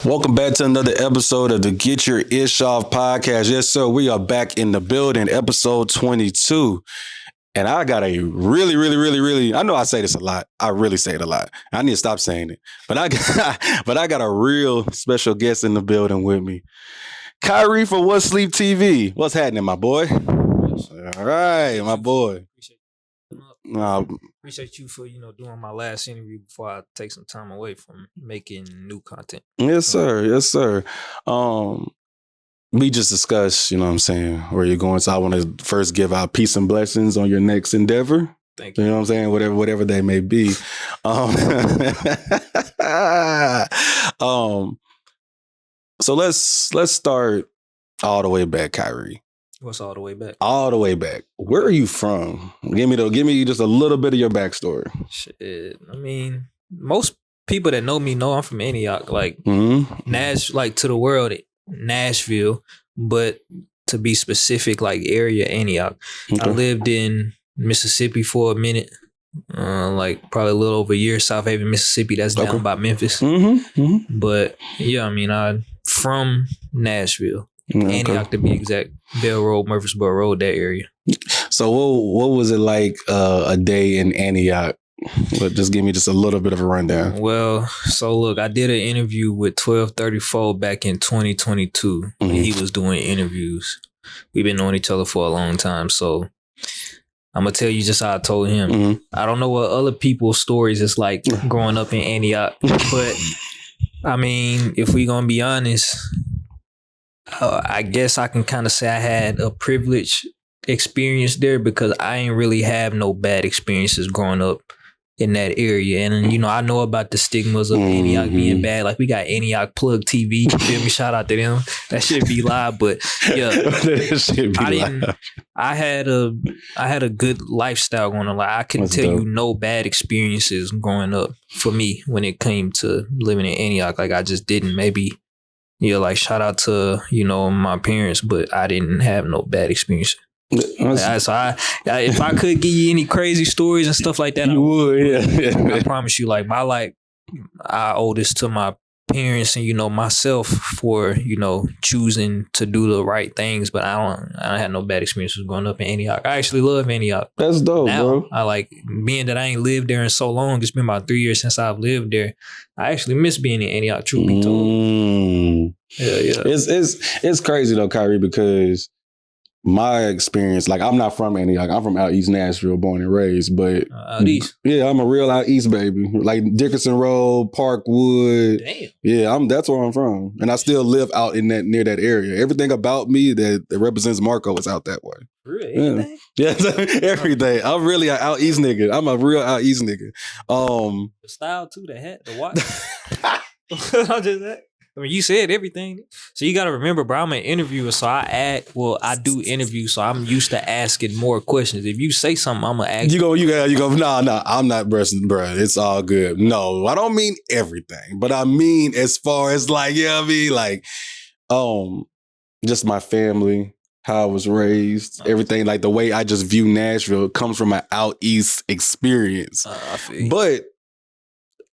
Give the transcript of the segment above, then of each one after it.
Welcome back to another episode of the Get Your Ish Off podcast. Yes, sir. We are back in the building, episode 22. And I got a really, I know I say this a lot. I really say it a lot. I need to stop saying it. But I got a real special guest in the building with me. Kyree for What Sleep TV. What's happening, my boy? All right, my boy. Appreciate you for doing my last interview before I take some time away from making new content. Yes, sir. Yes, sir. We just discussed, what I'm saying, where you're going. So I want to first give out peace and blessings on your next endeavor. Thank you. You know what I'm saying? Whatever they may be. So let's start all the way back, Kyree. What's all the way back? All the way back. Where are you from? Give me just a little bit of your backstory. Shit. I mean, most people that know me know I'm from Antioch, like like to the world, Nashville, but to be specific, like area Antioch. Okay. I lived in Mississippi for a minute, like probably a little over a year. South Haven, Mississippi. That's down by Memphis. But yeah, I mean, I'm from Nashville. Antioch to be exact, Bell Road, Murfreesboro Road, that area. So what was it like a day in Antioch? Just give me just a little bit of a rundown. Well, so look, I did an interview with 1234 back in 2022 when he was doing interviews. We've been knowing each other for a long time, so I'm gonna tell you just how I told him. I don't know what other people's stories is like growing up in Antioch, but I mean, if we gonna be honest, I guess I can kind of say I had a privileged experience there because I ain't really have no bad experiences growing up in that area. And, I know about the stigmas of Antioch being bad. Like, we got Antioch Plug TV. You feel me? Shout out to them. That should be live. But, yeah, I had a good lifestyle going on. Like, I couldn't tell you no bad experiences growing up for me when it came to living in Antioch. Like, I just didn't. Maybe... Yeah, like shout out to, my parents, but I didn't have no bad experience. So if I could give you any crazy stories and stuff like that, you would, yeah. I promise you, like I owe this to my parents and, myself for, choosing to do the right things, but I don't have no bad experiences growing up in Antioch. I actually love Antioch. That's dope, now, bro. I like being that I ain't lived there in so long. It's been about 3 years since I've lived there. I actually miss being in Antioch, truth be told. Yeah. It's crazy though, Kyree, because my experience, like I'm not from Antioch. I'm from out East Nashville, born and raised, but out East. Yeah, I'm a real out East baby. Like Dickinson Road, Parkwood. Damn. Yeah, that's where I'm from, and I still live out in near that area. Everything about me that represents Marco is out that way. Really? Yeah, everything. I'm really an out East nigga. I'm a real out East nigga. The style too, the hat, the watch. I'm just that. I mean, you said everything. So you got to remember, bro, I'm an interviewer, so I do interviews, so I'm used to asking more questions. If you say something, I'm going to ask you. You go, nah, I'm not brushing, bro. It's all good. No, I don't mean everything, but I mean as far as like, just my family, how I was raised, everything, like the way I just view Nashville comes from my out East experience. But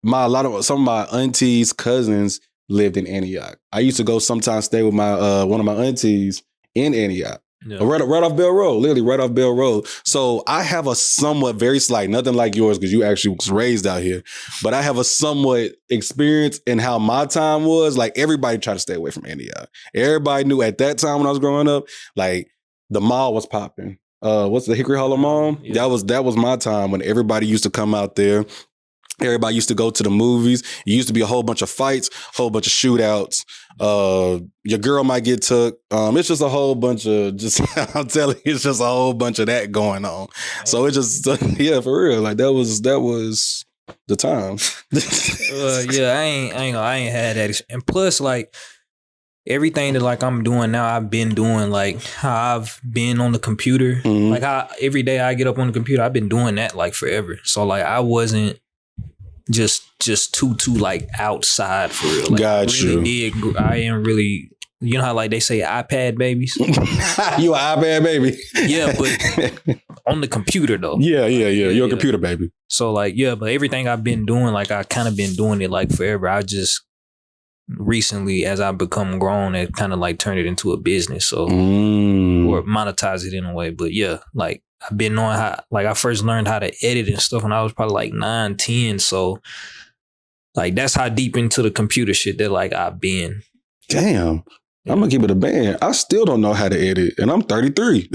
some of my aunties, cousins, lived in Antioch. I used to go sometimes stay with my one of my aunties in Antioch. Yeah. Right off Bell Road, literally right off Bell Road. So I have a somewhat very slight, nothing like yours because you actually was raised out here, but I have a somewhat experience in how my time was. Like everybody tried to stay away from Antioch. Everybody knew at that time when I was growing up, like the mall was popping. What's the Hickory Hollow Mall? Yeah. That was my time when everybody used to come out there. Everybody used to go to the movies. It used to be a whole bunch of fights, whole bunch of shootouts. Your girl might get took. It's just a whole bunch of I'm telling you, it's just a whole bunch of that going on. So it just, yeah, for real. Like that was the time. I ain't had that. And plus, like everything that like I'm doing now, I've been doing like how I've been on the computer. Like how every day I get up on the computer, I've been doing that like forever. So like I wasn't just too like outside for real. Like, Got you. I am really, you know how like they say iPad babies? You an iPad baby? Yeah, but on the computer though. Yeah. You're a computer baby. So like, yeah, but everything I've been doing, like I kind of been doing it like forever. I just recently, as I've become grown, and kind of like turned it into a business, so or monetize it in a way. But yeah, like I've been knowing how, like I first learned how to edit and stuff when I was probably like 9, 10. So like that's how deep into the computer shit that like I've been. Damn. I'm gonna keep it a band. I still don't know how to edit, and I'm 33.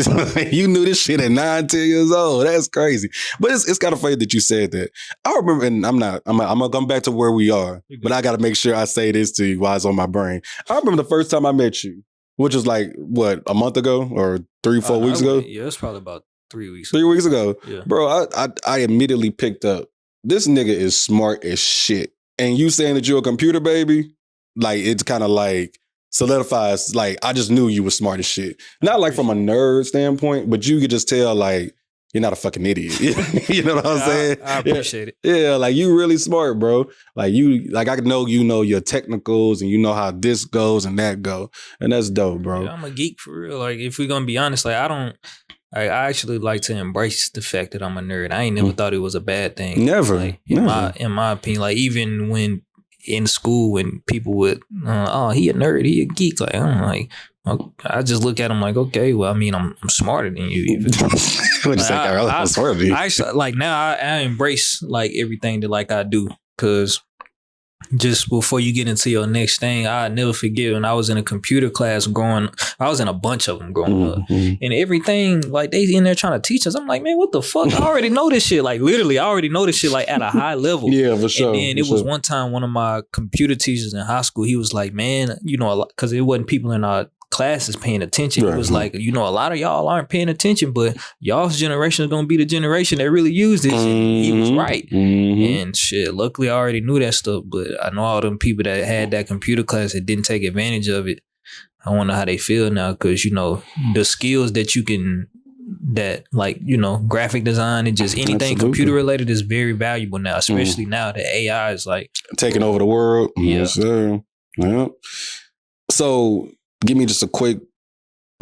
You knew this shit at 9, 10 years old. That's crazy. But it's kind of funny that you said that. I remember, and I'm gonna come back to where we are, but I gotta make sure I say this to you while it's on my brain. I remember the first time I met you, which was like, what, a month ago or 3, 4 weeks ago? Yeah, it's probably about 3 weeks. 3 weeks ago. Yeah. Bro, I immediately picked up, this nigga is smart as shit. And you saying that you're a computer baby, like it's kind of like solidifies, like I just knew you were smart as shit. Not like from a nerd standpoint, but you could just tell like you're not a fucking idiot. You know what I'm saying? I appreciate it. Yeah, like you really smart, bro. Like I know you know your technicals and you know how this goes and that go. And that's dope, bro. Yeah, I'm a geek for real. Like if we're gonna be honest, like I actually like to embrace the fact that I'm a nerd. I ain't never thought it was a bad thing. Never. Like, in my opinion, like even when in school when people would, oh, he a nerd, he a geek. Like I'm like, I just look at him like, okay, well, I mean, I'm smarter than you. Even. I'm smarter than you. I actually, like now, I embrace like everything that like I do, because just before you get into your next thing, I never forget when I was in a computer class I was in a bunch of them growing up, and everything like they in there trying to teach us. I'm like, man, what the fuck? I already know this shit. Like literally, I already know this shit like at a high level. Yeah, for sure. And then it was one time one of my computer teachers in high school, he was like, man, you know, because it wasn't people in our classes paying attention. Right. He was like, you know, a lot of y'all aren't paying attention, but y'all's generation is gonna be the generation that really used this. He was right. And shit, luckily I already knew that stuff, but I know all them people that had that computer class that didn't take advantage of it. I wonder how they feel now, because you know the skills that you can, that like, you know, graphic design and just anything computer related is very valuable now, especially now that AI is like taking over the world. Yeah. Yeah. So give me just a quick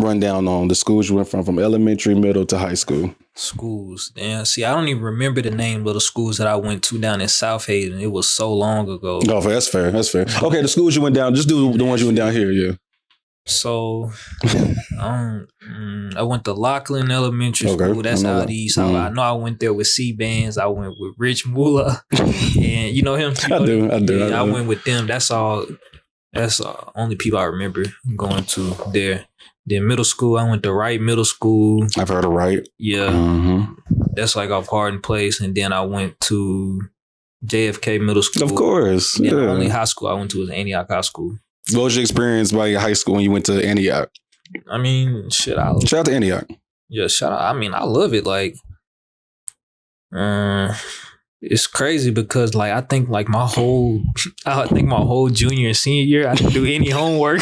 rundown on the schools you went from elementary, middle to high school. Schools. Damn. See, I don't even remember the name of the schools that I went to down in South Haven. It was so long ago. Oh, that's fair. That's fair. Okay, the schools you went down, just do the ones you went down here, yeah. So, I went to Laughlin Elementary School. That's out east. I know I went there with C-Bands. I went with Rich Mula. And you know him? I do. I went with them. That's all. That's only people I remember going to there. Then middle school, I went to Wright Middle School. I've heard of Wright. Yeah. That's like off Hardin Place. And then I went to JFK Middle School. Of course. And the only high school I went to was Antioch High School. What was your experience by your high school when you went to Antioch? I mean, shit. Shout out to Antioch. Yeah, shout out. I mean, I love it. Like, it's crazy because like I think my whole junior and senior year I didn't do any homework.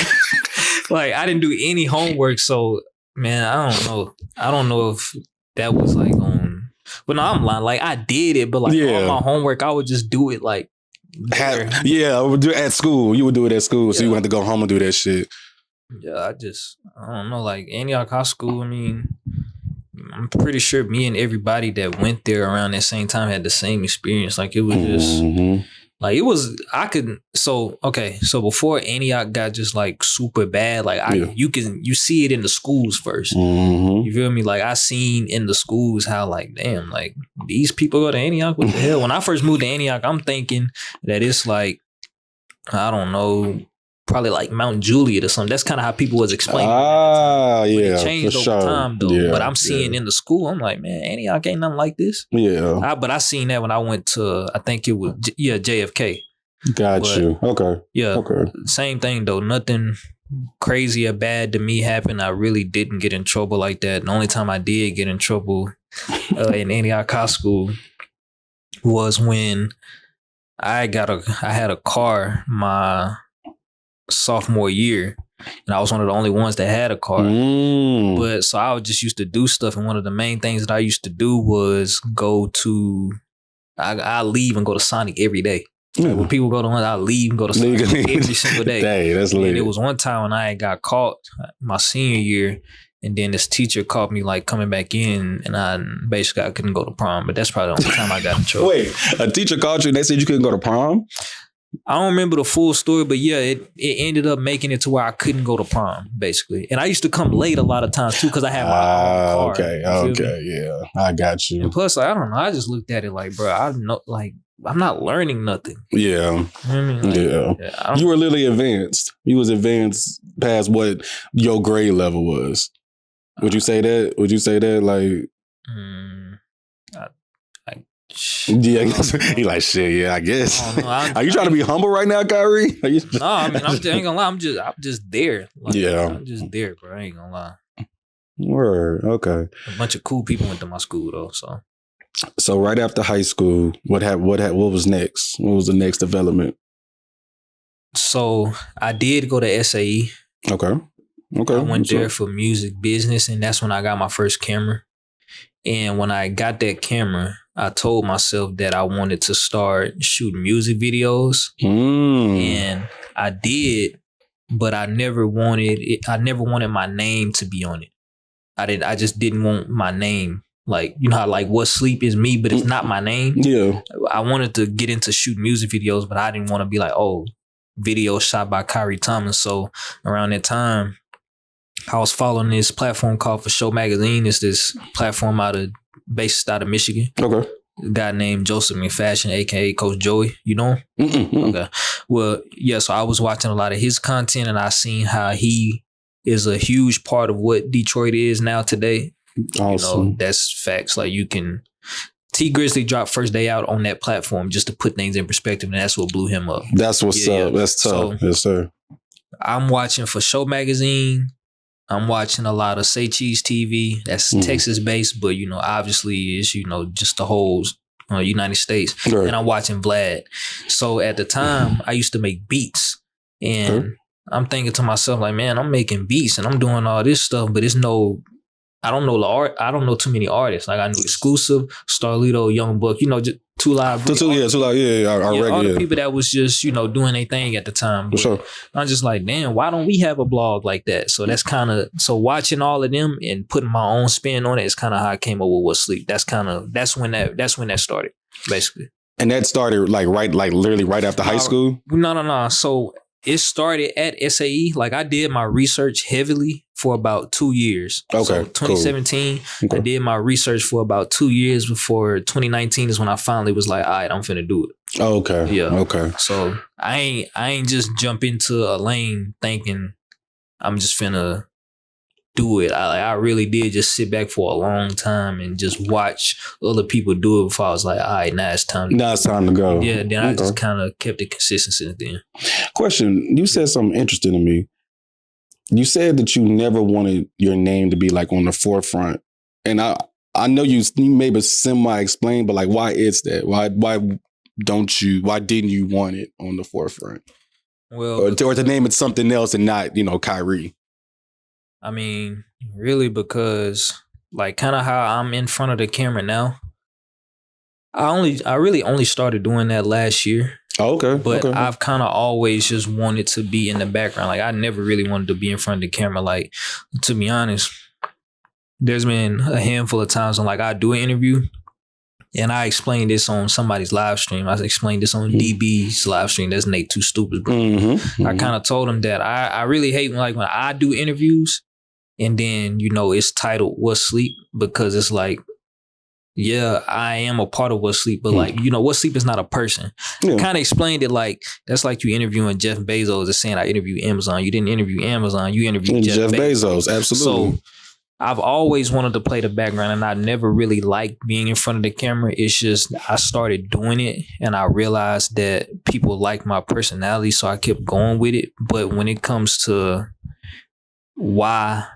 Like I didn't do any homework. So man, I don't know if that was like on. But no, I'm lying. Like I did it, but like all my homework, I would just do it like. I would do it at school. You would do it at school, so you would have to go home and do that shit. Yeah, I don't know. Like Antioch High School, I mean, I'm pretty sure me and everybody that went there around that same time had the same experience. Like it was just like it was. So before Antioch got just like super bad, like you see it in the schools first. You feel me? Like I seen in the schools how like damn, like these people go to Antioch. What the hell? When I first moved to Antioch, I'm thinking that it's like I don't know. Probably like Mount Juliet or something. That's kind of how people was explaining. Yeah, it changed over time though. Yeah, but I'm seeing in the school, I'm like, man, Antioch ain't nothing like this. Yeah. But I seen that when I went to, I think it was JFK. Got you. Okay. Yeah. Okay. Same thing though. Nothing crazy or bad to me happened. I really didn't get in trouble like that. The only time I did get in trouble in Antioch High School was when I had a car my sophomore year, and I was one of the only ones that had a car. But so I just used to do stuff, and one of the main things that I used to do was I leave and go to Sonic every day. Like when people go to lunch, I leave and go to Sonic every single day. Dang, that's lit. And it was one time when I got caught my senior year, and then this teacher caught me like coming back in, and I couldn't go to prom. But that's probably the only time I got in trouble. Wait, a teacher called you and they said you couldn't go to prom? I don't remember the full story, but yeah, it ended up making it to where I couldn't go to prom, basically. And I used to come late a lot of times too because I had my own car. Okay, yeah, I got you. And plus, I don't know. I just looked at it like, bro, I'm not learning nothing. Yeah, you know what I mean? Yeah. You were literally advanced. You was advanced past what your grade level was. Would you say that? Like, yeah, he like shit. Yeah, I guess. Are you trying to be humble right now, Kyree? No, I mean, I ain't gonna lie. I'm just there. Like, yeah, I'm just there, bro. I ain't gonna lie. Word. Okay. A bunch of cool people went to my school though. So right after high school, what was next? What was the next development? So I did go to SAE. Okay. I went there for music business, and that's when I got my first camera. And when I got that camera, I told myself that I wanted to start shooting music videos. And I did, but I never wanted it. I never wanted my name to be on it. I just didn't want my name. Like, you know how like What Sleep is me, but it's not my name. Yeah. I wanted to get into shooting music videos, but I didn't want to be like, oh, video shot by Kyree Thomas. So around that time, I was following this platform called For Show Magazine. It's this platform based out of Michigan. Okay. A guy named Joseph McFashion, aka Coach Joey. You know him? Okay. Well, yeah. So I was watching a lot of his content, and I seen how he is a huge part of what Detroit is now today. Awesome. You know, that's facts. Like T Grizzly dropped First Day Out on that platform just to put things in perspective, and that's what blew him up. That's what's up. That's tough. So, yes, sir. I'm watching For Show Magazine. I'm watching a lot of Say Cheese TV. That's Texas based, but you know, obviously is, you know, just the whole United States. Right. And I'm watching Vlad. So at the time, I used to make beats, and I'm thinking to myself like, man, I'm making beats and I'm doing all this stuff, but I don't know the art. I don't know too many artists. Like I knew Exclusive, Starlito, Young Buck, you know, just Two Live. All the people that was just, you know, doing their thing at the time. For sure. I'm just like, damn, why don't we have a blog like that? So that's so watching all of them and putting my own spin on it is kind of how I came up with What Sleep. That's when that started, basically. And that started literally right after high school? No. So it started at SAE. Like I did my research heavily for about 2 years. Okay. So 2017, cool. I did my research for about 2 years before 2019 is when I finally was like, all right, I'm finna do it. Okay. Yeah. Okay. So I ain't just jump into a lane thinking I'm just finna do it. I really did just sit back for a long time and just watch other people do it before I was like, all right, now it's time to go. Yeah, then I just kind of kept it consistent since then. Question, you said something interesting to me. You said that you never wanted your name to be like on the forefront. And I know you maybe semi-explain, but like, why is that? Why didn't you want it on the forefront? Well, or to name it something else and not, you know, Kyree. I mean, really, because like kind of how I'm in front of the camera now. I really only started doing that last year. Oh, okay. But I've kind of always just wanted to be in the background. Like I never really wanted to be in front of the camera. Like, to be honest, there's been a handful of times when like I do an interview and I explained this on somebody's live stream. I explained this on DB's live stream. That's Nate Too Stupid, bro. I kind of told him that I really hate when I do interviews and then, you know, it's titled What Sleep, because it's like, yeah, I am a part of What Sleep, but like, you know, What Sleep is not a person. Yeah. I kind of explained it like, that's like you interviewing Jeff Bezos and saying I interviewed Amazon. You didn't interview Amazon, you interviewed Jeff Bezos. Absolutely. So I've always wanted to play the background and I never really liked being in front of the camera. It's just, I started doing it and I realized that people like my personality, so I kept going with it. But when it comes to why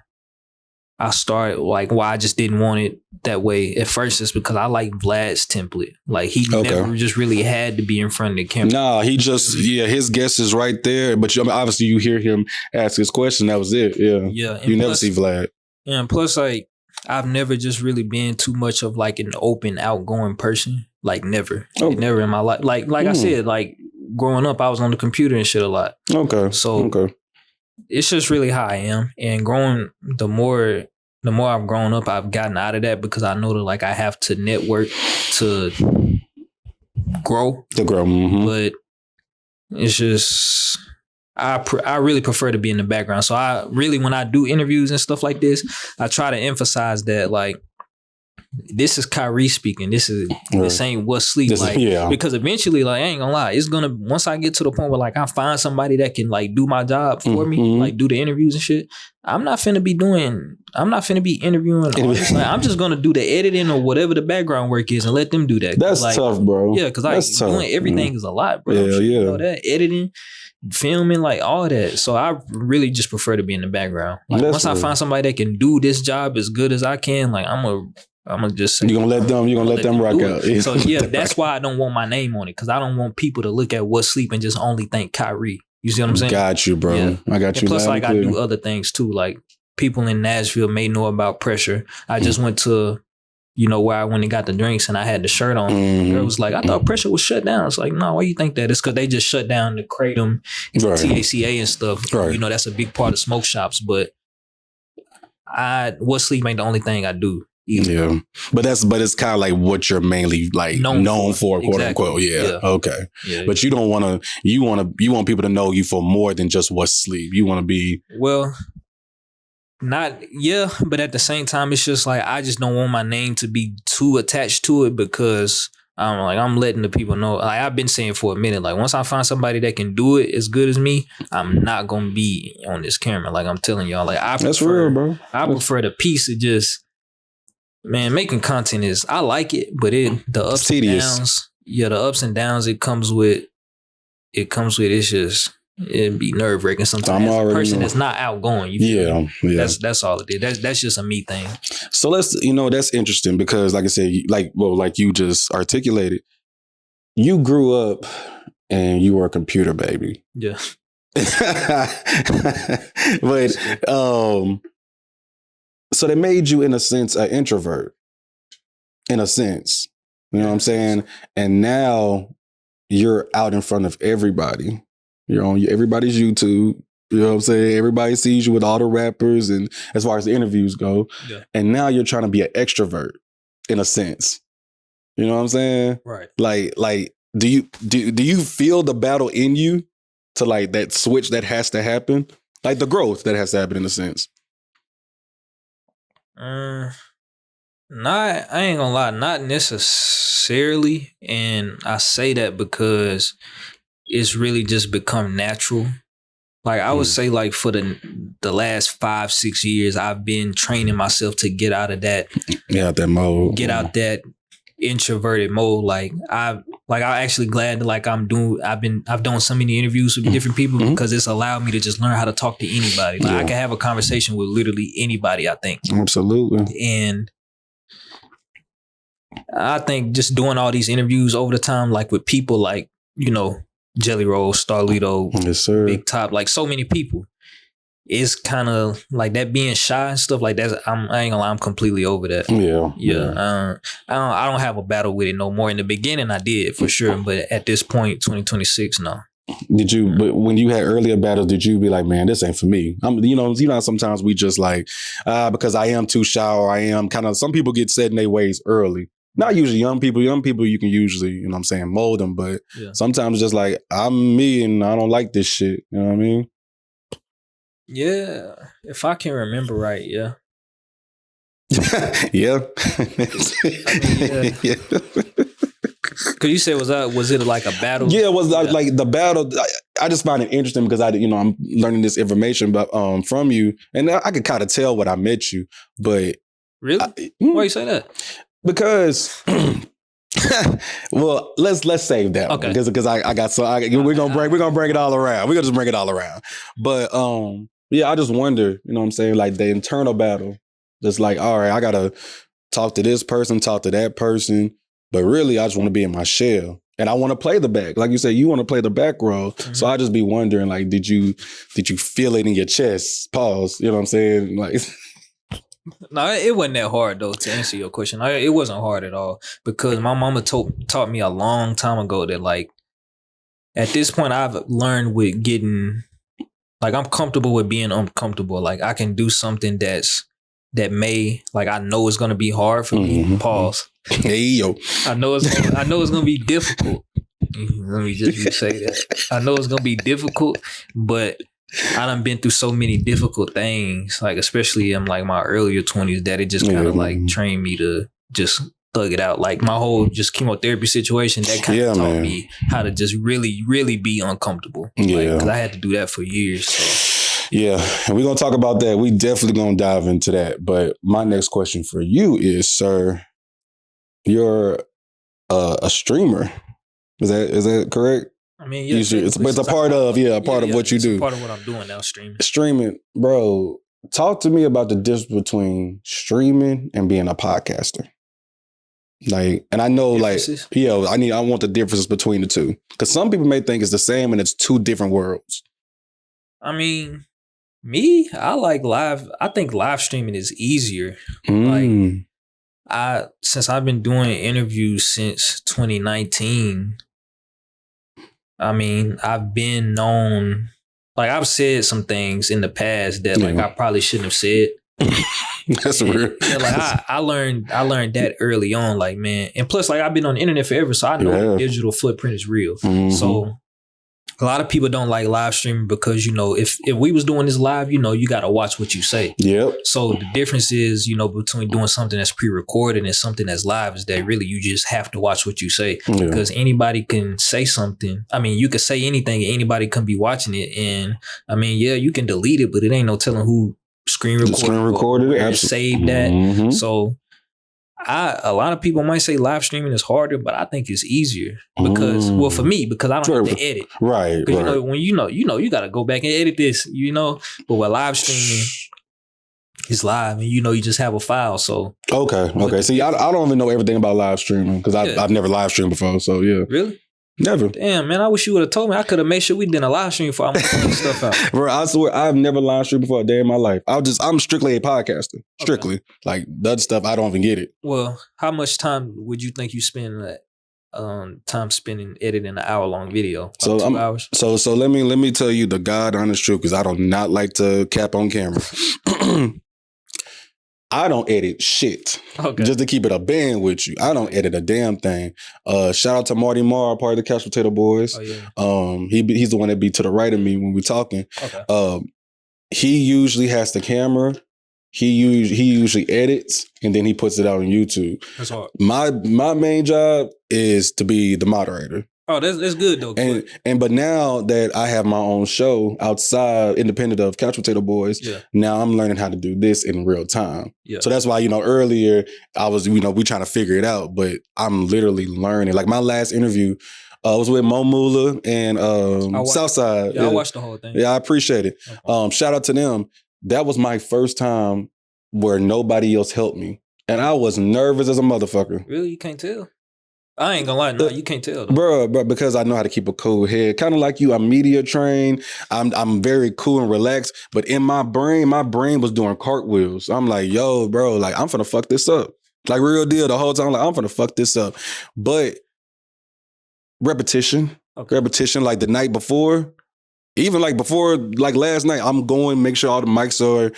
I started, like why I just didn't want it that way at first, is because I like Vlad's template. Like he never just really had to be in front of the camera. Nah, he just, his guess is right there. But obviously you hear him ask his question. That was it. Yeah. Yeah. You never see Vlad. And plus, like, I've never just really been too much of like an open, outgoing person. Like never. Like, never in my life. Like I said, like growing up, I was on the computer and shit a lot. Okay. So it's just really how I am. And the more I've grown up, I've gotten out of that because I know that like I have to network to grow. But it's just I really prefer to be in the background. So I really, when I do interviews and stuff like this, I try to emphasize that like, this is Kyree speaking. This ain't what's sleep like. Yeah. Because eventually, like, I ain't gonna lie, it's gonna, once I get to the point where like I find somebody that can like do my job for me, like do the interviews and shit, I'm not finna be interviewing artists. Like, I'm just gonna do the editing or whatever the background work is and let them do that. That's like, tough, bro. Yeah, because like doing everything is a lot, bro. Yeah, you know that editing, filming, like all that. So I really just prefer to be in the background. Like, once I find somebody that can do this job as good as I can, like I'm gonna just say, you're gonna let them rock out. So yeah, that's why I don't want my name on it, because I don't want people to look at What's Sleep and just only think Kyree. You see what I'm saying? Got you, bro. Yeah. I got you. And plus, like I do other things too. Like people in Nashville may know about Pressure. I just went to, where I went and got the drinks and I had the shirt on. The girl was like, I thought Pressure was shut down. It's like, no, why you think that? It's because they just shut down the Kratom, THCA and stuff. Right. That's a big part of smoke shops. But What's Sleep ain't the only thing I do. Either. Yeah, but it's kind of like what you're mainly like known for, quote unquote. Yeah. Okay. Yeah, but you don't want to. You want people to know you for more than just What's Sleep. You want to be but at the same time, it's just like I just don't want my name to be too attached to it, because I'm letting the people know. Like I've been saying for a minute, like once I find somebody that can do it as good as me, I'm not gonna be on this camera. Like I'm telling y'all, like that's real, bro. I prefer the piece of just. Man, making content I like it, but the ups and downs. Yeah, the ups and downs it comes with, it's just, it'd be nerve wracking sometimes. As a person that's not outgoing. Yeah. That's all it is. That's just a me thing. So that's interesting, because like I said, like you just articulated, you grew up and you were a computer baby. Yeah. But so they made you, in a sense, an introvert, in a sense. You know what I'm saying? And now you're out in front of everybody. You're on everybody's YouTube. You know what I'm saying? Everybody sees you with all the rappers, and as far as the interviews go. Yeah. And now you're trying to be an extrovert, in a sense. You know what I'm saying? Right. Like, do you feel the battle in you to like that switch that has to happen? Like the growth that has to happen, in a sense? I ain't gonna lie, not necessarily. And I say that because it's really just become natural. Like I would say, like for the last 5-6 years, I've been training myself to get out of that. That mode. Get out that introverted mode. I'm actually glad that like I've done so many interviews with different people, because it's allowed me to just learn how to talk to anybody. Like I can have a conversation with literally anybody, I think. Absolutely. And I think just doing all these interviews over the time, like with people like, Jelly Roll, Starlito, yes, sir. Big Top, like so many people. It's kind of like that being shy and stuff like that. I ain't gonna lie, I'm completely over that. Yeah. I don't have a battle with it no more. In the beginning, I did for sure, but at this point, 2026, no. Did you? But when you had earlier battles, did you be like, man, this ain't for me? Sometimes we just like, because I am too shy, or I am kind of. Some people get set in their ways early. Not usually young people. Young people, you can usually, mold them. But sometimes it's just like, I'm me and I don't like this shit. You know what I mean? Yeah, if I can remember right, yeah. Yeah. Yeah. Cause you said was it like a battle? Yeah, it was like the battle. I just find it interesting because I'm learning this information from you, and I could kind of tell when I met you. But really, why you say that? Because. Well, let's save that. Okay. Because I got we're gonna bring it all around. We're gonna just bring it all around. But I just wonder, you know what I'm saying, like the internal battle. Just like, all right, I gotta talk to this person, talk to that person, but really I just want to be in my shell. And I want to play the back. Like you said, you want to play the back role. Mm-hmm. So I just be wondering, like, did you feel it in your chest? Pause. You know what I'm saying? Like No, it wasn't that hard though, to answer your question. It wasn't hard at all, because my mama taught me a long time ago that like at this point I've learned with getting like I'm comfortable with being uncomfortable. Like I can do something that may like I know it's gonna be hard for me. Pause. Hey yo. I know it's gonna be difficult. Let me just say that. I know it's gonna be difficult, but I done been through so many difficult things, like especially in like my earlier 20s, that it just kind of like trained me to just thug it out. Like my whole just chemotherapy situation, that kind of taught me how to just really, really be uncomfortable. Yeah, because I had to do that for years. So. Yeah, and we're gonna talk about that. We definitely gonna dive into that. But my next question for you is, sir, you're a streamer. Is that correct? I mean, yeah, it's a part of what you do. Part of what I'm doing now, streaming. Streaming, bro. Talk to me about the difference between streaming and being a podcaster. Like, and I know, like, I want the differences between the two, because some people may think it's the same and it's two different worlds. I mean, me, I like live. I think live streaming is easier. Like, since I've been doing interviews since 2019. I mean, I've been known, like I've said some things in the past that like I probably shouldn't have said. That's real. Yeah, like I learned that early on, like, man. And plus, like, I've been on the internet forever, so I know the digital footprint is real. So a lot of people don't like live streaming because, you know, if we was doing this live, you know, you got to watch what you say. Yep. So the difference is, you know, between doing something that's pre-recorded and something that's live is that really you just have to watch what you say, because anybody can say something. I mean, you could say anything and anybody can be watching it. And I mean, yeah, you can delete it, but it ain't no telling who screen recorded it, saved that. So a lot of people might say live streaming is harder, but I think it's easier because, well, for me, because I don't have to edit. Right. Because you know, when you got to go back and edit this, you know. But with live streaming, it's live, and you know, you just have a file. So okay. See, I don't even know everything about live streaming because I've never live streamed before. So yeah, really. Never. Damn, man, I wish you would have told me. I could have made sure we did a live stream before I'm putting stuff out. Bro, I swear I've never live streamed before a day in my life. I'm strictly a podcaster. Strictly. Like that stuff, I don't even get it. Well, how much time would you think you spend time spending editing an hour-long video? So 2 hours? So let me tell you the God honest truth, because I do not like to cap on camera. I don't edit shit. Just to keep it a band with you. I don't edit a damn thing. Shout out to Marty Marr, part of the Couch Potato Boys. He's the one that be to the right of me when we're talking. He usually has the camera. He usually edits and then he puts it out on YouTube. That's hard. My main job is to be the moderator. Oh, that's good though. But now that I have my own show outside, independent of Couch Potato Boys, now I'm learning how to do this in real time. So that's why, you know, earlier I was, you know, we trying to figure it out, but I'm literally learning. Like my last interview was with Mo Mula and Southside. Yeah, I watched the whole thing. Yeah, I appreciate it. Shout out to them. That was my first time where nobody else helped me, and I was nervous as a motherfucker. Really, you can't tell. I ain't gonna lie, no, you can't tell, bro. But because I know how to keep a cool head, kind of like you, I'm media trained. I'm very cool and relaxed. But in my brain was doing cartwheels. I'm like, yo, bro, like I'm finna fuck this up, like real deal. The whole time, like I'm finna fuck this up. But repetition, like the night before. Even like before, like last night, I'm going make sure all the mics are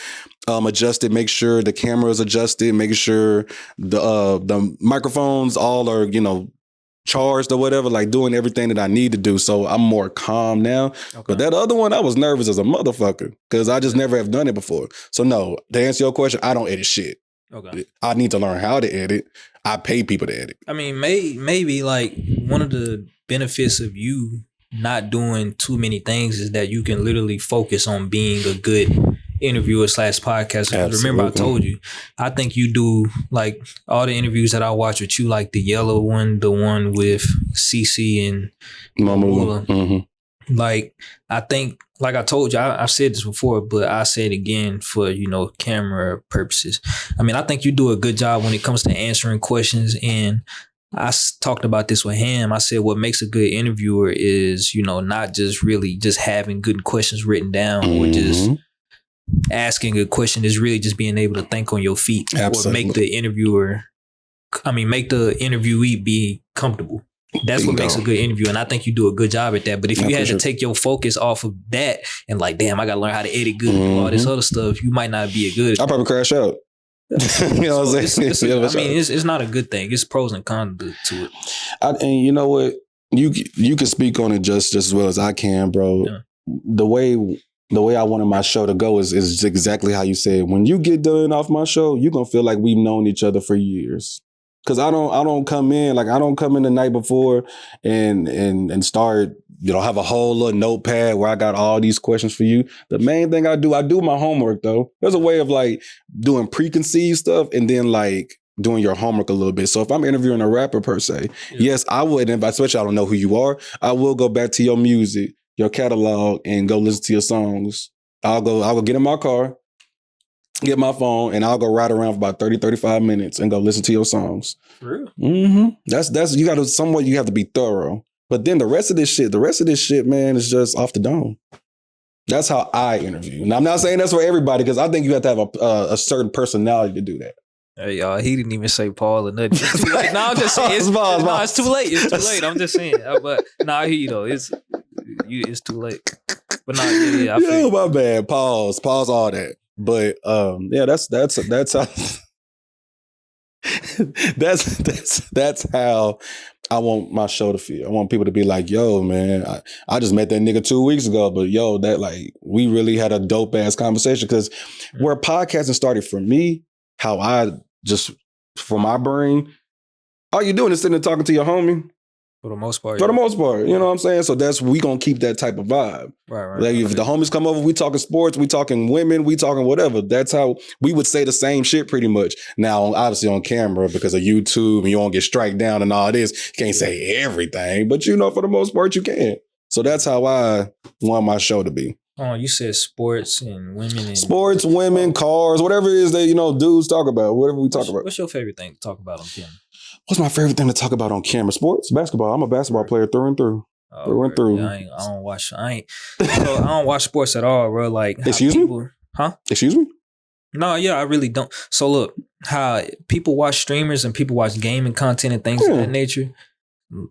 adjusted, make sure the camera is adjusted, making sure the microphones all are, you know, charged or whatever, like doing everything that I need to do. So I'm more calm now. But that other one, I was nervous as a motherfucker because I just never have done it before. So no, to answer your question, I don't edit shit. I need to learn how to edit. I pay people to edit. I mean, maybe like one of the benefits of you not doing too many things is that you can literally focus on being a good interviewer / podcaster. Remember, I told you, I think you do like all the interviews that I watch with you, like the yellow one, the one with CC and Mamula. Like, I think, like I told you, I've said this before, but I say it again for, you know, camera purposes. I mean, I think you do a good job when it comes to answering questions. And I talked about this with Ham. I said what makes a good interviewer is, you know, not just really just having good questions written down or just asking a question, is really just being able to think on your feet or make the interviewee be comfortable. That's what makes a good interview. And I think you do a good job at that. But if you had to take your focus off of that and like, damn, I got to learn how to edit good and all this other stuff, you might not be a good. I'll probably crash out. You know what I'm saying? I mean, it's not a good thing. It's pros and cons to it. And you know what? You can speak on it just as well as I can, bro. Yeah. The way I wanted my show to go is exactly how you said. When you get done off my show, you're gonna feel like we've known each other for years. Cause I don't come in the night before and start, have a whole little notepad where I got all these questions for you. The main thing I do my homework though. There's a way of like doing preconceived stuff and then like doing your homework a little bit. So if I'm interviewing a rapper per se, yes, I would, especially I don't know who you are, I will go back to your music, your catalog, and go listen to your songs. I'll go get in my car, get my phone, and I'll go ride around for about 30, 35 minutes and go listen to your songs. For real? Mm-hmm. That's you have to be thorough. But then the rest of this shit, man, is just off the dome. That's how I interview. Now, I'm not saying that's for everybody because I think you have to have a certain personality to do that. Hey, y'all, he didn't even say Paul or nothing. No, I'm just saying. It's too late. It's too late. I'm just saying. But I hear you though. It's too late. But yeah, I feel my bad. Pause all that. But yeah, that's how that's how I want my show to feel. I want people to be like, yo, man, I just met that nigga 2 weeks ago, but yo, that like we really had a dope ass conversation. Because where podcasting started for me, how I just for my brain, all you doing is sitting and talking to your homie. For the most part. You know what I'm saying? So we gonna keep that type of vibe. Right. Like if the homies come over, we talking sports, we talking women, we talking whatever. That's how we would say the same shit pretty much. Now, obviously on camera because of YouTube and you won't get strike down and all this, you can't say everything. But for the most part, you can. So that's how I want my show to be. Oh, you said sports and women. Sports, women, cars, whatever it is that, dudes talk about, whatever we talk about. What's your favorite thing to talk about on camera? What's my favorite thing to talk about on camera? Sports, basketball. I'm a basketball player through and through. Through and through. Yeah, I don't watch sports at all, bro. Like, excuse me? Huh? Excuse me? No, yeah, I really don't. So look, how people watch streamers and people watch gaming content and things of that nature.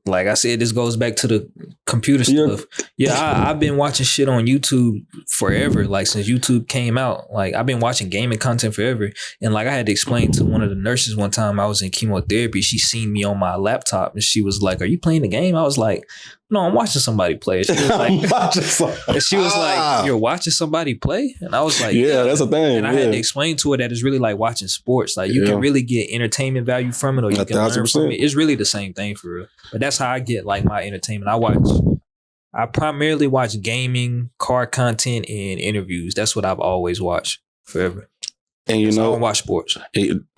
Like I said, this goes back to the computer stuff. Yeah, I've been watching shit on YouTube forever. Like since YouTube came out, like I've been watching gaming content forever. And like I had to explain to one of the nurses one time I was in chemotherapy. She seen me on my laptop and she was like, "Are you playing the game?" I was like, "No, I'm watching somebody play." She was like, and she was like, "You're watching somebody play?" And I was like, "Yeah, that's a thing." And I had to explain to her that it's really like watching sports. Like you can really get entertainment value from it, or you can learn from it. It's really the same thing for real. But that's how I get like my entertainment. I primarily watch gaming, car content, and interviews. That's what I've always watched forever. And I don't watch sports.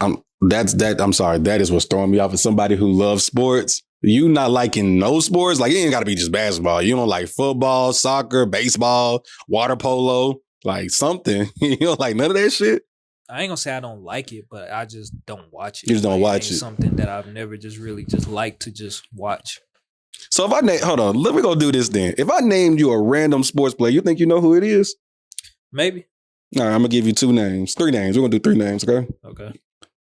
I'm sorry. That is what's throwing me off as somebody who loves sports. You not liking no sports? Like, it ain't got to be just basketball. You don't like football, soccer, baseball, water polo, like something. You don't like none of that shit? I ain't gonna say I don't like it, but I just don't watch it. You just don't watch it. Something that I've never just really just liked to just watch. So if I hold on, let me go do this then. If I named you a random sports player, you think you know who it is? Maybe. All right, I'm gonna give you 3 names. We're gonna do 3 names, okay? Okay.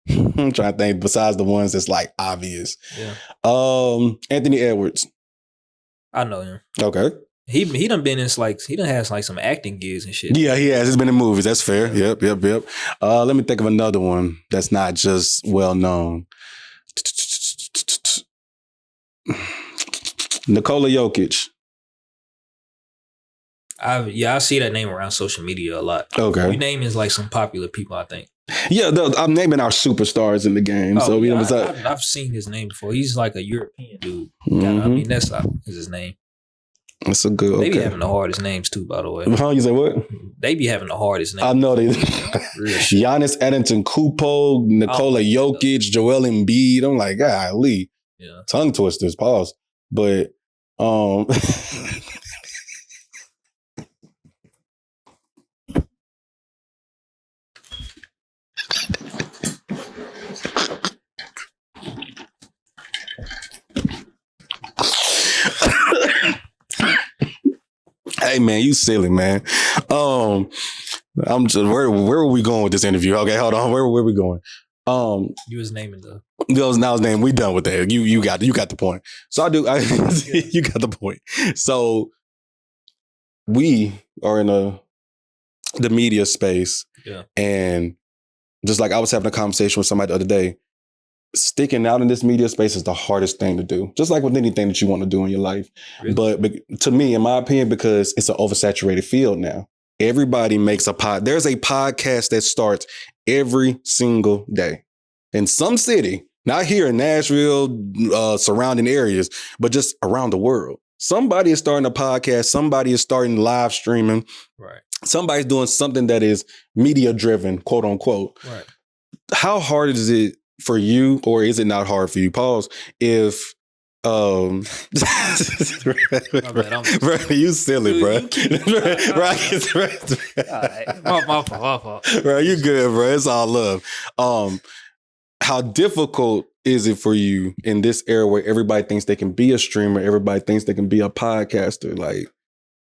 I'm trying to think besides the ones that's like obvious. Yeah. Anthony Edwards. I know him. Okay. He done been in he done has like some acting gigs and shit. Yeah, he has. He's been in movies. That's fair. Yep. Let me think of another one that's not just well known. Nikola Jokic. I see that name around social media a lot. Okay. Your name is like some popular people, I think. Yeah, I'm naming our superstars in the game. Oh, so yeah, I've seen his name before. He's like a European dude. Mm-hmm. I mean, that's his name. That's a good. They be having the hardest names too, by the way. Huh? You say what? They be having the hardest names. I know they. Giannis Antetokounmpo, Nikola Jokic, Joel Embiid. I'm like, golly. Yeah. Tongue twisters. Pause. But hey man, you silly man. I'm just where are we going with this interview? Okay, hold on. Where are we going? You was naming the. Now his name. We done with that. You got the point. So you got the point. So we are in the media space, yeah, and just like I was having a conversation with somebody the other day. sticking out in this media space is the hardest thing to do. Just like with anything that you want to do in your life. Really? But to me, in my opinion, because it's an oversaturated field now. Everybody makes a pod. There's a podcast that starts every single day in some city, not here in Nashville, surrounding areas, but just around the world. Somebody is starting a podcast. Somebody is starting live streaming. Right. Somebody's doing something that is media driven, quote unquote. Right. How hard is it for you, or is it not hard for you? Pause. If bro, you silly, bro. My fault. Bro, you good, bro. It's all love. How difficult is it for you in this era where everybody thinks they can be a streamer, everybody thinks they can be a podcaster? Like,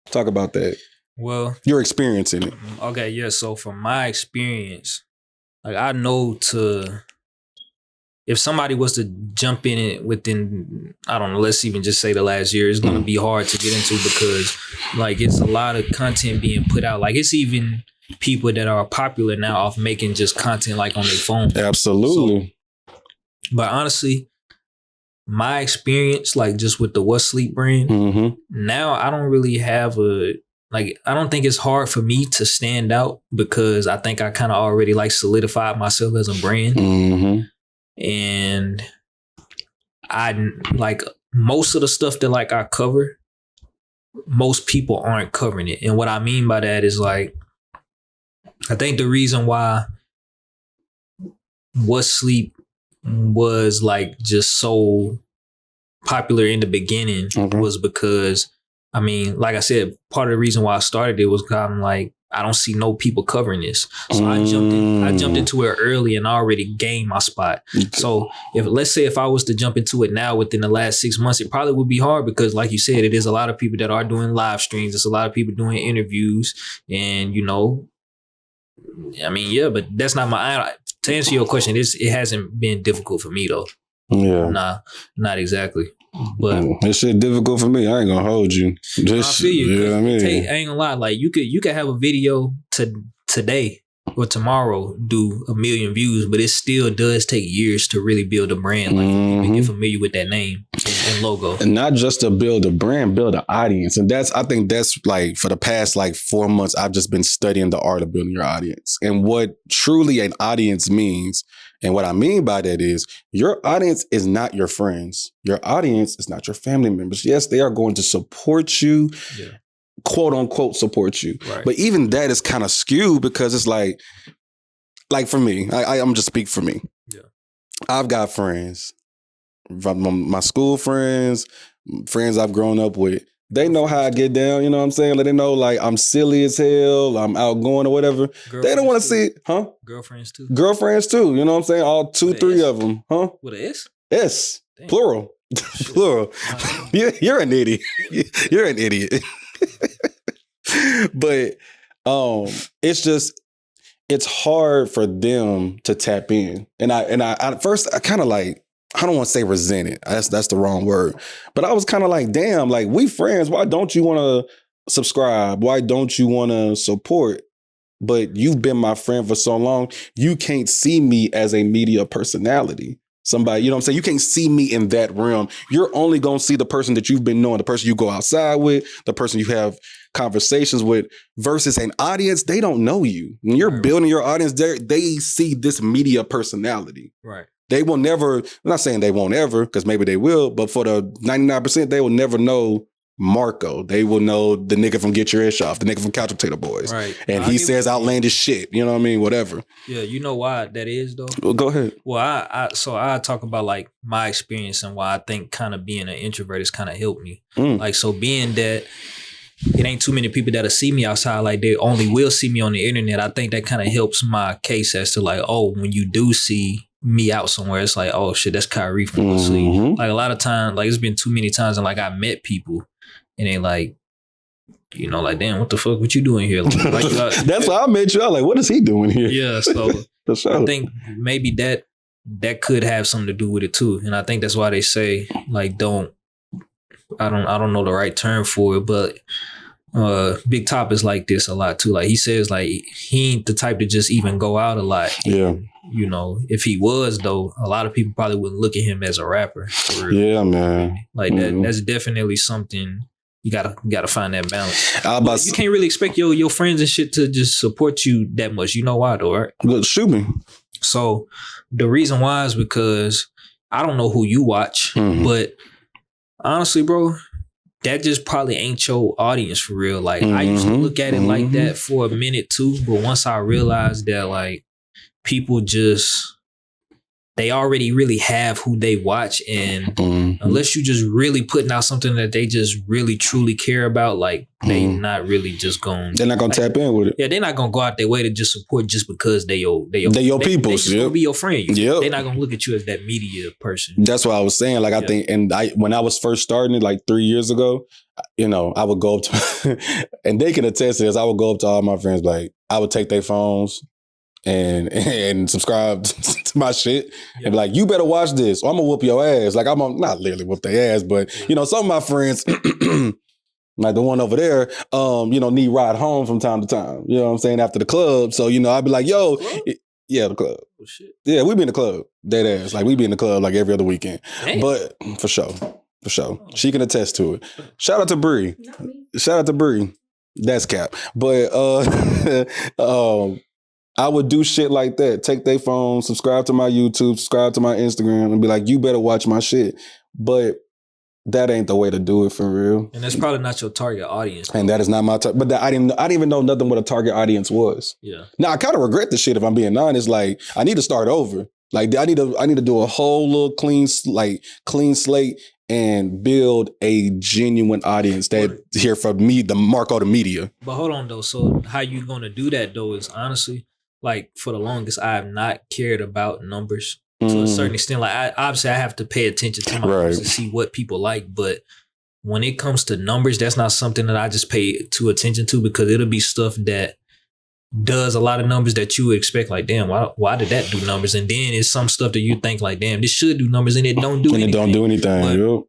talk about that. Well, you're experiencing it. Okay, yeah. So from my experience, like I know if somebody was to jump in it within, I don't know, let's even just say the last year, it's going to be hard to get into because like it's a lot of content being put out. Like it's even people that are popular now off making just content like on their phone. Absolutely. So, but honestly, my experience, like just with the What Sleep brand, now I don't really have I don't think it's hard for me to stand out because I think I kind of already like solidified myself as a brand. And I like most of the stuff that like I cover, most people aren't covering it. And what I mean by that is like, I think the reason why What Sleep was like just so popular in the beginning was because, I mean, like I said, part of the reason why I started it was kind of like, I don't see no people covering this. So I jumped into it early and I already gained my spot. So let's say if I was to jump into it now within the last 6 months, it probably would be hard because like you said, it is a lot of people that are doing live streams. There's a lot of people doing interviews and, you know, I mean, yeah, but that's not to answer your question, it hasn't been difficult for me though. Yeah. Nah, not exactly. But this shit difficult for me. I ain't gonna hold you. I feel you. You know what I mean? I ain't gonna lie. Like you could have a video today or tomorrow do 1 million views, but it still does take years to really build a brand. Like to get familiar with that name and logo, and not just to build a brand, build an audience. And I think that's like for the past like 4 months, I've just been studying the art of building your audience and what truly an audience means. And what I mean by that is your audience is not your friends. Your audience is not your family members. Yes, they are going to support you, quote unquote, support you. Right. But even that is kind of skewed because it's like for me, I'm just speak for me. Yeah. I've got friends, my school friends I've grown up with. They know how I get down, you know what I'm saying? Like, they know, like, I'm silly as hell, I'm outgoing or whatever. They don't want to see it, huh? Girlfriends too? Girlfriends too, you know what I'm saying? All 2-3 of them, huh? With an S? S, damn. Plural. Plural. You're an idiot. You're an idiot. But it's hard for them to tap in. And I at first, I kind of like, I don't want to say resent it. That's the wrong word. But I was kind of like, damn, like we friends. Why don't you want to subscribe? Why don't you want to support? But you've been my friend for so long. You can't see me as a media personality. Somebody, you know what I'm saying? You can't see me in that realm. You're only going to see the person that you've been knowing, the person you go outside with, the person you have conversations with versus an audience. They don't know you. When you're building your audience, they see this media personality. Right. They will never, I'm not saying they won't ever, because maybe they will, but for the 99%, they will never know Marco. They will know the nigga from Get Your Ish Off, the nigga from Couch Potato Boys. Right. And he says outlandish shit. You know what I mean? Whatever. Yeah, you know why that is, though? Well, go ahead. Well, I talk about like my experience and why I think kind of being an introvert has kind of helped me. Like, so being that it ain't too many people that'll see me outside, like they only will see me on the internet, I think that kind of helps my case as to like, oh, when you do see me out somewhere, it's like, oh shit, that's Kyree from What Sleep. Like a lot of times, like it's been too many times and like I met people and they like, you know, like, damn, what the fuck, what you doing here? Like, that's why I met you. I was like, what is he doing here? Yeah, so I think maybe that could have something to do with it too. And I think that's why they say like, I don't know the right term for it, but Big Top is like this a lot too. Like he says like he ain't the type to just even go out a lot. Yeah. you know, if he was though, a lot of people probably wouldn't look at him as a rapper. For real. Yeah, man. Like that's definitely something you gotta find that balance. But you can't really expect your friends and shit to just support you that much. You know why though, right? Look, shoot me. So the reason why is because I don't know who you watch, but honestly, bro, that just probably ain't your audience for real. Like I used to look at it like that for a minute too, but once I realized that like people just they already really have who they watch, and unless you just really putting out something that they just really truly care about, like they not really just going. They're not gonna tap in with it. Yeah, they're not gonna go out their way to just support just because they your people. They gonna be your friend. They're not gonna look at you as that media person. That's what I was saying. Like I think, and when I was first starting it, like 3 years ago, you know, I would go up to, and they can attest to this. I would go up to all my friends, like I would take their phones and subscribe to my shit and be like, you better watch this or I'm gonna whoop your ass. Like I'm gonna not literally whoop their ass, but you know, some of my friends like the one over there, you know, need ride home from time to time. You know what I'm saying? After the club. So, you know, I'd be like, yo, the club. Oh, shit. Yeah, we be in the club. Dead ass. Like we be in the club like every other weekend. Damn. But for sure. She can attest to it. Shout out to Bree. That's cap. But I would do shit like that. Take their phone, subscribe to my YouTube, subscribe to my Instagram, and be like, you better watch my shit. But that ain't the way to do it for real. And that's probably not your target audience. And that is not my target. But I didn't even know nothing what a target audience was. Yeah. Now I kind of regret the shit if I'm being honest. Like I need to start over. Like I need to do a whole little clean slate and build a genuine audience that hear from me, the Marco the media. But hold on though. So how you gonna do that though is honestly, like for the longest, I have not cared about numbers to a certain extent. Like obviously I have to pay attention to my numbers to see what people like. But when it comes to numbers, that's not something that I just pay too attention to, because it'll be stuff that does a lot of numbers that you would expect. Like, damn, why did that do numbers? And then it's some stuff that you think like, damn, this should do numbers, and it don't do anything. And it don't do anything.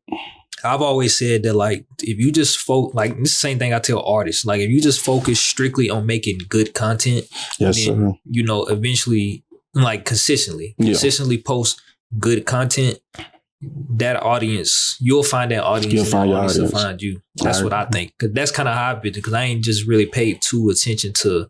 I've always said that, like, if you just focus, like, this is the same thing I tell artists. Like, if you just focus strictly on making good content, then, you know, eventually, like, consistently post good content, that audience, you'll find that audience. You'll find your audience to find you. That's what I think. Because that's kind of how I've been, because I ain't just really paid too attention to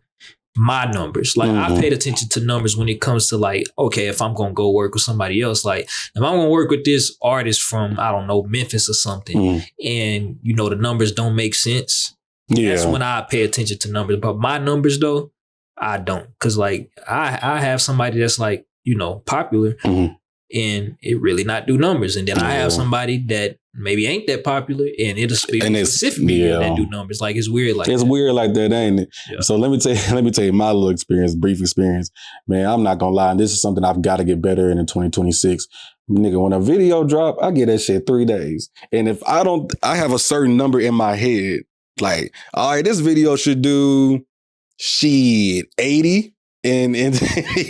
my numbers. Like I paid attention to numbers when it comes to like, okay, if I'm gonna go work with somebody else, like if I'm gonna work with this artist from, I don't know, Memphis or something, and you know the numbers don't make sense, that's when I pay attention to numbers. But my numbers though, I don't, because like I have somebody that's like, you know, popular and it really not do numbers, and then I have somebody that maybe ain't that popular and it'll speak specifically that do numbers. Like it's weird. Like it's weird like that, ain't it? Yeah. So let me tell you my little experience, brief experience. Man, I'm not gonna lie. And this is something I've got to get better in 2026. Nigga, when a video drop, I get that shit 3 days. And if I don't, I have a certain number in my head. Like, all right, this video should do 80. And you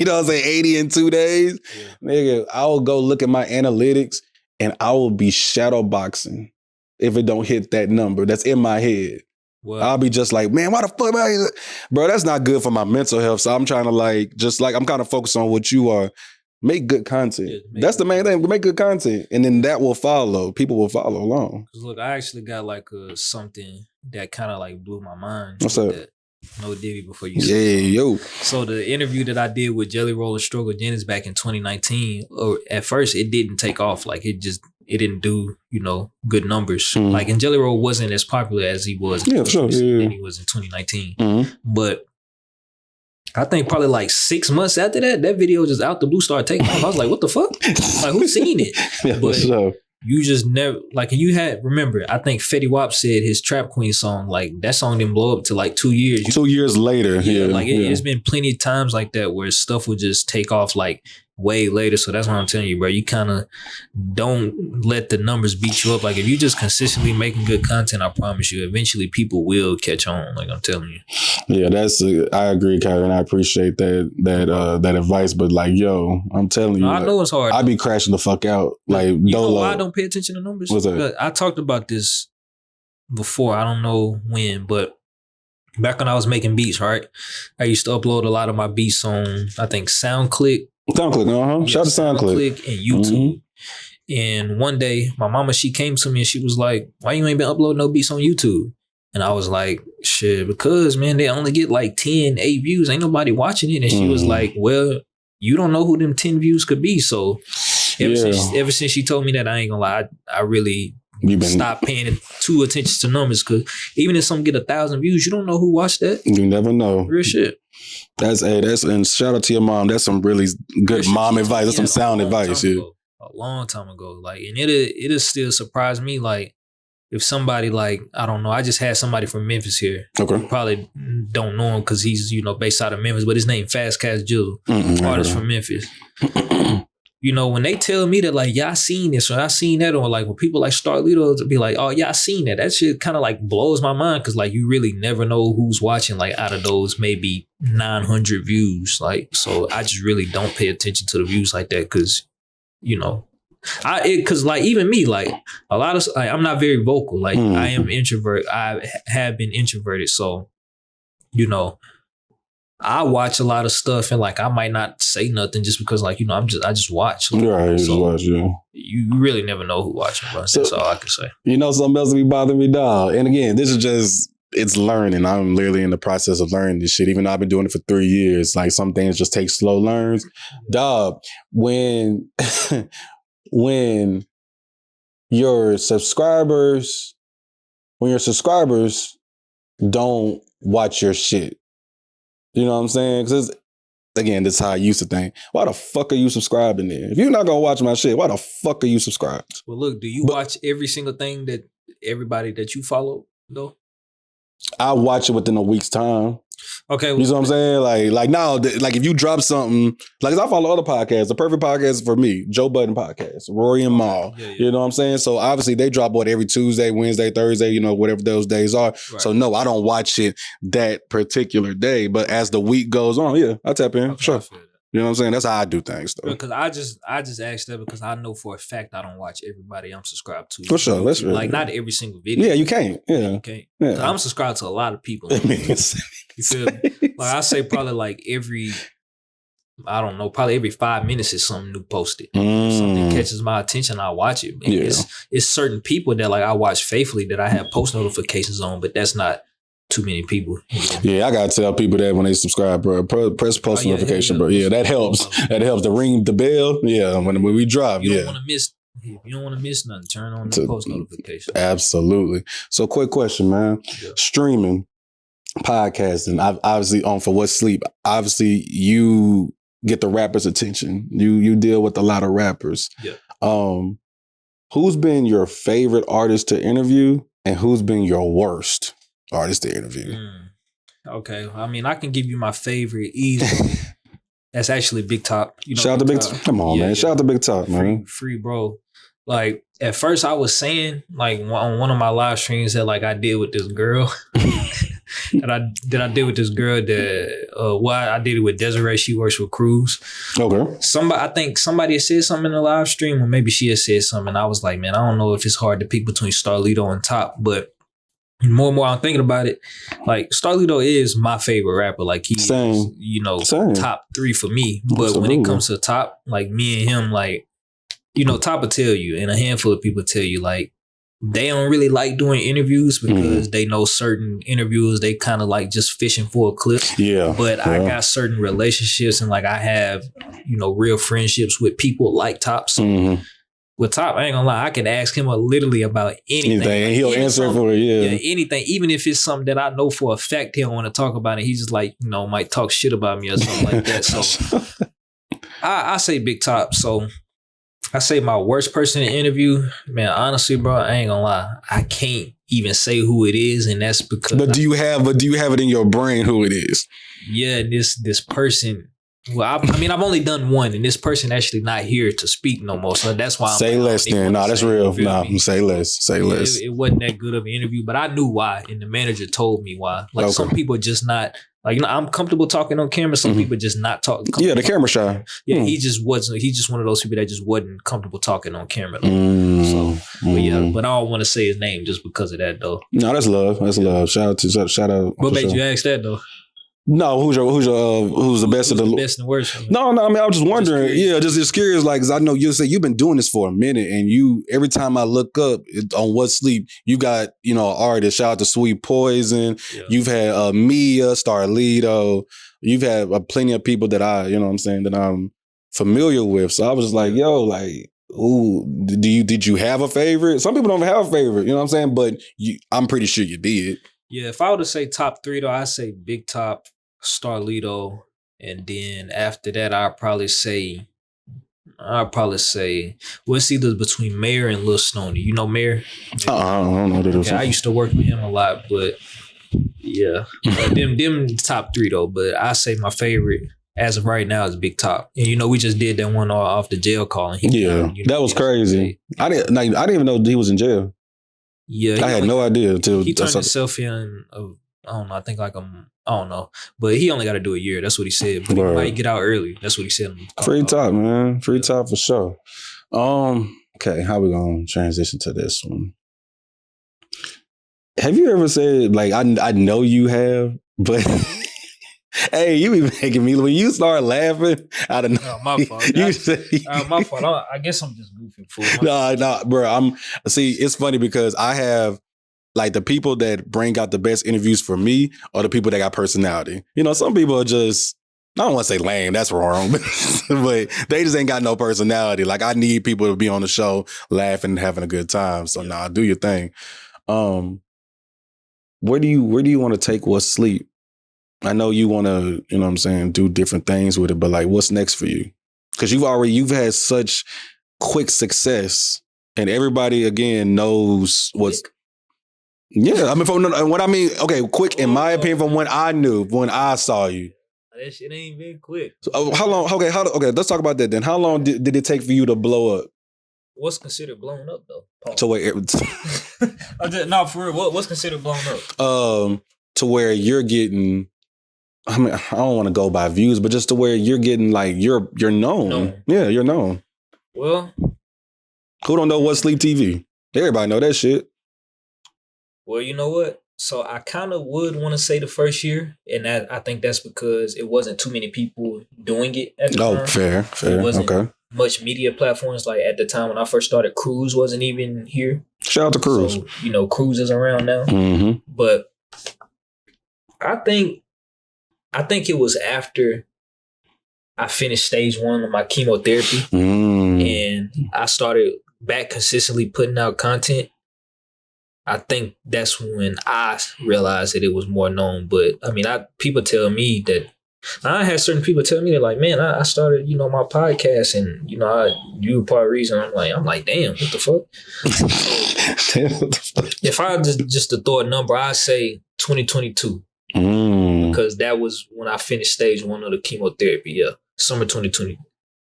know what I'm saying, 80 in 2 days. Yeah. Nigga, I'll go look at my analytics and I will be shadow boxing if it don't hit that number that's in my head. Wow. I'll be just like, man, why the fuck? Bro, that's not good for my mental health. So I'm trying to I'm kind of focused on what you are. Make good content. That's the main thing. Make good content. And then that will follow. People will follow along. Look, I actually got like something that kind of like blew my mind. What's up? That. No Diddy before you say yo. So the interview that I did with Jelly Roll and Struggle Jennings back in 2019, or at first it didn't take off. Like it didn't do, you know, good numbers. Like, and Jelly Roll wasn't as popular as he was than he was in 2019. But I think probably like 6 months after that video just out the blue started taking off. I was like, what the fuck? Like, who's seen it? But you just never, like, you had, remember, I think Fetty Wap said his Trap Queen song, like, that song didn't blow up to like 2 years. 2 years later. It's been plenty of times like that where stuff would just take off like way later. So that's what I'm telling you, bro. You kind of don't let the numbers beat you up. Like, if you just consistently making good content, I promise you, eventually people will catch on. Like, I'm telling you. Yeah, I agree, Kyree, and I appreciate that advice. But like, yo, I'm telling you, I know it's hard. I be crashing the fuck out. Like, you know why I don't pay attention to numbers? What's that? I talked about this before. I don't know when, but back when I was making beats, right? I used to upload a lot of my beats on, I think, SoundClick SoundClick, shout out to SoundClick. And YouTube. And one day, my mama, she came to me and she was like, why you ain't been uploading no beats on YouTube? And I was like, shit, because, man, they only get like 10, 8 views. Ain't nobody watching it. And she was like, well, you don't know who them 10 views could be. So ever since she told me that, I ain't gonna lie, I really stopped paying too attention to numbers, because even if some get 1,000 views, you don't know who watched that. You never know. Real shit. That's and shout out to your mom. That's some really good mom advice. That's some sound advice. A long time ago. Like, and it'll still surprise me. Like, if somebody, like, I don't know, I just had somebody from Memphis here. Okay. You probably don't know him because he's, based out of Memphis, but his name Fast Cash Jizzle, artist from Memphis. When they tell me that, like, yeah, I seen this or I seen that, or like when people like Starlito to be like, oh yeah, I seen that. That shit kind of like blows my mind, because like you really never know who's watching, like, out of those maybe 900 views. Like, so I just really don't pay attention to the views like that, because because like even me, like a lot of, like, I'm not very vocal. Like I am introvert. I have been introverted. So, I watch a lot of stuff, and like I might not say nothing just because, like, I just watch. Like, right, so watch, you really never know who watching, bro. That's all I can say. Something else that be bothering me, dog. And again, this is just, it's learning. I'm literally in the process of learning this shit. Even though I've been doing it for 3 years, like some things just take slow learns. Dog, when your subscribers don't watch your shit, you know what I'm saying? Because again, that's how I used to think. Why the fuck are you subscribing then? If you're not gonna watch my shit, why the fuck are you subscribed? Well, look, do you watch every single thing that everybody that you follow, though? I watch it within a week's time. Okay. You know what I'm saying? Like now, like if you drop something, like I follow other podcasts. The perfect podcast for me, Joe Budden podcast, Rory and Mal. Yeah. You know what I'm saying? So obviously they drop every Tuesday, Wednesday, Thursday, whatever those days are. Right. So no, I don't watch it that particular day. But as the week goes on, yeah, I tap in. Okay, sure. You know what I'm saying? That's how I do things, though. Because I just asked that because I know for a fact I don't watch everybody I'm subscribed to. For sure. That's really not every single video. Yeah, you can't. Yeah. You can't. Yeah. I'm subscribed to a lot of people. You feel me? Like I say probably like every 5 minutes is something new posted. Something catches my attention, I watch it. And it's certain people that like I watch faithfully that I have post notifications on, but that's not too many people. Yeah, I gotta tell people that when they subscribe, bro. Press post notification, bro. Yeah, that helps. That helps to ring the bell. Yeah, when we drop. You don't want to miss. You don't want to miss nothing. Turn on the post notification. Absolutely. So, quick question, man. Yeah. Streaming, podcasting. Obviously, for What Sleep. Obviously, you get the rappers' attention. You deal with a lot of rappers. Yeah. Who's been your favorite artist to interview, and who's been your worst artist to interview? Okay. I mean, I can give you my favorite easily. That's actually Big Top. Shout out to Big Top. Come on, man. Shout out to Big Top, man. Free bro. Like, at first I was saying, like, on one of my live streams that, like, I did with this girl. I did with this girl that, I did it with Desiree. She works with Cruz. Okay. I think somebody had said something in the live stream, or maybe she had said something. And I was like, man, I don't know if it's hard to pick between Starlito and Top, but more and more I'm thinking about it, like Starlito is my favorite rapper. Like he's, top 3 for me. But Absolutely. When it comes to Top, like me and him, like, Top will tell you, and a handful of people tell you, like, they don't really like doing interviews because they know certain interviewers, they kind of like just fishing for a clip. Yeah. But I got certain relationships, and like I have, real friendships with people like Top. So with Top, I ain't gonna lie, I can ask him literally about anything. And he'll answer for it, yeah, anything. Even if it's something that I know for a fact he don't want to talk about it, he's just like, might talk shit about me or something like that. So I say Big Top. So I say my worst person to interview, man, honestly, bro, I ain't gonna lie, I can't even say who it is, and that's because. But do you have it in your brain who it is? Yeah, this person. Well, I've only done one, and this person actually not here to speak no more. So that's why I'm say less. Then no, that's real. No, say less. Say less. It wasn't that good of an interview, but I knew why, and the manager told me why. Like some people just not like I'm comfortable talking on camera. Some people just not talking. Yeah, the camera shy. Yeah, he just wasn't. He's just one of those people that just wasn't comfortable talking on camera. So, but I don't want to say his name just because of that, though. No, that's love. That's love. Shout out. What made you ask that though? No, who's the best of the best and worst? No, I mean, I was just wondering. Just curious, like, because I know you say you've been doing this for a minute, and every time I look up on What Sleep, you got artists. Shout out to Sweet Poison. Yeah. You've had Mia, Starlito. You've had plenty of people that that I'm familiar with. So I was just like, yo, like, ooh, did you have a favorite? Some people don't have a favorite, you know what I'm saying? But I'm pretty sure you did. Yeah, if I were to say top 3 though, I'd say Big Top, Starlito, and then after that, I'd probably say, well, it's either between Mayor and Lil Stoney. You know Mayor? I don't know that. Okay, I used to work with him a lot, but yeah, them top 3 though. But I say my favorite as of right now is Big Top, and we just did that one off the jail call. And that was crazy. I didn't even know he was in jail. Yeah, I had no idea until he turned himself in. I don't know. I think I don't know, but he only got to do a year. That's what he said. But he might get out early. That's what he said. Free Top, man. Free Top for sure. Okay, how we gonna transition to this one? Have you ever said, like, I know you have, but hey, you be making me, when you start laughing out of my fault. My fault. I guess I'm just goofing for No, bro. It's funny because I have, like, the people that bring out the best interviews for me are the people that got personality. Some people are just, I don't want to say lame, that's wrong, but they just ain't got no personality. Like, I need people to be on the show laughing and having a good time. So do your thing. Where do you want to take What Sleep? I know you want to, do different things with it, but like, what's next for you? Because you've had such quick success, and everybody again knows what's. Yeah, I mean, quick in my opinion, from when I saw you. That shit ain't been quick. So, how long? Okay, let's talk about that then. How long did it take for you to blow up? What's considered blown up though? To where? No, for real. What's considered blown up? To where you're getting. I mean, I don't want to go by views, but just to where you're getting, like, you're known. Yeah, you're known. Well, who don't know What Sleep TV? Everybody know that shit. Well, you know what? So I kind of would want to say the first year, and I think that's because it wasn't too many people doing it at the time. Oh, fair. It wasn't much media platforms. Like, at the time when I first started, Cruise wasn't even here. Shout out to Cruise. So, Cruise is around now. Mm-hmm. But I think it was after I finished stage 1 of my chemotherapy and I started back consistently putting out content. I think that's when I realized that it was more known. But I mean, people tell me that I had certain people tell me that, like, man, I started, my podcast, and you were part of the reason. I'm like, damn, what the fuck? If I just to throw a number, I'd say 2022. Because that was when I finished stage 1 of the chemotherapy. Yeah, summer 2020,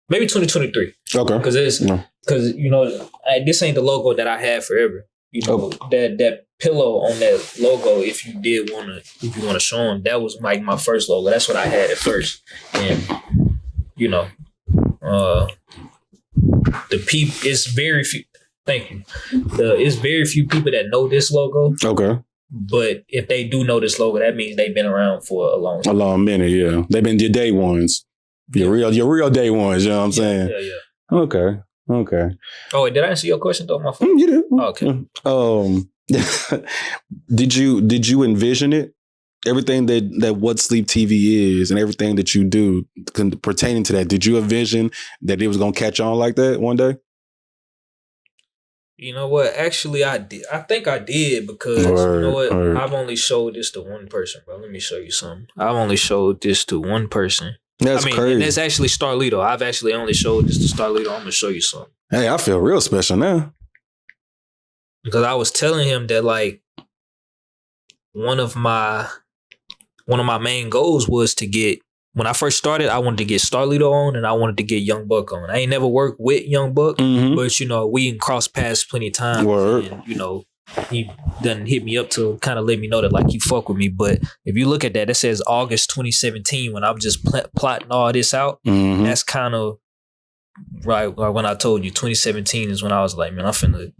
maybe 2023. Okay, because this ain't the logo that I had forever. That pillow on that logo. If you want to show them, that was like my first logo. That's what I had at first, and the people. It's very few. Thank you. It's very few people that know this logo. Okay. But if they do know this logo, that means they've been around for a long time. A long minute, yeah. They've been your day ones. Your real day ones, you know what I'm saying? Yeah. Okay. Oh, wait, did I answer your question though? My phone? You did. Oh, okay. Did you envision it? Everything that What Sleep TV is and everything that you do pertaining to that, did you envision that it was going to catch on like that one day? You know what? Actually, I did. I think I did because, you know what? I've only showed this to one person, bro. Let me show you something. I've only showed this to one person. That's crazy. And that's actually Starlito. I've actually only showed this to Starlito. I'm going to show you something. Hey, I feel real special now. Because I was telling him that, like, one of my main goals was to get, when I first started, I wanted to get Starlito on and I wanted to get Young Buck on. I ain't never worked with Young Buck, but, we can cross paths plenty of times. And, he done hit me up to kind of let me know that, like, you fuck with me. But if you look at that, it says August 2017 when I'm just plotting all this out. That's kind of right when I told you 2017 is when I was like, man, I'm finna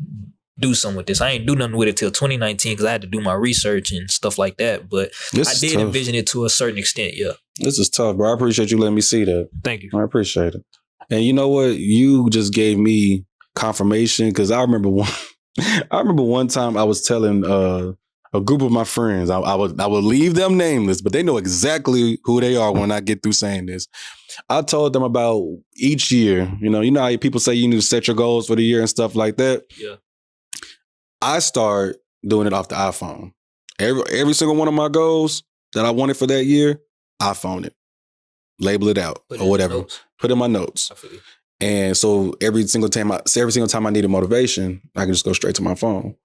do something with this. I ain't do nothing with it till 2019 because I had to do my research and stuff like that. But I did envision it to a certain extent, yeah. This is tough, bro. I appreciate you letting me see that. Thank you. I appreciate it. And you know what? You just gave me confirmation because I remember one time I was telling a group of my friends, I would leave them nameless, but they know exactly who they are when I get through saying this. I told them about each year. You know how people say you need to set your goals for the year and stuff like that. Yeah. I start doing it off the iPhone. Every single one of my goals that I wanted for that year, iPhone it, label it out or whatever, put in my notes. And so every single time I needed motivation, I can just go straight to my phone.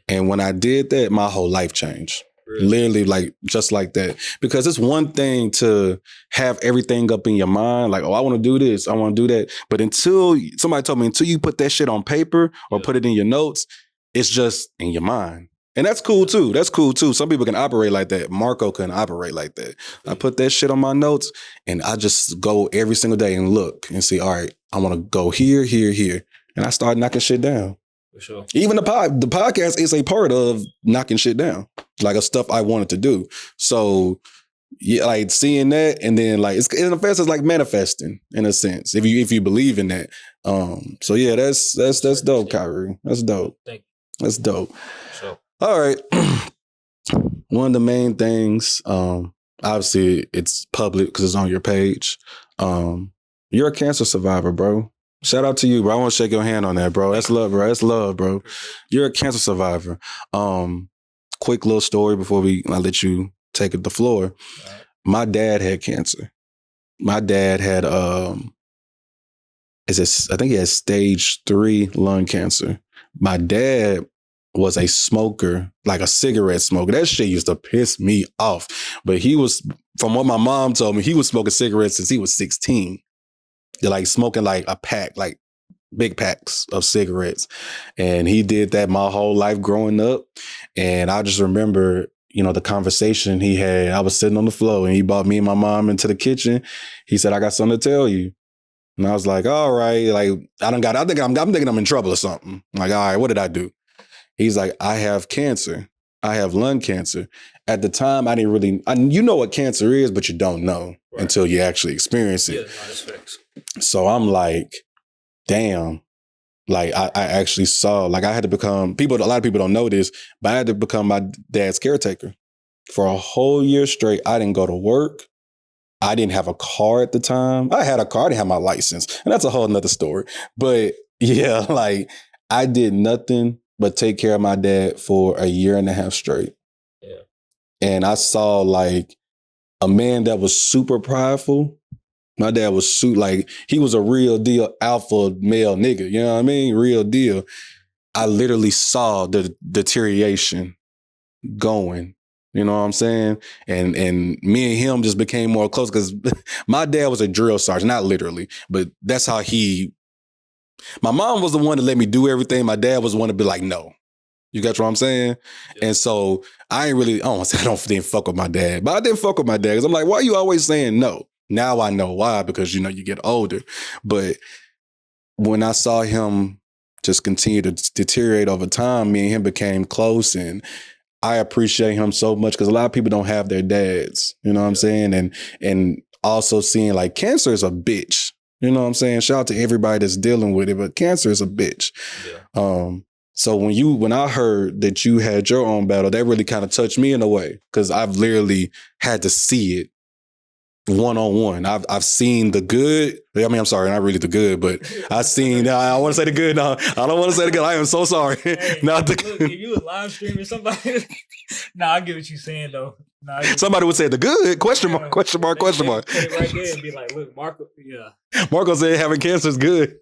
And when I did that, my whole life changed. Really? Literally, like just like that. Because it's one thing to have everything up in your mind, like, oh, I want to do this, I want to do that. But until somebody told me, until you put that shit on paper or put it in your notes, it's just in your mind. And that's cool too. Some people can operate like that. Marco couldn't operate like that. I put that shit on my notes and I just go every single day and look and see, all right, I want to go here, here, here. And I start knocking shit down. For sure. Even the podcast is a part of knocking shit down, like a stuff I wanted to do. So yeah, like seeing that, and then like in a sense, it's like manifesting in a sense, if you believe in that. So yeah, that's dope, Kyree. That's dope. Thank you. That's dope. Sure. All right. One of the main things, obviously it's public because it's on your page. You're a cancer survivor, bro. Shout out to you, bro. I want to shake your hand on that, bro. That's love, bro. That's love, bro. You're a cancer survivor. Quick little story before I let you take the floor. My dad had cancer. My dad had, I think he had stage 3 lung cancer. My dad was a smoker, like a cigarette smoker. That shit used to piss me off. But he was, from what my mom told me, he was smoking cigarettes since he was 16. They're like smoking like a pack, like big packs of cigarettes. And he did that my whole life growing up. And I just remember, the conversation he had. I was sitting on the floor and he brought me and my mom into the kitchen. He said, I got something to tell you. And I was like, all right, like, I'm thinking I'm in trouble or something. I'm like, all right, what did I do? He's like, I have cancer. I have lung cancer. At the time, I didn't really, you know what cancer is, but you don't know until you actually experience it. Yeah, that's facts. So I'm like, damn, like I actually saw, like I had to become, a lot of people don't know this, but I had to become my dad's caretaker. For a whole year straight, I didn't go to work. I didn't have a car at the time. I had a car, I didn't have my license. And that's a whole nother story. But yeah, like I did nothing but take care of my dad for a year and a half straight. Yeah. And I saw like a man that was super prideful. My dad was like, he was a real deal alpha male nigga. You know what I mean? Real deal. I literally saw the deterioration going. You know what I'm saying? And me and him just became more close because my dad was a drill sergeant, not literally, but that's how my mom was the one to let me do everything. My dad was the one to be like, no. You got what I'm saying? Yeah. And so I didn't fuck with my dad, but I didn't fuck with my dad because I'm like, why are you always saying no? Now I know why, because, you get older. But when I saw him just continue to deteriorate over time, me and him became close, and I appreciate him so much because a lot of people don't have their dads, you know what I'm saying? And also seeing like cancer is a bitch, you know what I'm saying? Shout out to everybody that's dealing with it, but cancer is a bitch. Yeah. So when I heard that you had your own battle, that really kind of touched me in a way because I've literally had to see it one-on-one. I've seen the good. I mean, I'm sorry, not really the good, but I've seen, I want to say the good. No, I don't want to say the good. I am so sorry. Hey, not the look, if you was live streaming somebody, I get what you're saying though. Somebody would say the good, question mark. Put it right there and be like, look, Marco, Marco said having cancer is good.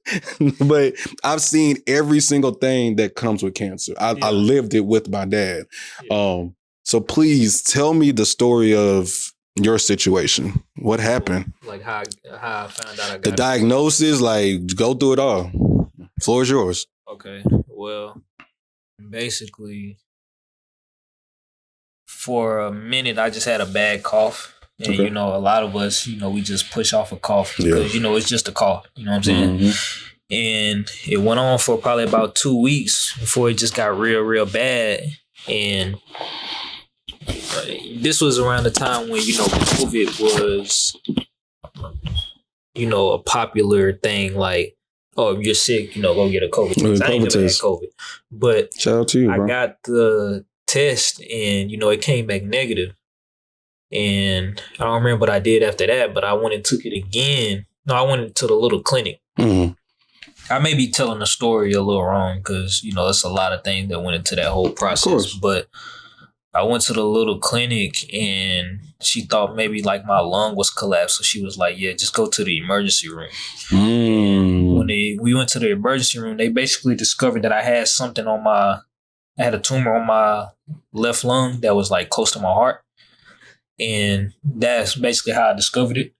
But I've seen every single thing that comes with cancer. I lived it with my dad. Yeah. So please tell me the story of your situation. What happened? Like how I found out I got the diagnosis, like go through it all. Floor is yours. Okay. Well, basically for a minute I just had a bad cough. And a lot of us, we just push off a cough because, it's just a cough. You know what I'm saying? Mm-hmm. And it went on for probably about 2 weeks before it just got real, real bad. And this was around the time when, COVID was, a popular thing. Like, oh, if you're sick, go get a COVID test. I ain't never had COVID. But shout out to you, bro. I got the test and, it came back negative. And I don't remember what I did after that, but I went and took it again. No, I went to the little clinic. Mm-hmm. I may be telling the story a little wrong because, it's a lot of things that went into that whole process. But I went to the little clinic and she thought maybe like my lung was collapsed. So she was like, yeah, just go to the emergency room. When we went to the emergency room, they basically discovered that I had something I had a tumor on my left lung that was like close to my heart. And that's basically how I discovered it.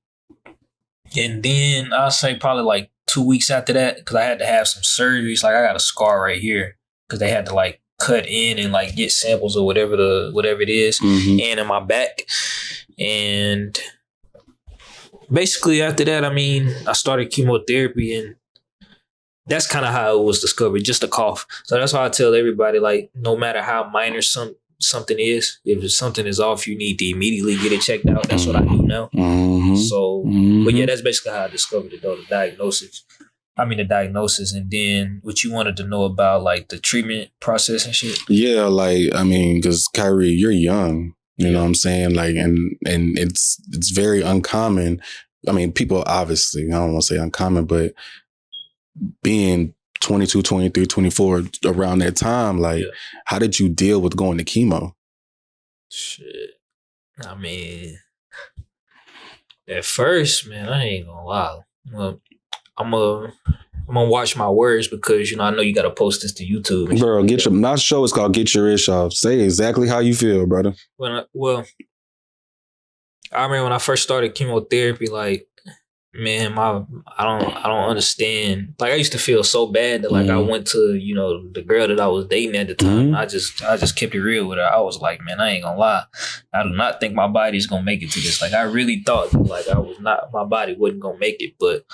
And then I'll say probably like 2 weeks after that, because I had to have some surgeries. Like I got a scar right here because they had to like cut in and like get samples or whatever it is, and in my back. And basically after that, I started chemotherapy, and that's kind of how it was discovered, just a cough. So that's why I tell everybody, like, no matter how minor something is, if something is off, you need to immediately get it checked out. That's what I do now. So, but yeah, that's basically how I discovered it, though, the diagnosis. And then what you wanted to know about, like, the treatment process and shit? Yeah, like, because Kyree, you're young, you know what I'm saying? Like, and it's very uncommon. People obviously, I don't want to say uncommon, but being 22, 23, 24, around that time, like, how did you deal with going to chemo? Shit. At first, man, I ain't gonna lie. Well, I'm gonna watch my words because, I know you got to post this to YouTube. Bro, my show is called Get Your Ish Off. Say exactly how you feel, brother. I remember when I first started chemotherapy, like, man, I don't understand. Like, I used to feel so bad that, like, I went to, the girl that I was dating at the time. I just kept it real with her. I was like, man, I ain't gonna lie. I do not think my body's gonna make it to this. Like, I really thought, like, my body wasn't gonna make it. But,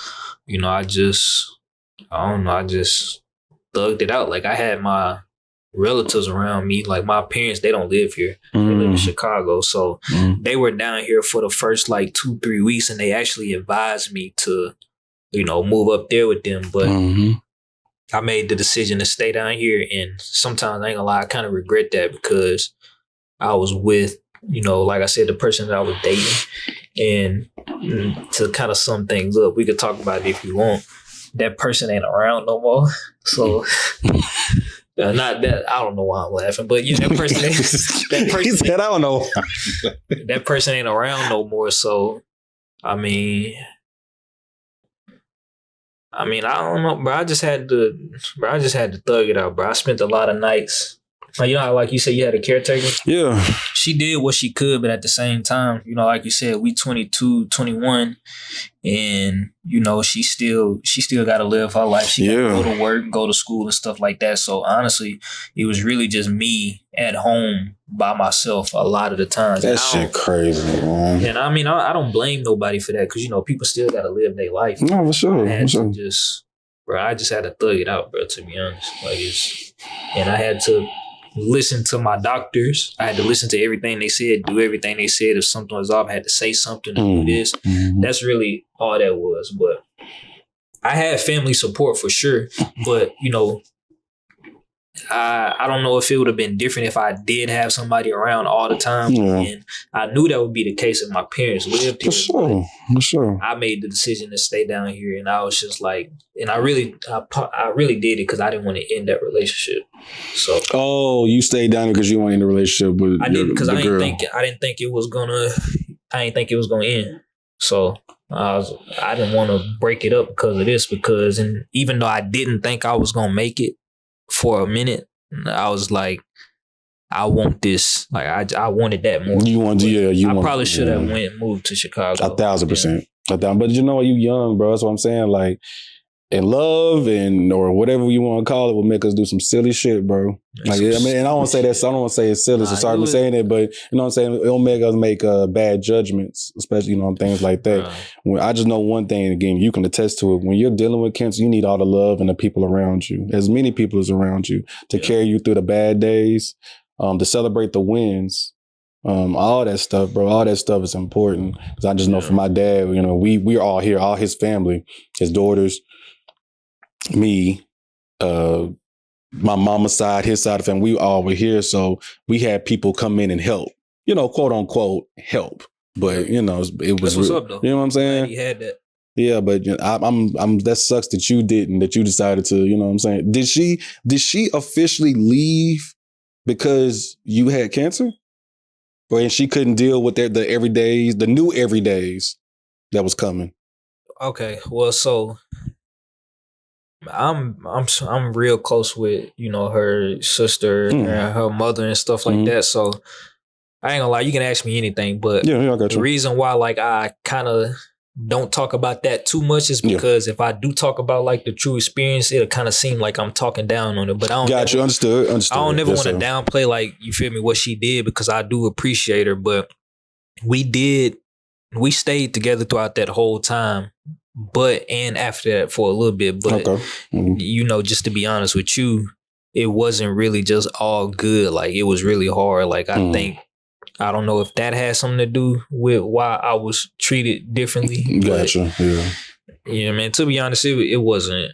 I just thugged it out. Like, I had my relatives around me. Like, my parents, they don't live here. They live in Chicago. So they were down here for the first like 2-3 weeks, and they actually advised me to, move up there with them. But I made the decision to stay down here. And sometimes, I ain't gonna lie, I kind of regret that because I was with, like I said, the person that I was dating. And to kind of sum things up, we could talk about it if you want. That person ain't around no more. So not that, I don't know why I'm laughing, but that person he said, I don't know. That person ain't around no more. So, I don't know, bro. I just had to thug it out, bro. I spent a lot of nights. Like, how, like you said, you had a caretaker? Yeah. She did what she could, but at the same time, like you said, we 22, 21, and, she still got to live her life. She got to go to work, go to school and stuff like that. So, honestly, it was really just me at home by myself a lot of the time. That shit crazy, man. And, I don't blame nobody for that because, people still got to live their life. No, for sure. I just had to thug it out, bro, to be honest. And I had to listen to my doctors. I had to listen to everything they said, do everything they said. If something was off, I had to say something to do this. That's really all that was. But I had family support for sure. But, I don't know if it would have been different if I did have somebody around all the time. And I knew that would be the case if my parents lived here. For sure. I made the decision to stay down here, and I was just like, and I really did it because I didn't want to end that relationship. So. Oh, you stayed down here because you wanted in a relationship with I did because I didn't think it was gonna end. So I didn't want to break it up because of this. And even though I didn't think I was gonna make it for a minute, I was like, I want this. Like, I wanted that more. I probably should have moved to Chicago. 1,000%. But you know what? You young, bro. That's what I'm saying. Like, and love and or whatever you want to call it will make us do some silly shit, bro. Like, I mean, and I don't want to say that. I don't want to say it's silly. So sorry for saying it, but you know what I'm saying. It'll make us make bad judgments, especially on things like that. When I just know one thing, again, you can attest to it. When you're dealing with cancer, you need all the love and the people around you, as many people as around you, to carry you through the bad days, to celebrate the wins. All that stuff, bro. All that stuff is important. Because I just know for my dad, you know, we're all here, all his family, his daughters, me, my mama's side, his side of the family, we all were here. So we had people come in and help, you know, quote unquote, help. But, you know, it was, what's up, though. You know what I'm saying? He had that. Yeah, but you know, I'm that sucks that you didn't, that you decided to, you know what I'm saying? Did she officially leave because you had cancer? Or and she couldn't deal with the everydays, the new everydays that was coming? Okay, well, so I'm real close with, you know, her sister and her mother and stuff like that. So I ain't gonna lie, you can ask me anything, but I got you. The reason why like I kind of don't talk about that too much is because if I do talk about like the true experience, it'll kind of seem like I'm talking down on it. But I don't understood. I don't never want to downplay, like, you feel me, what she did, because I do appreciate her. But we stayed together throughout that whole time. And after that for a little bit, but you know, just to be honest with you, it wasn't really just all good. Like, it was really hard. Like, I don't know if that had something to do with why I was treated differently. Gotcha. Yeah, man. To be honest, it wasn't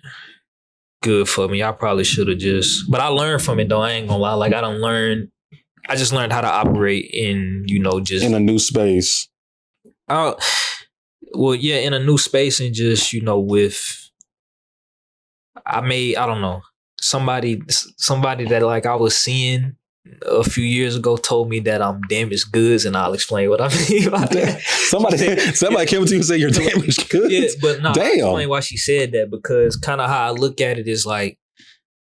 good for me. I probably should have but I learned from it though. I ain't gonna lie. Like, I just learned how to operate in, you know, just in a new space. Well, yeah, in a new space, and just, you know, I don't know, somebody that like I was seeing a few years ago told me that I'm damaged goods, and I'll explain what I mean by that. Somebody came to you and said you're damaged goods? Yeah, but no, I'll explain why she said that, because kind of how I look at it is like,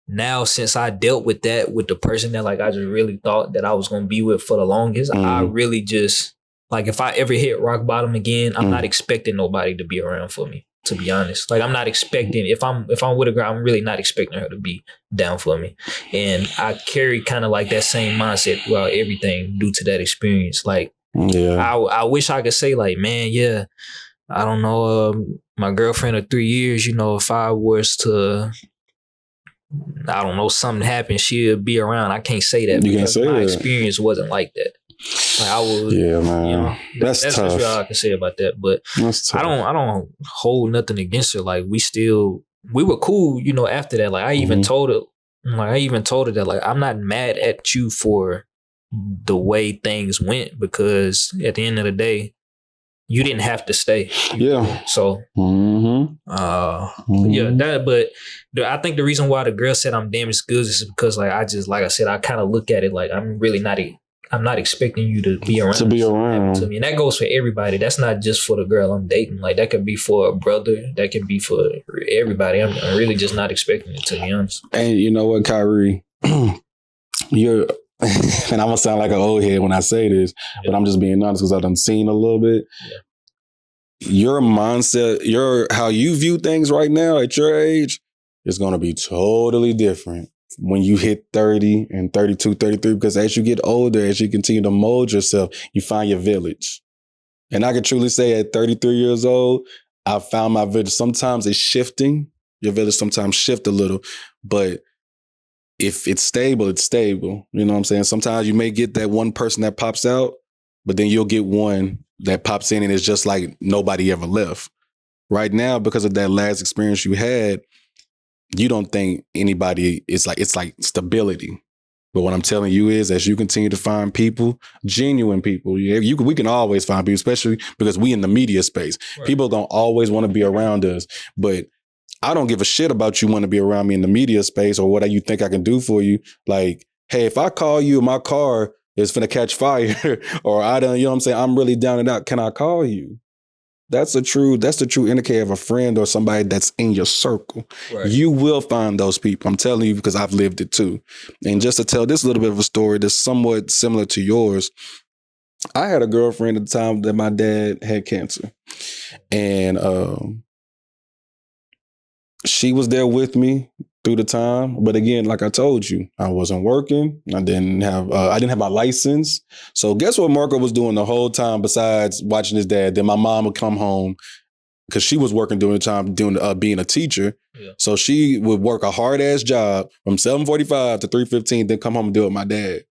now since I dealt with that with the person that like I just really thought that I was going to be with for the longest, I really just, like, if I ever hit rock bottom again, I'm not expecting nobody to be around for me, to be honest. Like, I'm not expecting, if I'm with a girl, I'm really not expecting her to be down for me. And I carry kind of like that same mindset throughout everything due to that experience. Like, I wish I could say like, man, yeah, I don't know, my girlfriend of 3 years, you know, if I was to, I don't know, something happened, she'll be around. I can't say that, because my experience wasn't like that. Like, I was, man. You know, that's tough. That's all I can say about that. But I don't hold nothing against her. Like, we were cool, you know, after that. Like, I even told her that, like, I'm not mad at you for the way things went, because at the end of the day, you didn't have to stay. So, but I think the reason why the girl said I'm damaged goods is because, like, like I said, I kind of look at it like, I'm not expecting you to be around. To me. And that goes for everybody. That's not just for the girl I'm dating. Like, that could be for a brother. That could be for everybody. I'm really just not expecting it, to be honest. And you know what, Kyree? You're, and I'm going to sound like an old head when I say this, but I'm just being honest because I've done seen a little bit. Your mindset, how you view things right now at your age is going to be totally different when you hit 30 and 32, 33, because as you get older, as you continue to mold yourself, you find your village. And I can truly say at 33 years old, I found my village. Sometimes it's shifting. Your village sometimes shift a little, but if it's stable, it's stable. You know what I'm saying? Sometimes you may get that one person that pops out, but then you'll get one that pops in and it's just like nobody ever left. Right now, because of that last experience you had, you don't think anybody, it's like stability. But what I'm telling you is, as you continue to find people, genuine people, we can always find people, especially because we in the media space. Right. People don't always want to be around us, but I don't give a shit about you want to be around me in the media space or what you think I can do for you. Like, hey, if I call you, my car is finna catch fire, or I don't, you know what I'm saying? I'm really down and out. Can I call you? That's the true indicator of a friend or somebody that's in your circle. Right. You will find those people. I'm telling you, because I've lived it too. And just to tell this little bit of a story that's somewhat similar to yours, I had a girlfriend at the time that my dad had cancer. And she was there with me through the time. But again, like I told you, I wasn't working. I didn't have my license. So guess what Marco was doing the whole time besides watching his dad? Then my mom would come home because she was working during the time being a teacher. Yeah. So she would work a hard ass job from 7:45 to 3:15, then come home and do it with my dad.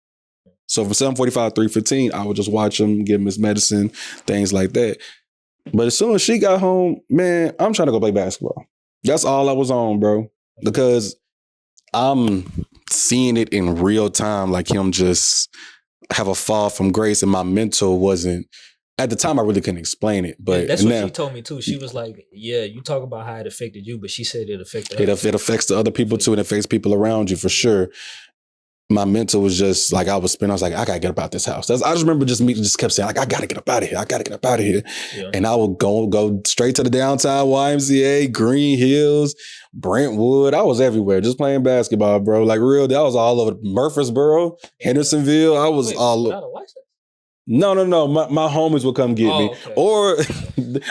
So from 7:45 to 3:15, I would just watch him, give him his medicine, things like that. But as soon as she got home, man, I'm trying to go play basketball. That's all I was on, bro. Because I'm seeing it in real time, like him just have a fall from grace, and my mental wasn't. At the time, I really couldn't explain it, but that's what she told me too. She was like, "Yeah, you talk about how it affected you, but she said it affected her. It affects the other people too, and it affects people around you for sure." My mental was just like I was spinning. I was like, I gotta get up out this house. I just remember just kept saying like, I gotta get up out of here. I gotta get up out of here. Yeah. And I would go straight to the downtown YMCA, Green Hills, Brentwood. I was everywhere just playing basketball, bro. Like real, I was all over Murfreesboro, Hendersonville. I was all over. No. My homies would come get me. Okay. Or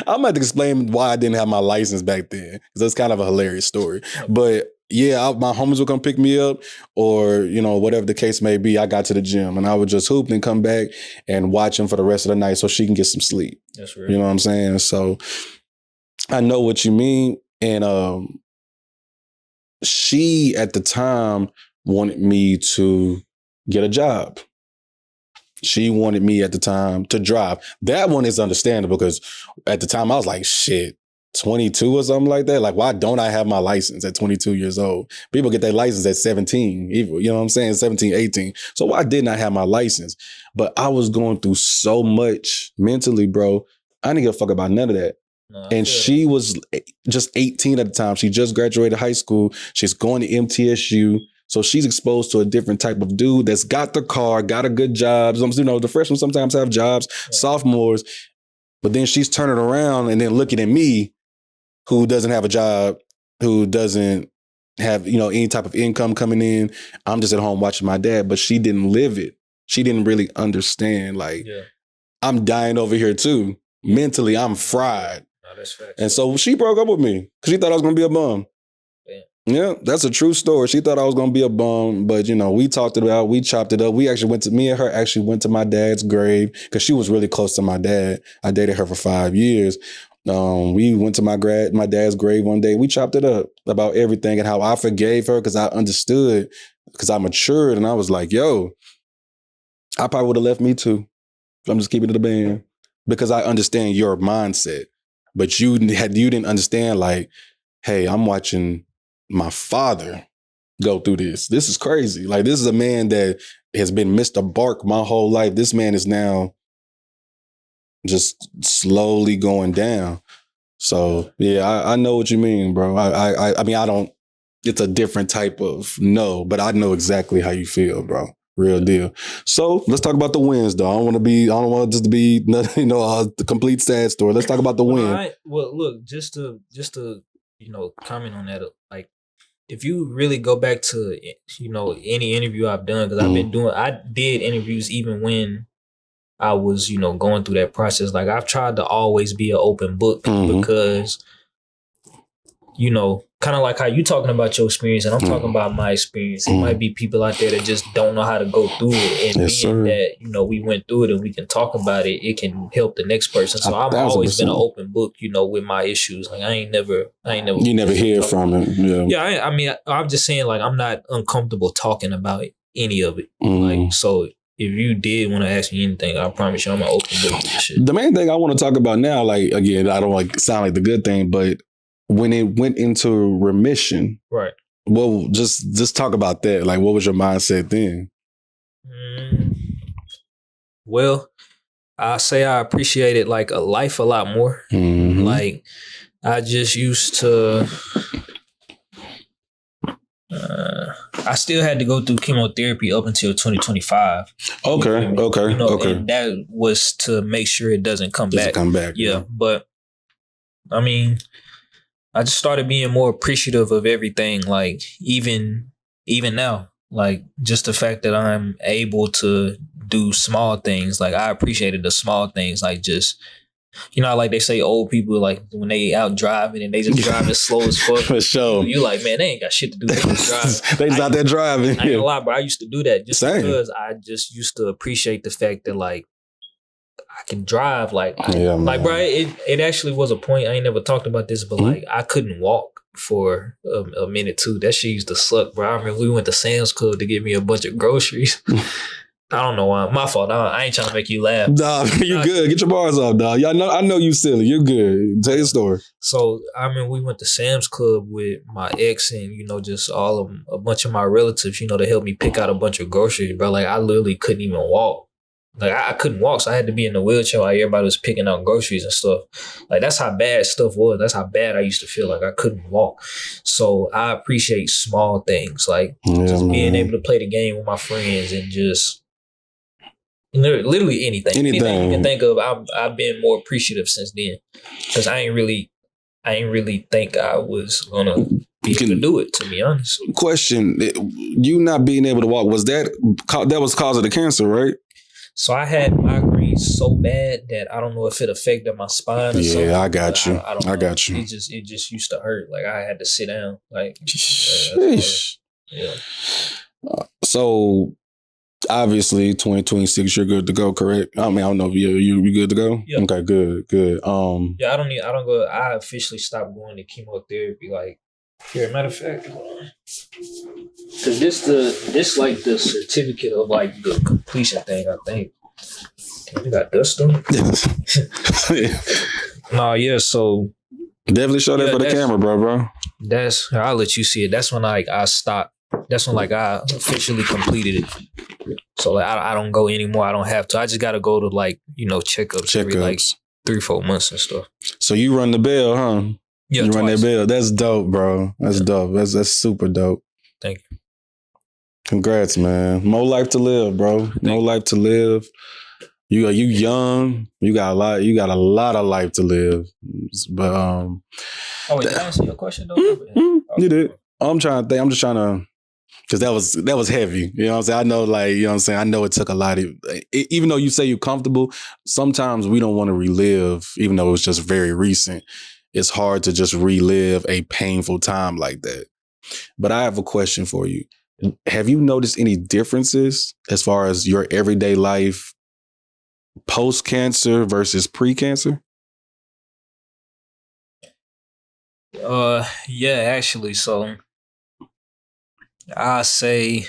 I'm about to explain why I didn't have my license back then. Because that's kind of a hilarious story. Okay. But yeah, my homies would come pick me up, or, whatever the case may be, I got to the gym and I would just hoop and come back and watch him for the rest of the night so she can get some sleep. That's right. You know what I'm saying? So I know what you mean. And she, at the time, wanted me to get a job. She wanted me at the time to drive. That one is understandable because at the time I was like, shit, 22 or something like that. Like, why don't I have my license at 22 years old? People get their license at 17, you know what I'm saying? 17, 18. So why didn't I have my license? But I was going through so much mentally, bro. I didn't give a fuck about none of that. No, and she was just 18 at the time. She just graduated high school. She's going to MTSU. So she's exposed to a different type of dude that's got the car, got a good job. The freshmen sometimes have jobs, sophomores. But then she's turning around and then looking at me, who doesn't have a job, who doesn't have, any type of income coming in. I'm just at home watching my dad, but she didn't live it. She didn't really understand. Like, I'm dying over here too. Mentally, I'm fried. No, that's facts. And so she broke up with me because she thought I was going to be a bum. Yeah, that's a true story. She thought I was going to be a bum, but, we talked it out. We chopped it up. Me and her actually went to my dad's grave because she was really close to my dad. I dated her for 5 years. We went to my dad's grave one day. We chopped it up about everything and how I forgave her because I understood, because I matured, and I was like, yo, I probably would have left me too. I'm just keeping it a band because I understand your mindset, but you didn't understand, like, hey, I'm watching my father go through this. This is crazy. Like, this is a man that has been Mr. Bark my whole life. This man is now just slowly going down. So yeah, I know what you mean, bro. I mean, I don't, it's a different type of no, but I know exactly how you feel, bro. Real deal. So let's talk about the wins, though. I don't want just to be, the complete sad story. Let's talk about the win. Well, look, just to comment on that, like, if you really go back to, any interview I've done, because I did interviews even when I was, going through that process. Like, I've tried to always be an open book because, kind of like how you talking about your experience and I'm talking about my experience. It might be people out there that just don't know how to go through it. And being that, we went through it and we can talk about it, it can help the next person. So I've always been an open book, with my issues. Like, I ain't never. You never hear from it. Yeah. Yeah. I mean, I'm just saying, like, I'm not uncomfortable talking about any of it. Like, so if you did want to ask me anything, I promise you I'm an open book for this shit. The main thing I want to talk about now, like, again, I don't sound like the good thing, but when it went into remission, right? Well, just talk about that. Like, what was your mindset then? Well, I say I appreciated like a life a lot more. Like, I just used to. I still had to go through chemotherapy up until 2025. Okay. And that was to make sure it doesn't come back. Yeah, but I mean, I just started being more appreciative of everything. Like, even now, like, just the fact that I'm able to do small things. Like, I appreciated the small things, like just You know, like they say, old people like when they out driving and they just driving slow as fuck. For sure. You like, man, they ain't got shit to do. They just driving. They just out there driving. I ain't gonna lie, bro. I used to do that just Same. because I just used to appreciate the fact that like I can drive. Like, like, bro, it actually was a point. I ain't never talked about this, but like I couldn't walk for a minute too. That shit used to suck, bro. I remember we went to Sam's Club to get me a bunch of groceries. I don't know why. My fault. I ain't trying to make you laugh. Nah, you good. Get your bars off, dog. I know you silly. You're good. Tell your story. So, I mean, we went to Sam's Club with my ex and, you know, just a bunch of my relatives, you know, to help me pick out a bunch of groceries, bro. Like, I literally couldn't even walk. Like, I couldn't walk, so I had to be in the wheelchair while everybody was picking out groceries and stuff. Like, that's how bad stuff was. That's how bad I used to feel. Like, I couldn't walk. So, I appreciate small things. Like, just being able to play the game with my friends and just... literally anything you can think of. I've been more appreciative since then because I ain't really think I was gonna be able to do it, to be honest. Question: you not being able to walk, was that was cause of the cancer, right? So I had migraines so bad that I don't know if it affected my spine or something. Yeah, I got you. I got you. It just used to hurt. Like I had to sit down. Like yeah. So obviously 2026 you're good to go, correct? I mean, I don't know if you good to go? Yeah. Okay, good. Yeah, I officially stopped going to chemotherapy like here, matter of fact. Cause this like the certificate of like the completion thing, I think. You got dust on it? No, yeah, so definitely show that for the camera, bro. I'll let you see it. That's when I stopped. That's when like I officially completed it. So like I don't go anymore. I don't have to. I just gotta go to like, you know, checkups every like 3-4 months and stuff. So you run the bell, huh? Yeah, you run that bell. That's dope, bro. That's dope. That's super dope. Thank you. Congrats, man. More life to live, bro. More life to live. You young. You got a lot of life to live. But oh wait, did I answer your question though? You did. I'm trying to think. I'm just trying to, because that was heavy. You know what I'm saying? I know, like, you know what I'm saying? I know it took a lot of, even though you say you're comfortable, sometimes we don't want to relive, even though it's just very recent. It's hard to just relive a painful time like that. But I have a question for you. Have you noticed any differences as far as your everyday life post-cancer versus pre-cancer? Yeah, actually. So I say,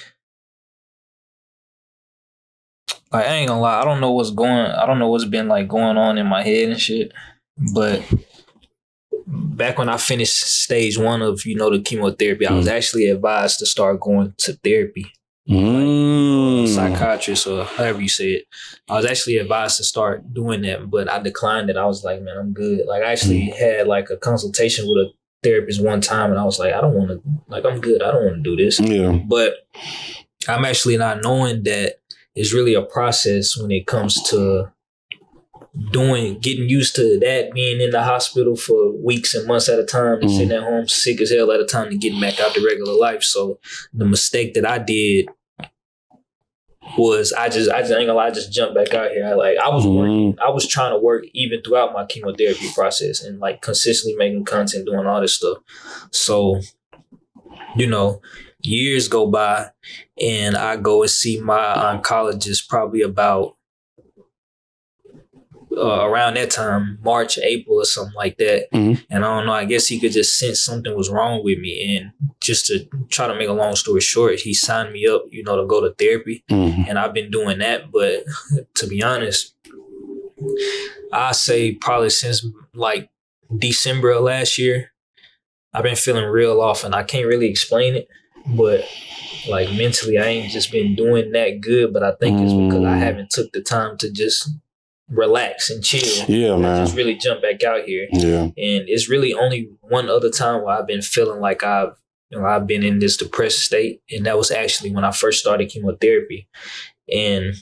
like, I ain't gonna lie, I don't know what's been like going on in my head and shit. But back when I finished stage 1 of, you know, the chemotherapy, I was actually advised to start going to therapy. Like, psychiatrist or however you say it. I was actually advised to start doing that, but I declined it. I was like, man, I'm good. Like I actually had like a consultation with a therapist one time and I was like, I don't want to, like, I'm good. I don't want to do this. Yeah. But I'm actually not knowing that it's really a process when it comes to getting used to that, being in the hospital for weeks and months at a time and sitting at home sick as hell at a time to getting back out to regular life. So the mistake that I did was I just ain't gonna lie, I just jumped back out here. I was working, I was trying to work even throughout my chemotherapy process and like consistently making content, doing all this stuff. So, you know, years go by and I go and see my oncologist probably about around that time, March, April or something like that. And I don't know, I guess he could just sense something was wrong with me. And just to try to make a long story short, he signed me up, you know, to go to therapy. And I've been doing that. But to be honest, I say probably since like December of last year, I've been feeling real off and I can't really explain it. But like mentally, I ain't just been doing that good. But I think it's because I haven't took the time to just relax and chill. Yeah, man. Just really jump back out here. Yeah. And it's really only one other time where I've been feeling like I've been in this depressed state. And that was actually when I first started chemotherapy. And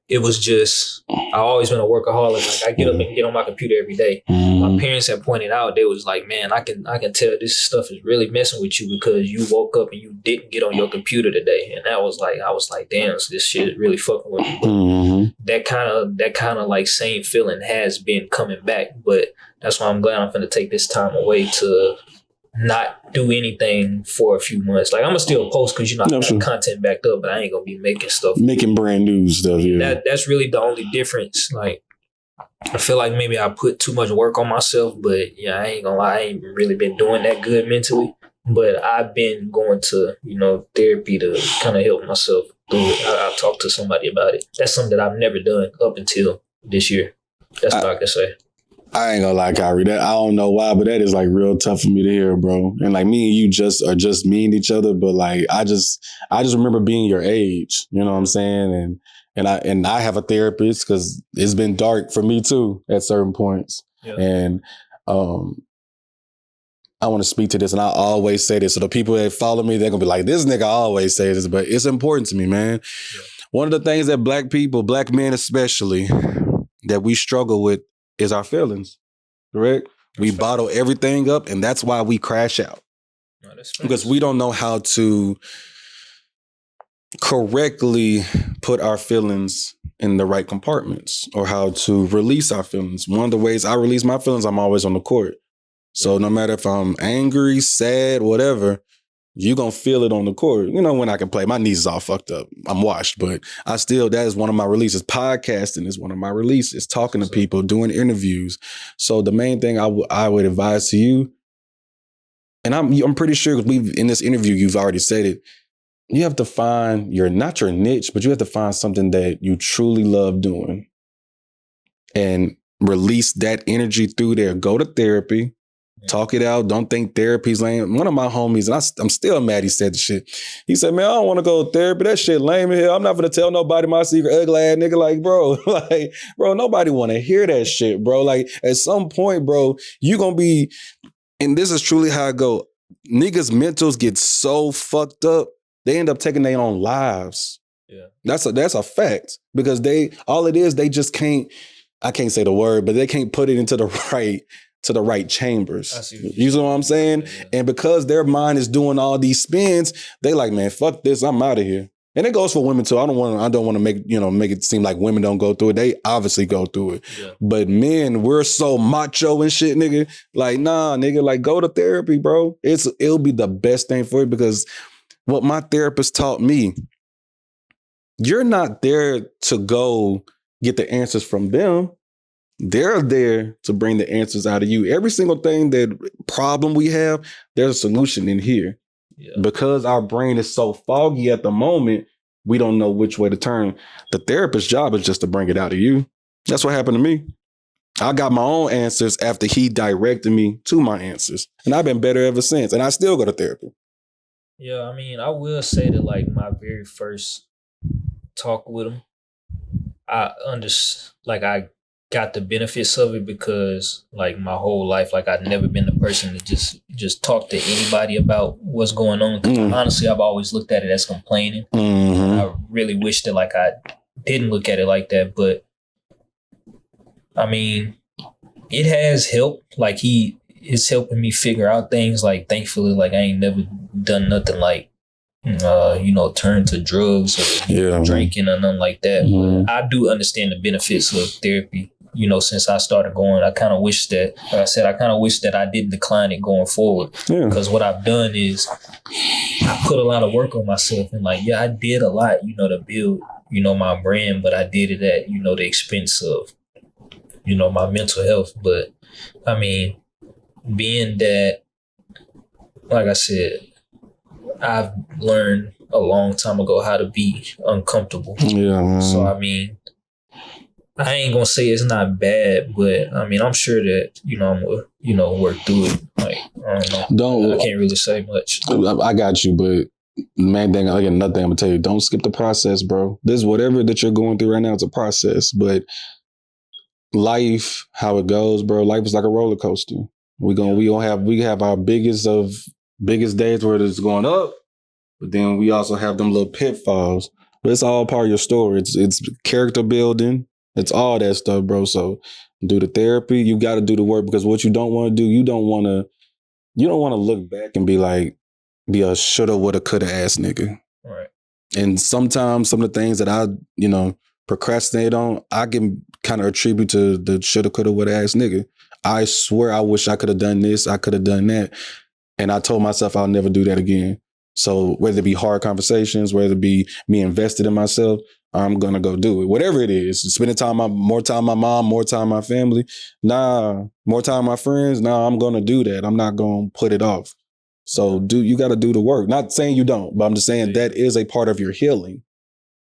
it was just, I always been a workaholic. Like I get up and get on my computer every day. My parents had pointed out, they was like, man, I can tell this stuff is really messing with you because you woke up and you didn't get on your computer today. And that was like, I was like, damn, so this shit is really fucking with me. But that kind of like same feeling has been coming back. But that's why I'm glad I'm going to take this time away to not do anything for a few months. Like I'm gonna still post because I got content backed up, but I ain't gonna be making brand new stuff. Yeah, that's really the only difference. Like I feel like maybe I put too much work on myself, but yeah, I ain't gonna lie, I ain't really been doing that good mentally. But I've been going to therapy to kind of help myself through it. I talked to somebody about it. That's something that I've never done up until this year. That's what I can say. I ain't gonna lie, Kyree. That I don't know why, but that is like real tough for me to hear, bro. And like me and you are just mean to each other, but like I just remember being your age. You know what I'm saying? And I have a therapist because it's been dark for me too at certain points. Yeah. And I want to speak to this, and I always say this. So the people that follow me, they're gonna be like, "This nigga always say this," but it's important to me, man. Yeah. One of the things that black people, black men especially, that we struggle with is our feelings, correct? We bottle everything up, and that's why we crash out. No, because we don't know how to correctly put our feelings in the right compartments or how to release our feelings. One of the ways I release my feelings, I'm always on the court. So no matter if I'm angry, sad, whatever, you're going to feel it on the court. When I can play, my knees is all fucked up. I'm washed, but that is one of my releases. Podcasting is one of my releases. Talking to people, doing interviews. So the main thing I would advise to you, and I'm pretty sure because in this interview, you've already said it, you have to find not your niche, but you have to find something that you truly love doing and release that energy through there. Go to therapy. Talk it out. Don't think therapy's lame. One of my homies, and I'm still mad he said the shit. He said, man, I don't want to go to therapy. That shit lame in here. I'm not going to tell nobody my secret, ugly ass nigga. Like, bro, nobody want to hear that shit, bro. Like, at some point, bro, you going to be, and this is truly how I go, niggas' mentals get so fucked up, they end up taking their own lives. Yeah. That's a fact. Because they just can't, I can't say the word, but they can't put it into the right chambers. You know what I'm saying? Yeah. And because their mind is doing all these spins, they like, man, fuck this, I'm out of here. And it goes for women too. I don't want to make it seem like women don't go through it. They obviously go through it. Yeah. But men, we're so macho and shit, nigga. Like, nah, nigga, like go to therapy, bro. It'll be the best thing for you because what my therapist taught me, you're not there to go get the answers from them. They're there to bring the answers out of you. Every single problem we have, there's a solution in here. Yeah. Because our brain is so foggy at the moment, we don't know which way to turn. The therapist's job is just to bring it out of you. That's what happened to me. I got my own answers after he directed me to my answers. And I've been better ever since. And I still go to therapy. Yeah, I mean, I will say that like my very first talk with him, I got the benefits of it because like my whole life, like I've never been the person to just talk to anybody about what's going on. Honestly, I've always looked at it as complaining. I really wish that like I didn't look at it like that. But I mean, it has helped. Like he is helping me figure out things. Like thankfully, like I ain't never done nothing like turn to drugs or drinking or nothing like that. But I do understand the benefits of therapy. Since I started going, I kind of wish that, like I said, I didn't decline it going forward. Yeah. Because what I've done is I put a lot of work on myself and like, yeah, I did a lot, to build, my brand, but I did it at, the expense of, my mental health. But I mean, being that, like I said, I've learned a long time ago how to be uncomfortable. Yeah, man. So, I mean, I ain't gonna say it's not bad, but I mean, I'm sure that, I'm gonna, work through it. Like, I don't know. I can't really say much. I got you, but main thing, again, another thing I'm gonna tell you, don't skip the process, bro. This whatever that you're going through right now, it's a process, but life, how it goes, bro, life is like a roller coaster. We have our biggest days where it's going up, but then we also have them little pitfalls. But it's all part of your story. It's character building. It's all that stuff, bro. So do the therapy. You got to do the work because what you don't want to do, you don't want to look back and be like, be a shoulda, woulda, coulda ass nigga. Right. And sometimes some of the things that I, procrastinate on, I can kind of attribute to the shoulda, coulda, woulda ass nigga. I swear I wish I could have done this. I could have done that. And I told myself I'll never do that again. So whether it be hard conversations, whether it be me invested in myself, I'm going to go do it. Whatever it is, spending more time with my mom, more time with my family. More time with my friends. I'm going to do that. I'm not going to put it off. So you got to do the work. Not saying you don't, but I'm just saying that is a part of your healing.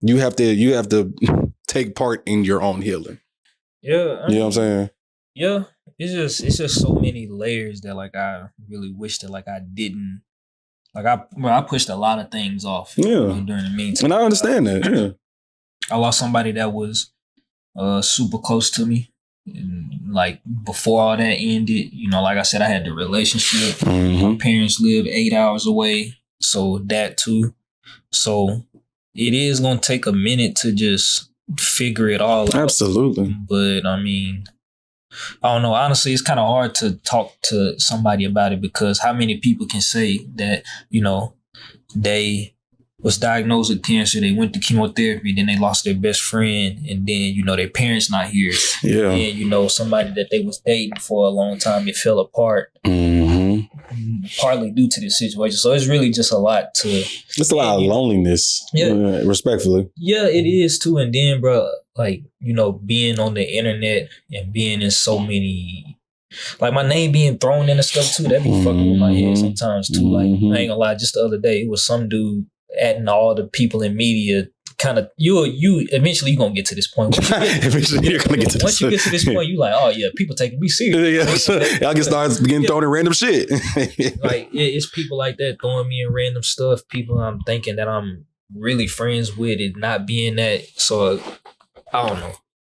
You have to take part in your own healing. Yeah. You know what I'm saying? Yeah. It's just so many layers that like I really wish that like I didn't. Like I pushed a lot of things off during the meantime. And I understand that. Yeah. I lost somebody that was super close to me. And like before all that ended, like I said, I had the relationship. Mm-hmm. My parents lived 8 hours away. So that too. So it is going to take a minute to just figure it all out. Absolutely. But I mean, I don't know. Honestly, it's kind of hard to talk to somebody about it because how many people can say that, they was diagnosed with cancer, they went to chemotherapy, then they lost their best friend, and then, their parents not here. Yeah. And, somebody that they was dating for a long time, it fell apart. Mm-hmm. Partly due to this situation. So it's really just a lot to... It's a lot of loneliness. Yeah. Respectfully. Yeah, it is too. And then, bro, like, being on the internet and being in so many... Like, my name being thrown in and stuff, too, that be fucking with my head sometimes, too. Like, I ain't gonna lie, just the other day, it was some dude adding all the people in media kind of... You eventually you're gonna get to this point. Eventually you're gonna get to this point. Once you get to this point, you like, oh, yeah, people taking me serious. Y'all can start getting thrown in random shit. Like, it's people like that throwing me in random stuff. People I'm thinking that I'm really friends with it not being that. So, I don't know.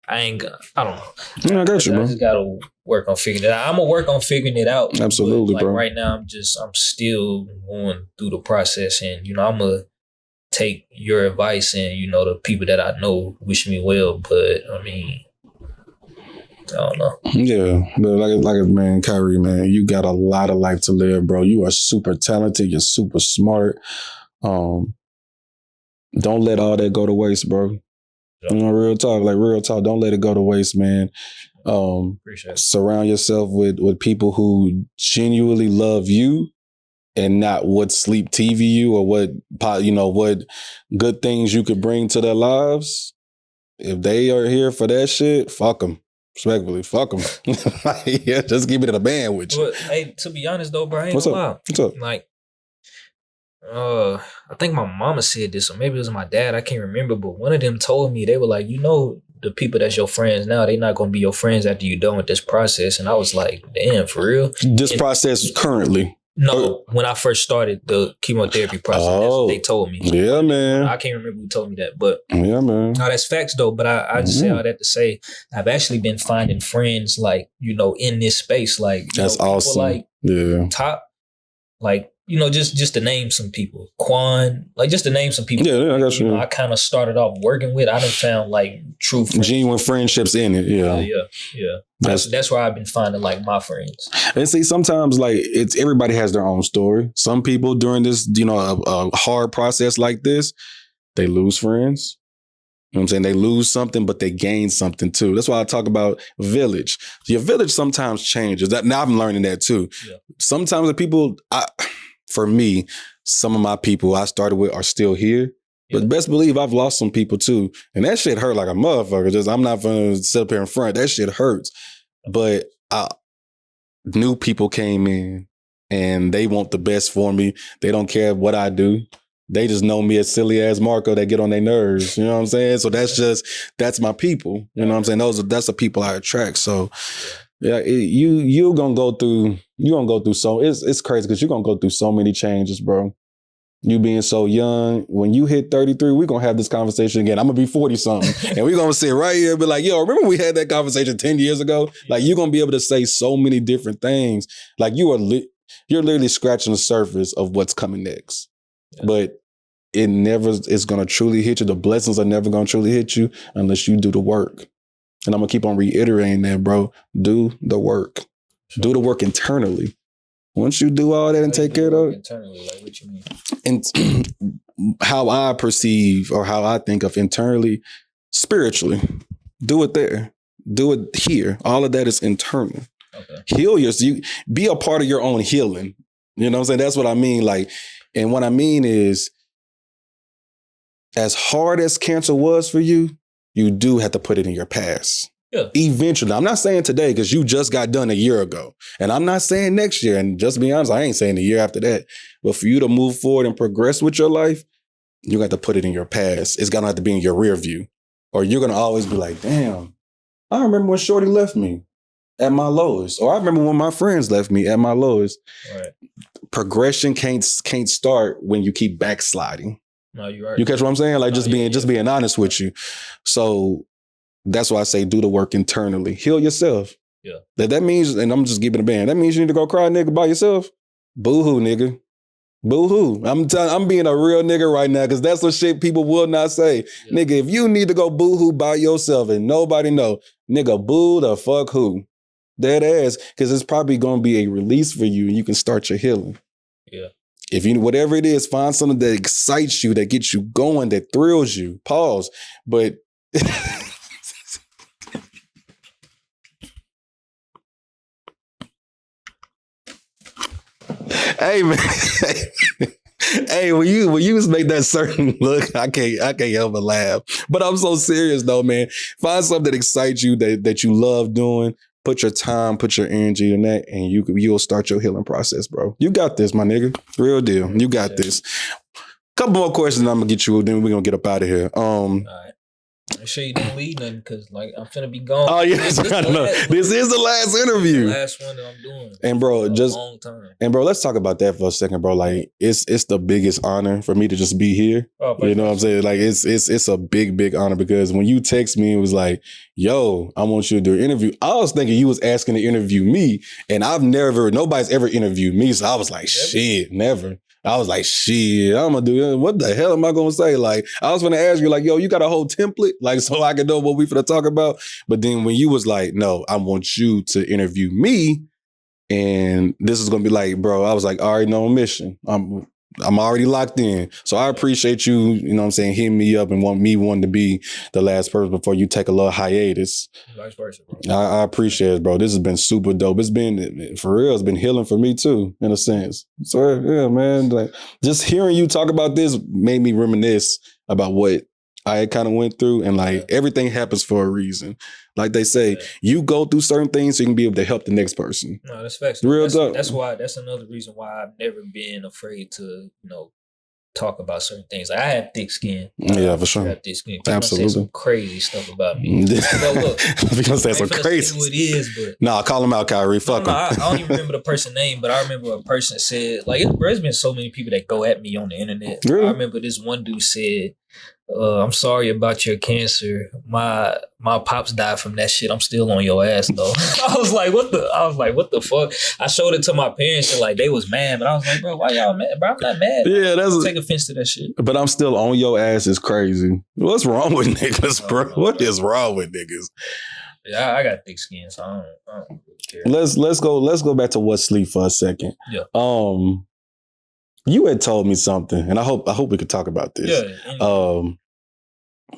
I don't know. Yeah, I got you, bro. I just gotta work on figuring it out. I'm gonna work on figuring it out. Absolutely, like, bro. Right now, I'm still going through the process, and I'm gonna take your advice, and the people that I know wish me well. But I mean, I don't know. Yeah, but like man, Kyree, man, you got a lot of life to live, bro. You are super talented. You're super smart. Don't let all that go to waste, bro. Real talk. Don't let it go to waste, man. Appreciate it. Surround yourself with people who genuinely love you and not what sleep TV you or what good things you could bring to their lives. If they are here for that shit, fuck them. Respectfully, fuck them. Yeah, just keep it in a band with you. But, hey, to be honest though, bro, I ain't What's gonna lie. What's up? Like, I think my mama said this, or maybe it was my dad. I can't remember, but one of them told me, they were like, the people that's your friends now, they're not gonna be your friends after you're done with this process. And I was like, damn, for real? This process currently. No, when I first started the chemotherapy process, that's what they told me. Yeah, man. I can't remember who told me that, but yeah, man. No, that's facts though. But I just say all that to say, I've actually been finding friends like, in this space, like that's awesome. Like top, like, just to name some people, Quan, like just to name some people. Yeah, I got you. I kind of started off working with. I done found like true friends. Genuine friendships in it. Yeah. That's where I've been finding like my friends. And see, sometimes like everybody has their own story. Some people during this, a hard process like this, they lose friends. You know what I'm saying? They lose something, but they gain something too. That's why I talk about village. Your village sometimes changes. Now I'm learning that too. Yeah. Sometimes the people, for me, some of my people I started with are still here. But best believe I've lost some people too. And that shit hurt like a motherfucker. I'm not going to sit up here in front. That shit hurts. But new people came in and they want the best for me. They don't care what I do. They just know me as silly ass Marco that get on their nerves. You know what I'm saying? So that's my people. You know what I'm saying? That's the people I attract. So yeah, you're gonna go through so it's crazy because you're gonna go through so many changes, bro. You being so young, when you hit 33, we're gonna have this conversation again. I'm gonna be 40 something, and we're gonna sit right here and be like, yo, remember we had that conversation 10 years ago? Like, you're gonna be able to say so many different things. Like, you're literally scratching the surface of what's coming next. Yeah. But it never is going to truly hit you. The blessings are never going to truly hit you unless you do the work. And I'm going to keep on reiterating that, bro. Do the work. Sure. Do the work internally. Once you do all that and take care of it. Internally, like what you mean? And how I perceive or how I think of internally, spiritually, do it there. Do it here. All of that is internal. Okay. Heal yourself. Be a part of your own healing. You know what I'm saying? That's what I mean. Like, and what I mean is, as hard as cancer was for you, you do have to put it in your past. Yeah. Eventually. I'm not saying today because you just got done a year ago. And I'm not saying next year. And just to be honest, I ain't saying the year after that. But for you to move forward and progress with your life, you got to put it in your past. It's going to have to be in your rear view. Or you're going to always be like, damn, I remember when Shorty left me at my lowest. Or I remember when my friends left me at my lowest. Right. Progression can't start when you keep backsliding. No, you're right. You catch what I'm saying? Like, just being honest with you. So that's why I say do the work internally. Heal yourself. Yeah. That means, and I'm just giving a band. That means you need to go cry, nigga, by yourself. Boo-hoo, nigga. Boo-hoo. I'm being a real nigga right now because that's what shit people will not say. Yeah. Nigga, if you need to go boo-hoo by yourself and nobody know, nigga, boo the fuck who? Dead ass. Because it's probably going to be a release for you and you can start your healing. Yeah. If you, whatever it is, find something that excites you, that gets you going, that thrills you. Pause. But hey man, hey, when you just make that certain look, I can't help but laugh. But I'm so serious though, man. Find something that excites you, that you love doing. Put your time, put your energy in that, and you'll start your healing process, bro. You got this, my nigga. Real deal. You got this. Couple more questions I'm gonna get you, then we're gonna get up out of here. All right. Make sure you don't leave nothing because like I'm finna be gone. Oh yeah, this is the last interview. The last one that I'm doing. And bro, just a long time. And bro, let's talk about that for a second, bro. Like it's the biggest honor for me to just be here. Oh, you know what I'm saying? Like it's a big honor because when you text me, it was like, yo, I want you to do an interview. I was thinking you was asking to interview me, and nobody's ever interviewed me. So I was like, shit, never. I was like, shit, I'm gonna do it. What the hell am I gonna say? Like, I was gonna ask you, like, yo, you got a whole template, like, so I can know what we finna talk about. But then when you was like, no, I want you to interview me, and this is gonna be like, bro, I was like, all right, no mission. I'm already locked in. So I appreciate you, you know what I'm saying, hitting me up and wanting to be the last person before you take a little hiatus. Vice versa, bro. I appreciate it, bro. This has been super dope. It's been, for real, it's been healing for me too, in a sense. So yeah, man, like just hearing you talk about this made me reminisce about what I kind of went through, and like everything happens for a reason. Like they say, you go through certain things so you can be able to help the next person. No, that's facts. That's another reason why I've never been afraid to, talk about certain things. Like I have thick skin. Yeah, for sure. I have thick skin. People absolutely. Say some crazy stuff about me. But look, we're gonna say some crazy. Who it is, but nah, call him out, Kyree. Fuck him. I don't even remember the person's name, but I remember a person said, like, there's been so many people that go at me on the internet. Really? I remember this one dude said, I'm sorry about your cancer. My pops died from that shit. I'm still on your ass though. I was like, what the fuck? I showed it to my parents and like they was mad, but I was like, bro, why y'all mad? Bro, I'm not mad. Yeah, take offense to that shit. But I'm still on your ass is crazy. What's wrong with niggas, bro? What is wrong with niggas? Yeah, I got thick skin, so I don't really care. Let's go back to what sleep for a second. Yeah. You had told me something, and I hope we could talk about this. Yeah.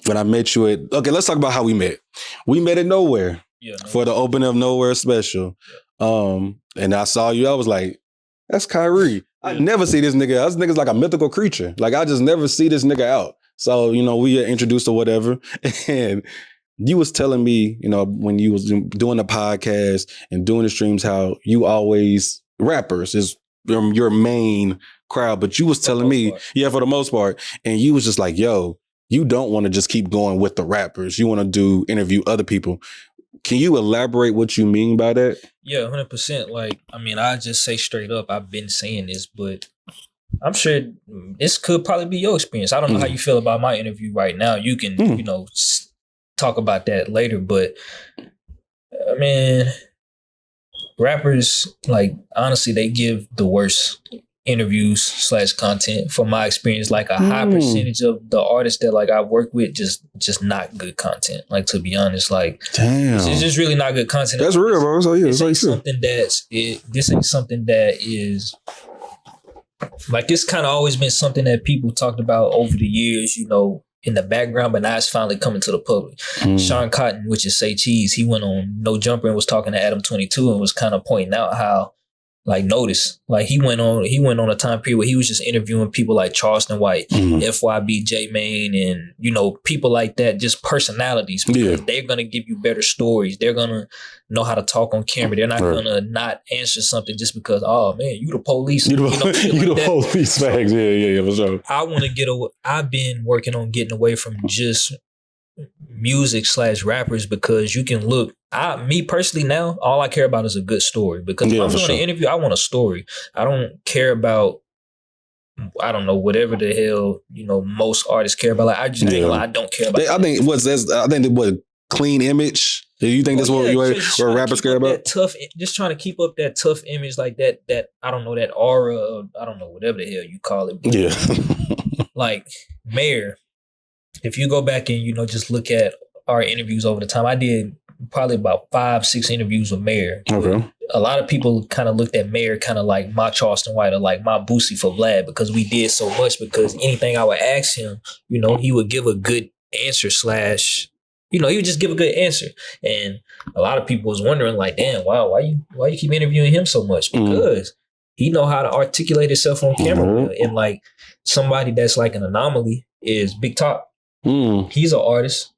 When I met you let's talk about how we met. We met at Nowhere for the opening of Nowhere special. Yeah. And I saw you, I was like, that's Kyree. I never see this nigga. This nigga's like a mythical creature. Like I just never see this nigga out. So, we get introduced or whatever. And you was telling me, when you was doing the podcast and doing the streams, how you always, rappers is your main crowd, but you was telling me, for the most part, and you was just like, yo, you don't want to just keep going with the rappers. You want to interview other people. Can you elaborate what you mean by that? Yeah, 100%. Like, I just say straight up, I've been saying this, but I'm sure this could probably be your experience. I don't know how you feel about my interview right now. You can, talk about that later, but rappers, like, honestly, they give the worst interviews / content. From my experience, like a high percentage of the artists that like I work with just not good content. Like, to be honest, like, damn, it's just really not good content. That's real, bro. So, yeah, this ain't something that is like, it's kind of always been something that people talked about over the years, you know, in the background, but now it's finally coming to the public. Sean Cotton, which is Say Cheese, he went on No Jumper and was talking to Adam 22 and was kind of pointing out how, like, notice, like, he went on a time period where he was just interviewing people like Charleston White, FYB, J Mane, and, you know, people like that, just personalities, because they're gonna give you better stories. They're gonna know how to talk on camera. They're not gonna not answer something just because, oh man, you the police. You the police fags. Yeah, for sure. I want to get away. I've been working on getting away from just music / rappers, because you can look. Me personally, now all I care about is a good story, because if I'm doing an interview, I want a story. I don't care about, I don't know, whatever the hell, you know, most artists care about. Like, I just I don't care about. I think what clean image. Do you think that's what rappers care about? Just trying to keep up that tough image, like that I don't know, that aura of, I don't know, whatever the hell you call it. But like Mayor, if you go back and, you know, just look at our interviews over the time, I did probably about 5-6 interviews with Mayor. Okay. A lot of people kind of looked at Mayor kind of like my Charleston White or like my Boosie for Vlad, because we did so much, because anything I would ask him, you know, he would give a good answer / you know, he would just give a good answer. And a lot of people was wondering, like, damn, wow, why you keep interviewing him so much? Because he know how to articulate himself on camera. And like, somebody that's like an anomaly is Big Top. He's an artist.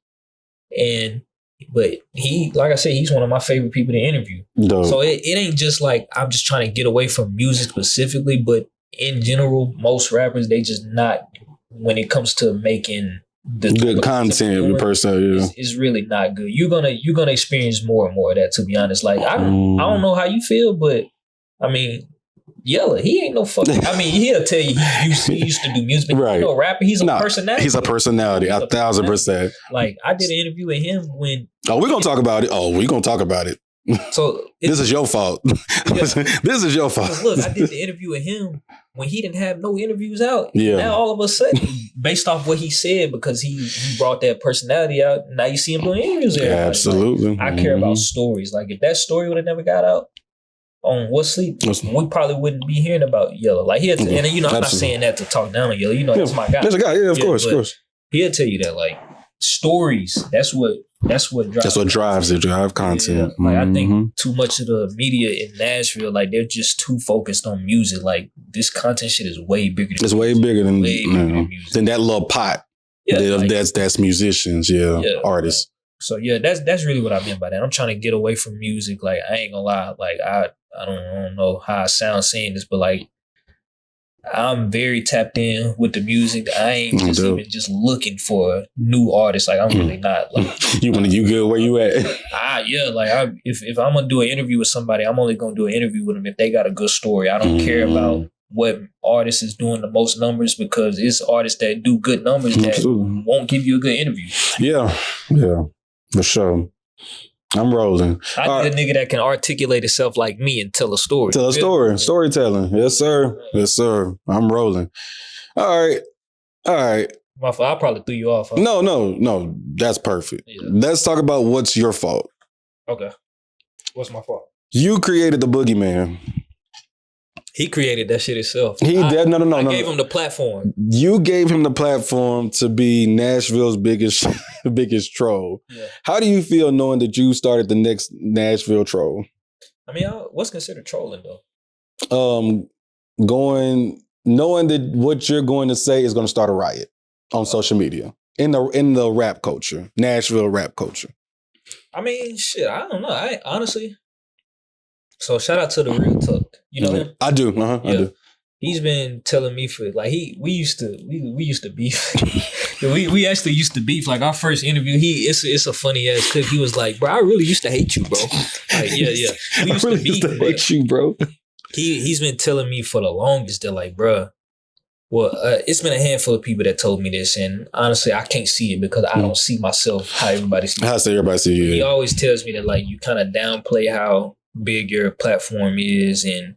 But he, like I said, he's one of my favorite people to interview. Dope. So it ain't just like I'm just trying to get away from music specifically, but in general, most rappers, they just not, when it comes to making the good content per se, it's really not good. You're gonna experience more and more of that, to be honest. Like, I don't know how you feel, but I mean, Yella, he ain't no fucking. I mean, he'll tell you he used to do music, but right. You know, rapper. He's a personality. He's a personality, 1,000%. Like, I did an interview with him when. Oh, we're gonna talk about it. So this is your fault. This is your fault. Look, I did the interview with him when he didn't have no interviews out. Yeah. Now all of a sudden, based off what he said, because he brought that personality out, now you see him doing interviews. Absolutely. Like, I care about stories. Like, if that story would have never got out on What Sleep, we probably wouldn't be hearing about Yella. Like, and you know, I'm not saying that to talk down on Yella. You know, that's my guy. That's a guy. Yeah, of course. He'll tell you that, like, stories. That's what drives it. Drive content. Yeah. Like, I think too much of the media in Nashville, like, they're just too focused on music. Like, this content shit is way bigger. It's way bigger than that little pot. Yeah, like, that's musicians. Artists. So yeah, that's really what I mean by that. I'm trying to get away from music. Like, I ain't gonna lie. Like, I don't know how I sound saying this, but like, I'm very tapped in with the music. I ain't even just looking for new artists. Like, I'm really not. Like, you good where you at? Like, if I'm gonna do an interview with somebody, I'm only gonna do an interview with them if they got a good story. I don't care about what artist is doing the most numbers, because it's artists that do good numbers that won't give you a good interview. Yeah, for sure. I'm rolling. I need a nigga that can articulate himself like me and tell a story. Storytelling. Yes, sir. I'm rolling. All right. My fault. I probably threw you off. Huh? No. That's perfect. Yeah. Let's talk about what's your fault. Okay. What's my fault? You created the boogeyman. He created that shit himself. I gave him the platform. You gave him the platform to be Nashville's biggest troll. Yeah. How do you feel knowing that you started the next Nashville troll? I mean, what's considered trolling though? Knowing that what you're going to say is going to start a riot on social media in the rap culture, Nashville rap culture. I mean, shit, I don't know. I honestly. So shout out to the Real Tuck. You know him? I do. I do. He's been telling me for like we used to beef. we actually used to beef. Like, our first interview, it's a funny ass clip. He was like, "Bro, I really used to hate you, bro." Like, yeah. We used to beef. Hate you, bro. He's been telling me for the longest that, like, bro. Well, it's been a handful of people that told me this, and honestly, I can't see it because I don't see myself how everybody sees. How everybody see you? He always tells me that, like, you kind of downplay how big your platform is, and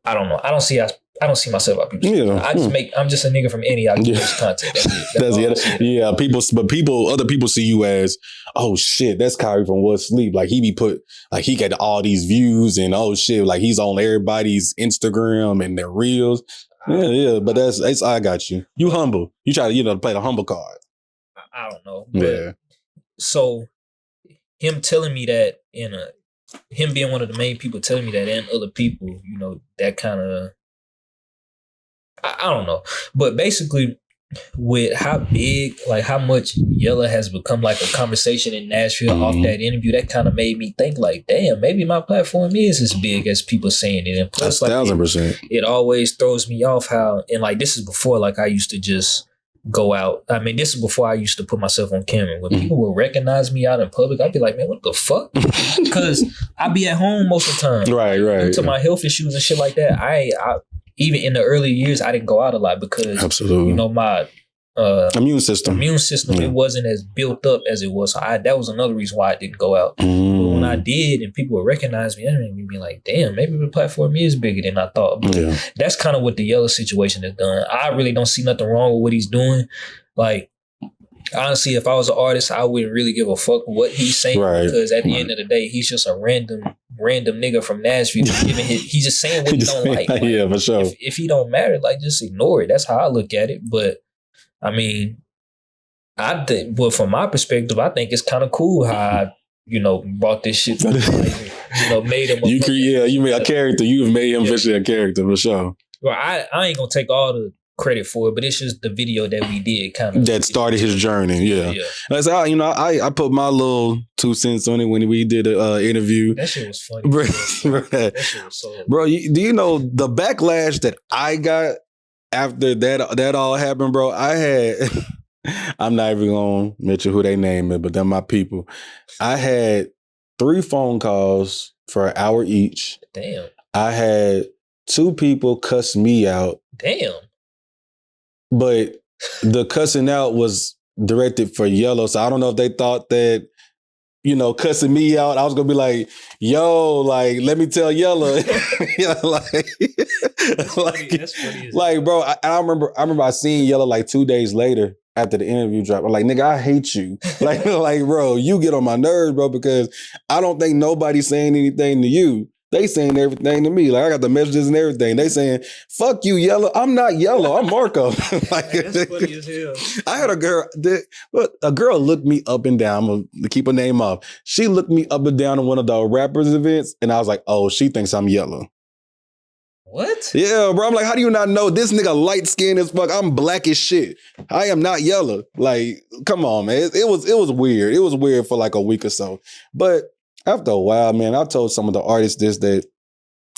I don't know. I don't see myself out people's sleep. I'm just a nigga from any out content. That's it. Yeah, other people see you as, oh shit, that's Kyree from What Sleep. Like he got all these views and oh shit, like he's on everybody's Instagram and their reels. Yeah, but it's I got you. You humble. You try to play the humble card. I don't know. But so him telling me that him being one of the main people telling me that and other people, that kind of I don't know. But basically with how big, like how much Yella has become like a conversation in Nashville off that interview, that kind of made me think like, damn, maybe my platform is as big as people saying it. And plus, like 1,000%. It always throws me off how, and like this is before like I used to just go out. I mean, this is before I used to put myself on camera. When people would recognize me out in public, I'd be like, man, what the fuck? Because I be at home most of the time. Right. Due to my health issues and shit like that, I even in the early years, I didn't go out a lot because, my immune system, it wasn't as built up as it was. So that was another reason why I didn't go out. But when I did and people would recognize me, it made me be like, damn, maybe the platform is bigger than I thought. But that's kind of what the Yella situation has done. I really don't see nothing wrong with what he's doing. Like, honestly, if I was an artist, I wouldn't really give a fuck what he's saying because at the end of the day, he's just a random nigga from Nashville. He's just saying what he don't like. Yeah, for sure. If he don't matter, like just ignore it. That's how I look at it. But I mean, from my perspective, I think it's kind of cool how I, brought this shit to made him. You made a character. You have made him officially a character for sure. Well, I ain't gonna take all the credit for it, but it's just the video that we did kind of that started his journey. Yeah. Like I put my little 2 cents on it when we did an interview. That shit was funny. That shit was so. Bro, do you know the backlash that I got after that all happened, bro? I had. I'm not even gonna mention who they name it, but they're my people. I had 3 phone calls for an hour each. Damn. I had 2 people cuss me out. Damn. But the cussing out was directed for Yellow. So I don't know if they thought that, cussing me out, I was going to be like, yo, like, let me tell Yellow. Like, bro, I remember I seen Yellow like 2 days later after the interview dropped. I'm like, nigga, I hate you. like, bro, you get on my nerves, bro, because I don't think nobody's saying anything to you. They saying everything to me. Like, I got the messages and everything. They saying, fuck you, Yellow. I'm not Yellow. I'm Marco. That's funny as hell. I had a girl looked me up and down. I'm going to keep her name off. She looked me up and down at one of the rappers events, and I was like, oh, she thinks I'm Yellow. What? Yeah, bro. I'm like, how do you not know? This nigga light skinned as fuck. I'm black as shit. I am not Yellow. Like, come on, man. It was weird. It was weird for like a week or so. But after a while, man, I told some of the artists that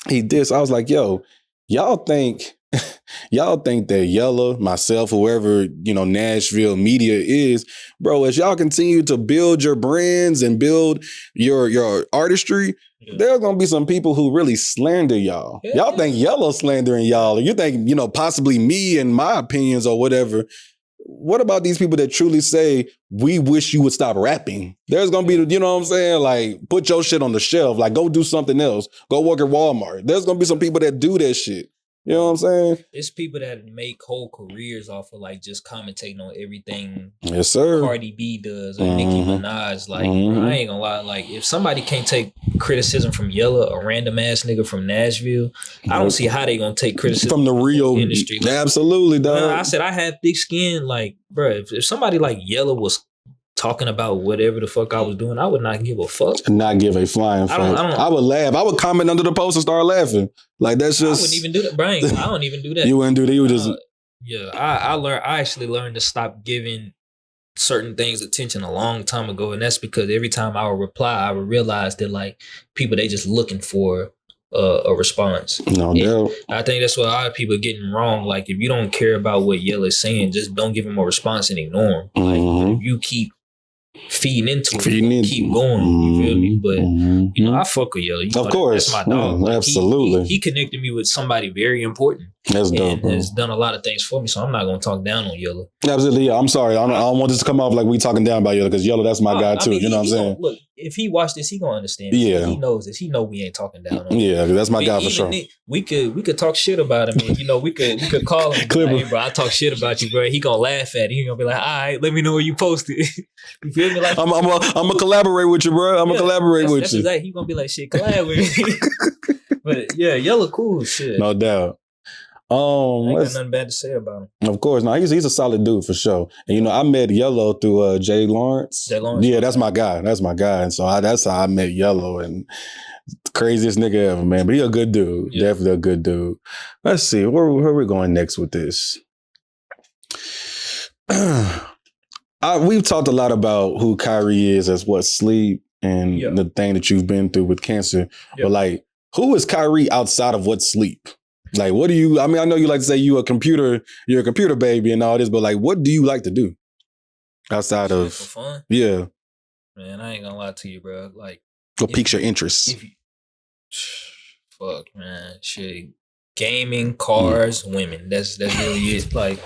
he dissed. I was like, yo, y'all think that Yella, myself, whoever, Nashville media is, bro, as y'all continue to build your brands and build your artistry, there's going to be some people who really slander y'all. Y'all think Yella slandering y'all, or you think, possibly me and my opinions or whatever. What about these people that truly say, we wish you would stop rapping? There's going to be, you know what I'm saying? Like, put your shit on the shelf. Like, go do something else. Go work at Walmart. There's going to be some people that do that shit. You know what I'm saying? It's people that make whole careers off of like just commentating on everything. Yes, sir. Cardi B does or Nicki Minaj. Like, I ain't gonna lie. Like, if somebody can't take criticism from Yella, a random ass nigga from Nashville, I don't see how they gonna take criticism from the real industry. Like, absolutely, dog. I said I have thick skin. Like, bro, if somebody like Yella was talking about whatever the fuck I was doing, I would not give a fuck. Not give a flying fuck. I would laugh. I would comment under the post and start laughing. Like, that's just. I wouldn't even do that, Brian. I don't even do that. You wouldn't do that. You would just. Yeah, I actually learned to stop giving certain things attention a long time ago, and that's because every time I would reply, I would realize that like people, they just looking for a response. No doubt. I think that's what a lot of people are getting wrong. Like, if you don't care about what Yella is saying, just don't give him a response and ignore him. Like, if you keep feeding into it, keep going. You feel me? But I fuck with Yella. Of course, that's my dog. Absolutely. He connected me with somebody very important. That's dope, and bro. has done a lot of things for me. So I'm not gonna talk down on Yellow. Absolutely, yeah. I'm sorry. I don't want this to come off like we talking down about Yellow because Yellow, that's my guy too. You know what I'm saying? Look, if he watched this, he gonna understand. Yeah, he knows this. He know we ain't talking down on him. Yeah, that's my guy for sure. We could talk shit about him, and we could call him. Like, hey, bro, I talk shit about you, bro. He gonna laugh at it. He gonna be like, all right, let me know where you posted. You feel me? Like, I'm gonna collaborate with you, bro. I'm gonna collaborate with you. Exactly. He gonna be like, shit, collab with me. But yeah, Yellow cool shit. No doubt. I ain't got nothing bad to say about him. Of course, no, he's a solid dude for sure. And I met Yellow through Jay Lawrence. Yeah, that's my guy. That's my guy. And so that's how I met Yellow, and craziest nigga ever, man. But he a good dude. Yeah. Definitely a good dude. Let's see where we going next with this. We've talked a lot about who Kyree is as what sleep and the thing that you've been through with cancer. But like, who is Kyree outside of what sleep? Like, what do you, I know you like to say you're a computer baby and all this, but like, what do you like to do outside of for fun? Yeah. Man, I ain't gonna lie to you, bro. Like, what piques your interest? Fuck, man. Shit. Gaming, cars, women. That's really it. Like,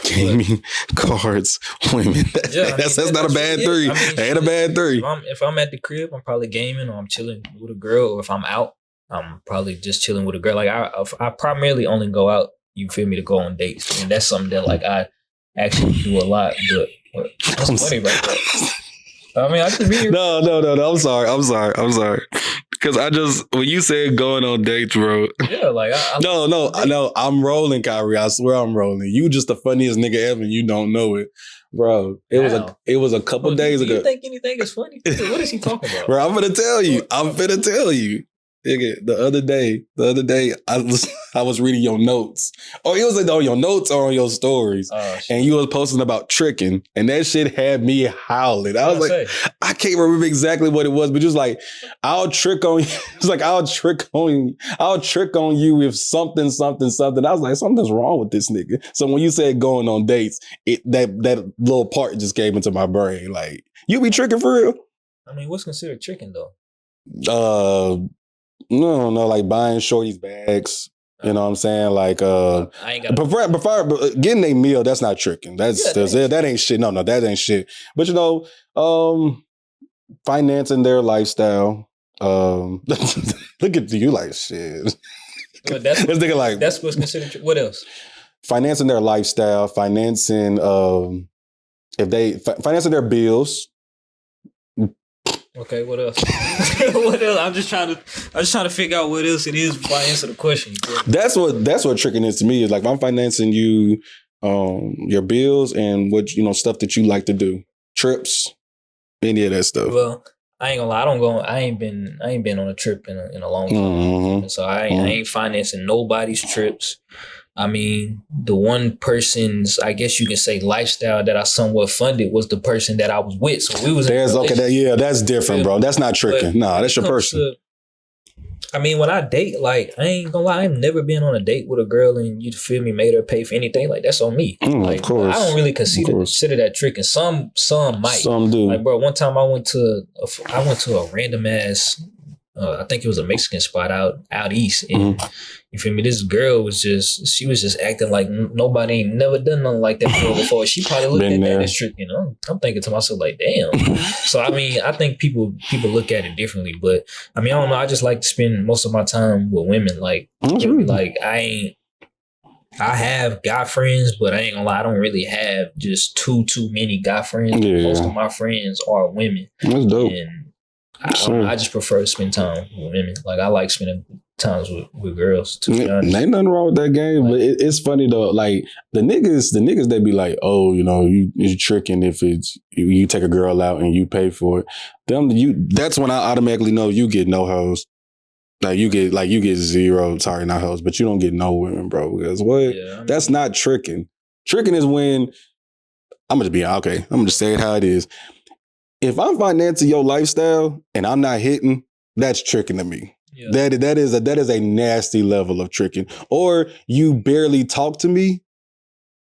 gaming, cards, women. That's not a bad three. Ain't a bad three. If I'm at the crib, I'm probably gaming, or I'm chilling with a girl, or if I'm out, I'm probably just chilling with a girl. Like I primarily only go out, you feel me, to go on dates. And that's something that like I actually do a lot. But that's funny right there. I just mean No. I'm sorry. Because when you said going on dates, bro. Yeah, like No. I'm rolling, Kyree. I swear I'm rolling. You just the funniest nigga ever. And you don't know it, bro. It was a couple days ago. Do you think anything is funny? What is he talking about? Bro, I'm finna tell you. Nigga, the other day, I was reading your notes. Oh, it was like on your notes or on your stories. And you was posting about tricking. And that shit had me howling. I was like, I can't remember exactly what it was, but just like, I'll trick on you. It's like, I'll trick on you with something. I was like, something's wrong with this nigga. So when you said going on dates, that little part just came into my brain. Like, you be tricking for real? What's considered tricking though? No, like buying shorties bags. You know what I'm saying? Like, I ain't got prefer getting a meal. That's not tricking. That ain't shit. No, that ain't shit. But financing their lifestyle. Look at you like shit. But that's what's considered. What else? Financing their lifestyle. Financing financing their bills. Okay, what else? What else? I'm just trying to figure out what else it is before I answer the question. That's what tricking is to me. Is like if I'm financing you your bills and what stuff that you like to do, trips, any of that stuff. Well, I ain't gonna lie. I ain't been on a trip in a long time. Mm-hmm. So I ain't financing nobody's trips. The one person's, I guess you can say, lifestyle that I somewhat funded was the person that I was with. So we was that's different, bro. That's not tricking. No, that's your person. When I date, like, I ain't gonna lie, I've never been on a date with a girl and you feel me, made her pay for anything. Like, that's on me. Like, of course. I don't really consider that tricking. Some might. Some do. Like, bro, one time I went to a random ass, I think it was a Mexican spot out east. And you feel me? This girl was just acting like nobody ain't never done nothing like that before. She probably looked at that as tricking. I'm thinking to myself like, damn. So I think people look at it differently. But I don't know. I just like to spend most of my time with women. Like, like I have guy friends, but I ain't gonna lie, I don't really have just too many guy friends. Yeah. Most of my friends are women. That's dope. And I just prefer to spend time with women. Like, I like spending times with girls, to be honest. Ain't nothing wrong with that game, but it's funny though. Like, the niggas they be like, oh, you're tricking if it's you take a girl out and you pay for it. That's when I automatically know you get no hoes. Like you get zero, sorry, not hoes, but you don't get no women, bro. Because what? Yeah, that's not tricking. Tricking is when I'm gonna just say it how it is. If I'm financing your lifestyle and I'm not hitting, that's tricking to me. Yeah. That is a nasty level of tricking. Or you barely talk to me.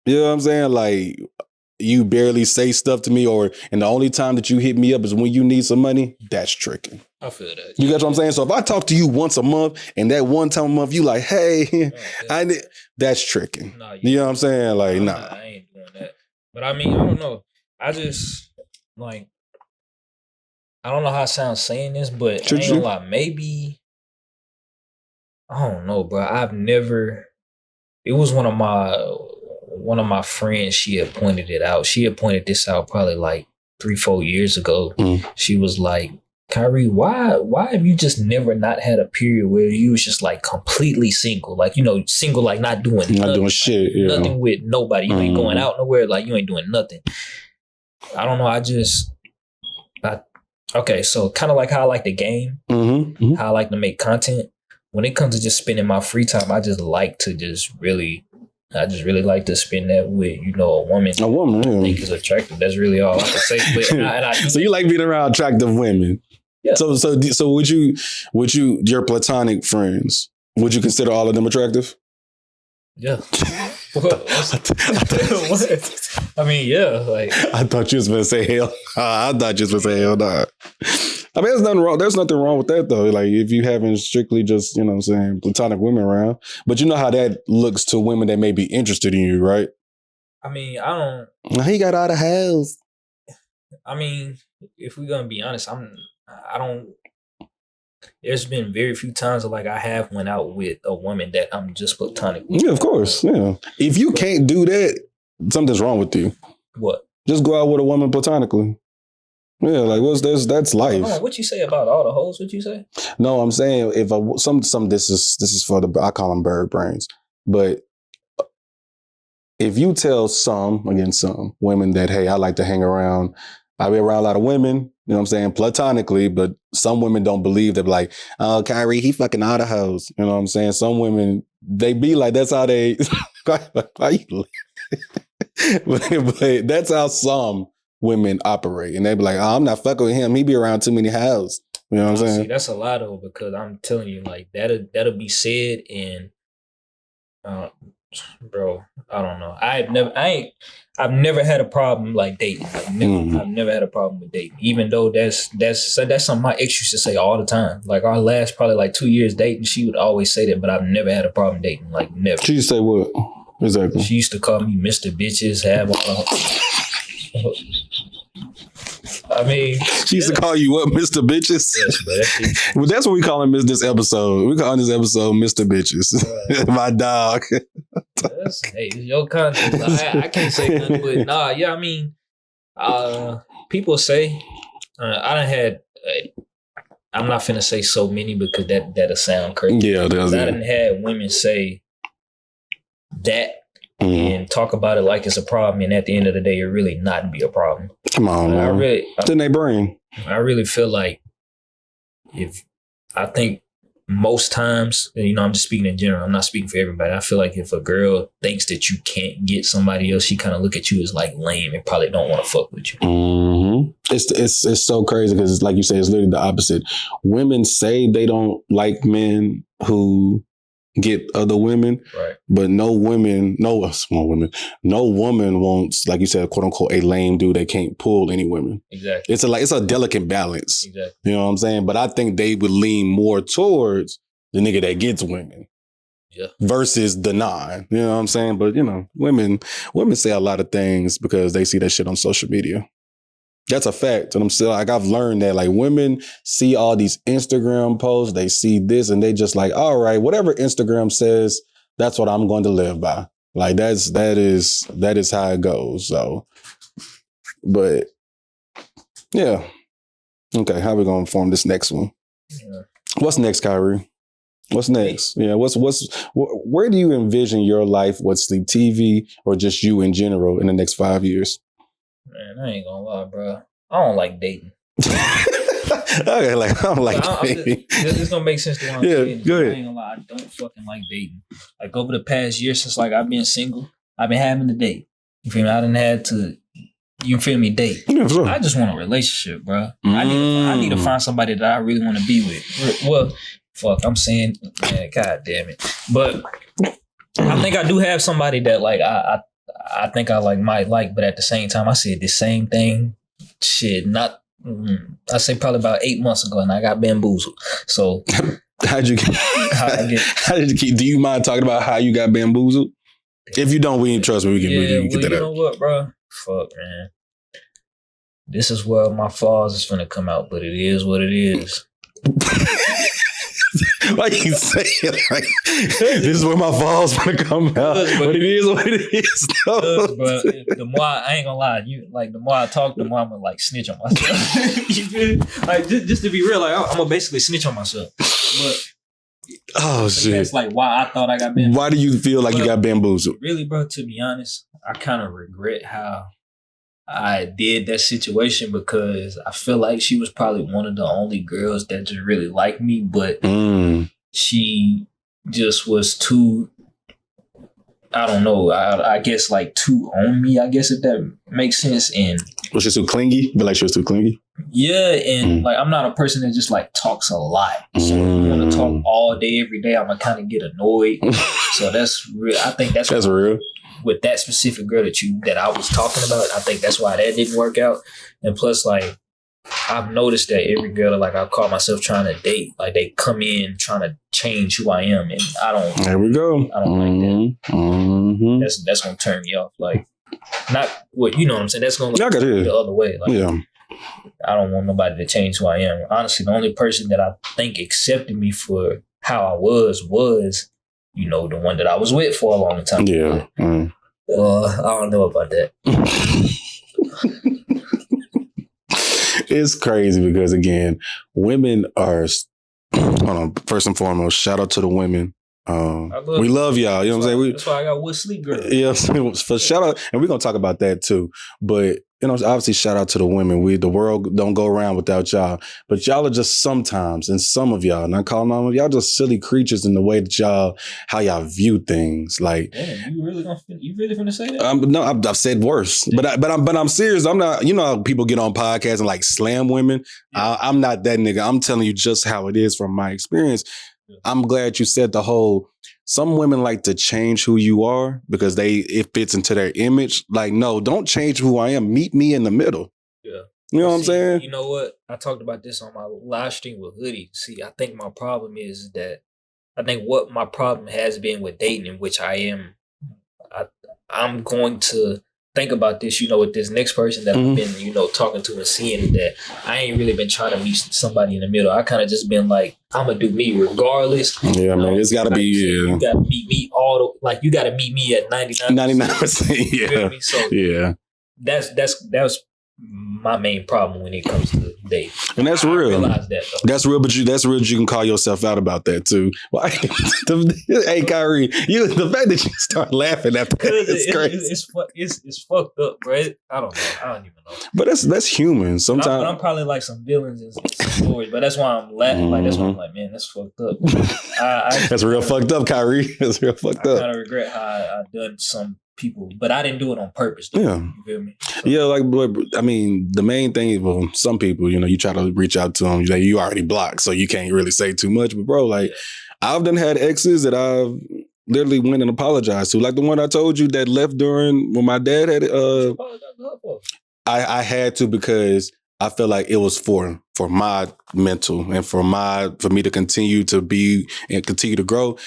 You know what I'm saying? Like, you barely say stuff to me, and the only time that you hit me up is when you need some money, that's tricking. I feel that. You get what I'm saying? So if I talk to you once a month and that one time a month you like, hey, that's tricking. Nah, you know what I'm saying? Like, nah. I ain't doing that. But I mean, I don't know. I just like, I don't know how it sounds saying this, but I ain't gonna lie. Maybe, I don't know, bro. It was one of my friends, she had pointed it out. She had pointed this out probably like 3-4 years ago. She was like, Kyree, why have you just never not had a period where you was just like completely single? Like, single, like not doing shit. Like, nothing with nobody. You ain't going out nowhere. Like, you ain't doing nothing. I don't know. Okay, so kind of like how I like the game, how I like to make content. When it comes to just spending my free time, I just like to really like to spend that with, a woman. A woman, yeah. I think is attractive. That's really all I can say. But so you like being around attractive women? Yeah. So would you your platonic friends, would you consider all of them attractive? Yeah. What? I mean, yeah. Like, I thought you was gonna say hell. I thought you was gonna say hell. Nah. I mean, there's nothing wrong. There's nothing wrong with that though. Like if you having strictly just, what I'm saying, platonic women around, but you know how that looks to women that may be interested in you, right? I mean, I don't. He got out of house. I mean, if we're gonna be honest, I don't. There's been very few times like I have went out with a woman that I'm just platonic with. Yeah, of course. Yeah. If you can't do that, something's wrong with you. What? Just go out with a woman platonically. Yeah, like that's life. On, what you say about all the hoes? What you say? No, I'm saying if this is for the, I call them bird brains, but if you tell some women that, hey, I like to hang around, I be around a lot of women, you know what I'm saying, platonically, but some women don't believe. They're like, oh, Kyree, he fucking all the hoes. You know what I'm saying? Some women, they be like, that's how they, why you but that's how some women operate. And they be like, oh, I'm not fucking with him. He be around too many houses. You know what I'm saying? See, that's a lot though, because I'm telling you, like, that'll be said and, bro, I don't know. I've never had a problem like dating. Like, I've never had a problem with dating, even though that's something my ex used to say all the time. Like our last probably like 2 years dating, she would always say that, but I've never had a problem dating. Like never. She used to say what? Exactly. She used to call me Mr. Bitches, have all the I mean, she used to call you what, Mr. Bitches? Yes, well, that's what we call him this episode. We call this episode Mr. Bitches. My dog. Hey, it's your content. I can't say nothing, but nah, yeah, I mean, people say, I done had, I'm not finna say so many because that'll sound crazy. Yeah, that's it. I done had women say that and talk about it like it's a problem, and at the end of the day, it really not be a problem. Come on, man. It's in their brain. I really feel like I think most times, I'm just speaking in general, I'm not speaking for everybody. I feel like if a girl thinks that you can't get somebody else, she kind of look at you as like lame and probably don't want to fuck with you. Mm-hmm. It's so crazy because, like you say, it's literally the opposite. Women say they don't like men who get other women, right? But no woman wants, like you said, quote unquote, a lame dude that can't pull any women. Exactly. It's a delicate balance. Exactly. You know what I'm saying? But I think they would lean more towards the nigga that gets women. Yeah. Versus the non. You know what I'm saying? But women say a lot of things because they see that shit on social media. That's a fact. And I'm still like, I've learned that like women see all these Instagram posts, they see this and they just like, all right, whatever Instagram says, that's what I'm going to live by. Like that is how it goes. So, but yeah. Okay. How we going to form this next one? Yeah. What's next, Kyree? What's next? Yeah. Where do you envision your life with Sleep TV or just you in general in the next 5 years? Man, I ain't gonna lie, bro. I don't like dating. Okay, like I don't like dating. This don't make sense to what I'm saying. Go ahead. I ain't gonna lie, I don't fucking like dating. Like over the past year since like I've been single, I've been having to date. You feel me? I didn't have to. You feel me? Date. Yeah, sure. I just want a relationship, bro. I need to find somebody that I really want to be with. Well, fuck, I'm saying, man, god damn it. But I think I do have somebody that like I think I might like, but at the same time, I said the same thing. Shit, not. I say probably about 8 months ago, and I got bamboozled. So how did you get? Do you mind talking about how you got bamboozled? If you don't, trust me. We can get that out. You know what, bro? Fuck, man. This is where my flaws is finna come out, but it is what it is. Why you say it like this is where my falls gonna come out? But it is what it is. Bro, the more I ain't gonna lie, the more I talk, the more I'm gonna snitch on myself. You feel me? Like just to be real, I'm gonna basically snitch on myself. But shit, that's why I thought I got bamboozled. Why do you feel like you got bamboozled? Really, bro, to be honest, I kind of regret how I did that situation because I feel like she was probably one of the only girls that just really liked me, but she just was too, I don't know, I guess too on me, I guess, if that makes sense. And was she too clingy? Feel like she was too clingy? Yeah, and I'm not a person that just talks a lot. So you want to talk all day, every day, I'm gonna kind of get annoyed. So that's real. I think that's real. With that specific girl that I was talking about, I think that's why that didn't work out. And plus, I've noticed that every girl I call myself trying to date, they come in trying to change who I am, and I don't. There we go. I don't like that. Mm-hmm. That's gonna turn me off. Not what you know what I'm saying. That's gonna look the other way. Yeah. I don't want nobody to change who I am. Honestly, the only person that I think accepted me for how I was, the one that I was with for a long time. Yeah. I don't know about that. It's crazy because, again, women are, hold on, first and foremost, shout out to the women. We love y'all. You know what I'm saying? That's why I got one sleep girl. Yeah, for shout out, and we're gonna talk about that too. But obviously, shout out to the women. The world don't go around without y'all. But y'all are just sometimes, and some of y'all, not calling on them, y'all just silly creatures in the way that how y'all view things. Damn, you really gonna say that? No, I've said worse. But I'm serious. I'm not. You know how people get on podcasts and slam women. Yeah. I'm not that nigga. I'm telling you just how it is from my experience. Yeah. I'm glad you said some women like to change who you are because it fits into their image. No, don't change who I am. Meet me in the middle. Yeah. You know what I'm saying? You know what? I talked about this on my live stream with Hoodie. See, I think my problem is that what my problem has been with dating, in which I'm going to think about this, with this next person that I've been, talking to and seeing, that I ain't really been trying to meet somebody in the middle. I kind of just been I'm going to do me regardless. Yeah, man, it's got to be, You got to meet me you got to meet me at 99%. 99%, yeah. So yeah. That's my main problem when it comes to dating. And that's real. I realize that, though. That's real, but that's real that you can call yourself out about that too. Why? Hey, Kyree, the fact that you start laughing at that is crazy. It's fucked up, right? I don't know. I don't even know. But that's human. Sometimes I'm probably some villains and some stories, but that's why I'm laughing. That's why I'm man, that's fucked up. That's real fucked up, Kyree. That's real fucked up. I kind of regret how I done some people, but I didn't do it on purpose. Though, yeah, you feel me? So. Yeah, the main thing is, some people, you try to reach out to them, you already blocked, so you can't really say too much. But bro, I've done had exes that I've literally went and apologized to, the one I told you that left when my dad had I had to, because I felt like it was for my mental and for me to continue to be and continue to grow.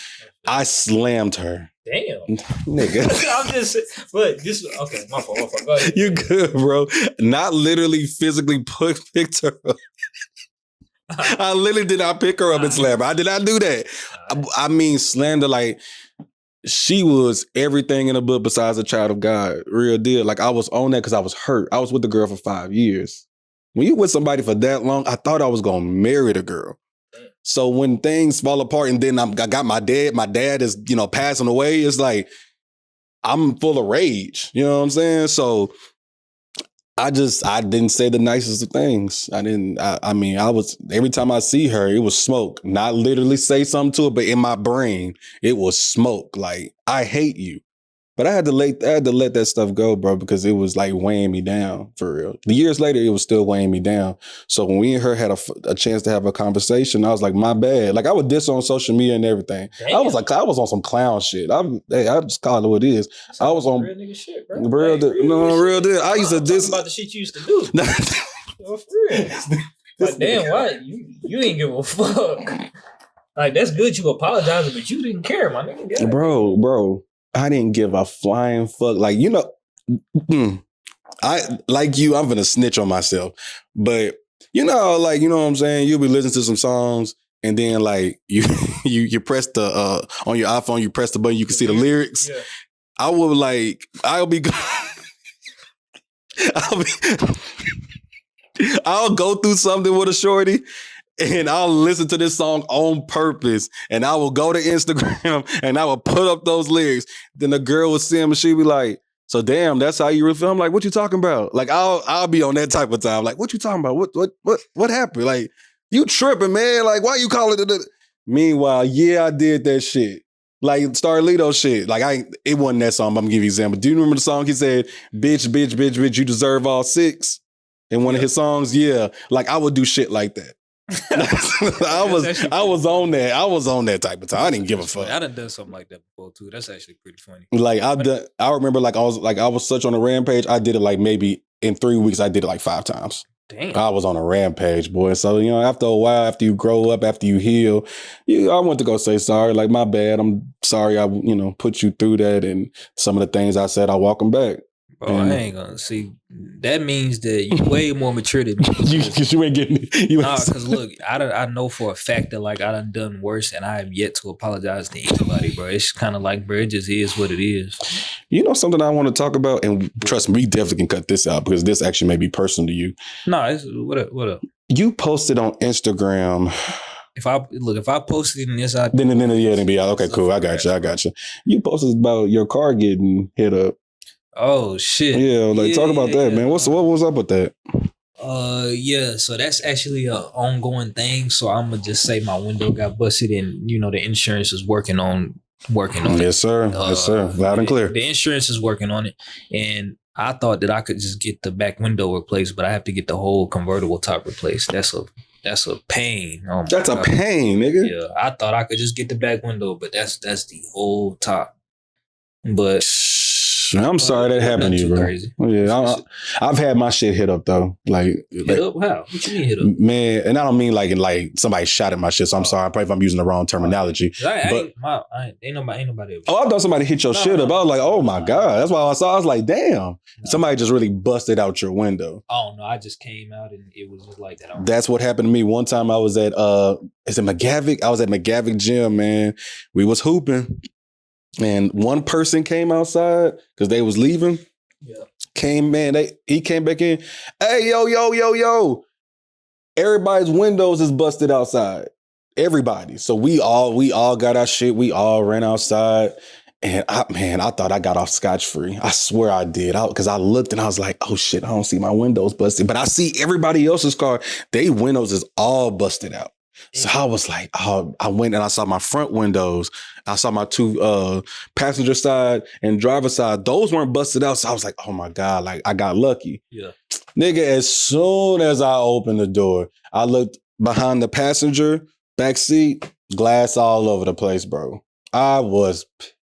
I slammed her. Damn. Nigga. I'm just, but just, okay, my fault. Go ahead. You good, bro. Not literally physically picked her up. I literally did not pick her up and slam her. I did not do that. I mean, slammed her she was everything in a book besides a child of God. Real deal. I was on that because I was hurt. I was with the girl for 5 years. When you with somebody for that long, I thought I was going to marry the girl. So when things fall apart and then I got my dad is, passing away, it's I'm full of rage. You know what I'm saying? So I didn't say the nicest of things. I was, every time I see her, it was smoke. Not literally say something to her, but in my brain, it was smoke. I hate you. But I had to let that stuff go, bro, because it was like weighing me down for real. The years later, it was still weighing me down. So when we and her had a chance to have a conversation, I was like, my bad. Like I would diss on social media and everything. Damn. I was on some clown shit. I just call it what it is. I was on real nigga shit, bro. Real deal. I used to diss about the shit you used to do. For real. Like damn, why you ain't give a fuck? Like that's good you apologizing, but you didn't care, my nigga. Yeah. Bro. I didn't give a flying fuck. Like, you know, I like you, I'm gonna snitch on myself. But you know, like, you know what I'm saying? You'll be listening to some songs and then like you press the on your iPhone, you press the button, you can see the lyrics. Yeah. I'll go through something with a shorty and I'll listen to this song on purpose. And I will go to Instagram and I will put up those lyrics. Then the girl will see them and she'll be like, so damn, that's how you really feel? I'm like, what you talking about? Like, I'll be on that type of time. Like, what you talking about? What happened? Like, you tripping, man. Like, why you calling it? Meanwhile, yeah, I did that shit. Like Starlito shit. Like, it wasn't that song, but I'm gonna give you an example. Do you remember the song he said, bitch, bitch, bitch, bitch, you deserve all six? In one of his songs? Yeah. Like, I would do shit like that. I was on that. I was on that type of time. I didn't give a fuck. I done something like that before too. That's actually pretty funny. Like I remember I was such on a rampage. I did it like maybe in 3 weeks. I did it like 5 times. Damn. I was on a rampage, boy. So, you know, after a while, after you grow up, after you heal, I went to go say sorry. Like, my bad. I'm sorry I, put you through that. And some of the things I said, I walk them back. Bro, I ain't gonna see. That means that you way more mature than me. you ain't getting it. Because look, I know for a fact that like I done worse, and I have yet to apologize to anybody, bro. It's kind of like, bro, it just is what it is. You know something I want to talk about, and trust me, we definitely can cut this out because this actually may be personal to you. No, what up? You posted on Instagram. If I posted in this, then it'd be out. Okay, cool. I got you. You posted about your car getting hit up. Oh shit! Yeah, talk about that, man. What was up with that? Yeah. So that's actually an ongoing thing. So I'm gonna just say my window got busted, and the insurance is working on it. Yes, sir. Loud and clear. The insurance is working on it, and I thought that I could just get the back window replaced, but I have to get the whole convertible top replaced. That's a pain. Oh my God. A pain, nigga. Yeah, I thought I could just get the back window, but that's the whole top. But I'm sorry that happened to you, bro. Crazy. Yeah, I've had my shit hit up though. Like hit up? How? What you mean hit up? Man, and I don't mean like somebody shot at my shit. So I'm sorry. Probably if I'm using the wrong terminology. Ain't nobody. Oh, I thought somebody hit your shit up. I was like, oh my God. That's why I saw. I was like, damn. Somebody just really busted out your window. Oh no, I just came out and it was just like that. That's what happened to me. One time I was at is it McGavick? I was at McGavick Gym, man. We was hooping. And one person came outside because they was leaving. Yeah. He came back in. Hey, yo. Everybody's windows is busted outside. Everybody. So we all got our shit. We all ran outside. And I thought I got off scotch-free. I swear I did. Because I looked and I was like, oh shit, I don't see my windows busted. But I see everybody else's car. They windows is all busted out. So I was like, I went and I saw my front windows. I saw my 2 passenger side and driver side. Those weren't busted out. So I was like, oh my God, like I got lucky. Yeah. Nigga, as soon as I opened the door, I looked behind the passenger back seat, glass all over the place, bro. I was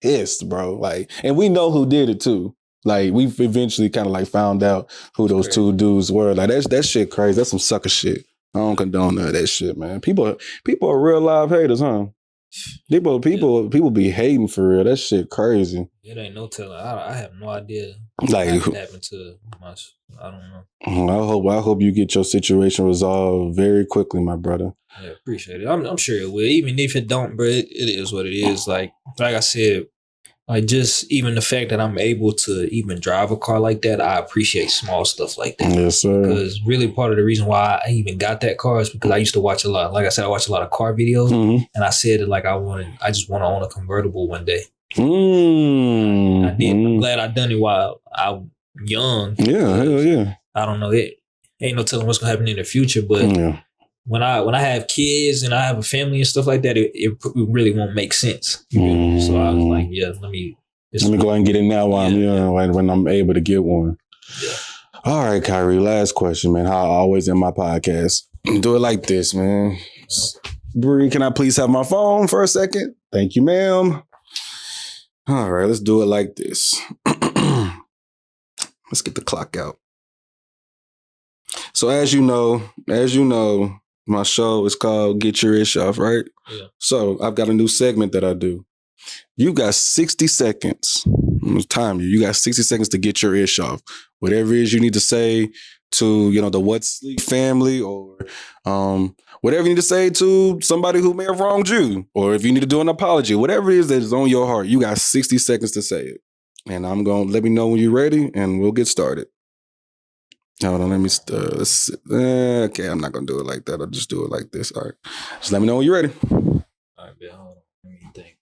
pissed, bro. Like, and we know who did it too. Like, we've eventually kind of like found out who those 2 dudes were. Like, that shit crazy. That's some sucker shit. I don't condone none of that shit, man. People are real live haters, huh? People be hating for real. That shit crazy. It ain't no telling. I have no idea like what happened to my. I don't know. I hope you get your situation resolved very quickly, my brother. Yeah, appreciate it. I'm sure it will. Even if it don't, bro, it is what it is. Like I said. Like just even the fact that I'm able to even drive a car like that, I appreciate small stuff like that. Yes, sir. Because really part of the reason why I even got that car is because I used to watch a lot. Like I said, I watch a lot of car videos, and I said that like I just want to own a convertible one day. I did. I'm glad I done it while I'm young. Yeah, hell yeah. I don't know. It ain't no telling what's gonna happen in the future, but. Yeah. When I have kids and I have a family and stuff like that, it really won't make sense. So I was like, yeah, let me Let me go ahead and get it now while when I'm able to get one. Yeah. All right, Kyree, last question, man. How I always end my podcast. Do it like this, man. Bree, can I please have my phone for a second? Thank you, ma'am. All right, let's do it like this. Let's get the clock out. So as you know, my show is called Get Your Ish Off, right? Yeah. So I've got a new segment that I do. You got 60 seconds. I'm gonna time you. You got 60 seconds to get your ish off. Whatever it is you need to say to, the What's Sleep family, or whatever you need to say to somebody who may have wronged you, or if you need to do an apology, whatever it is that is on your heart, you got 60 seconds to say it. And I'm going to let me know when you're ready and we'll get started. Hold on, let me, okay, I'm not going to do it like that. I'll just do it like this. All right. Just let me know when you're ready. All right, man, hold on. Let me think.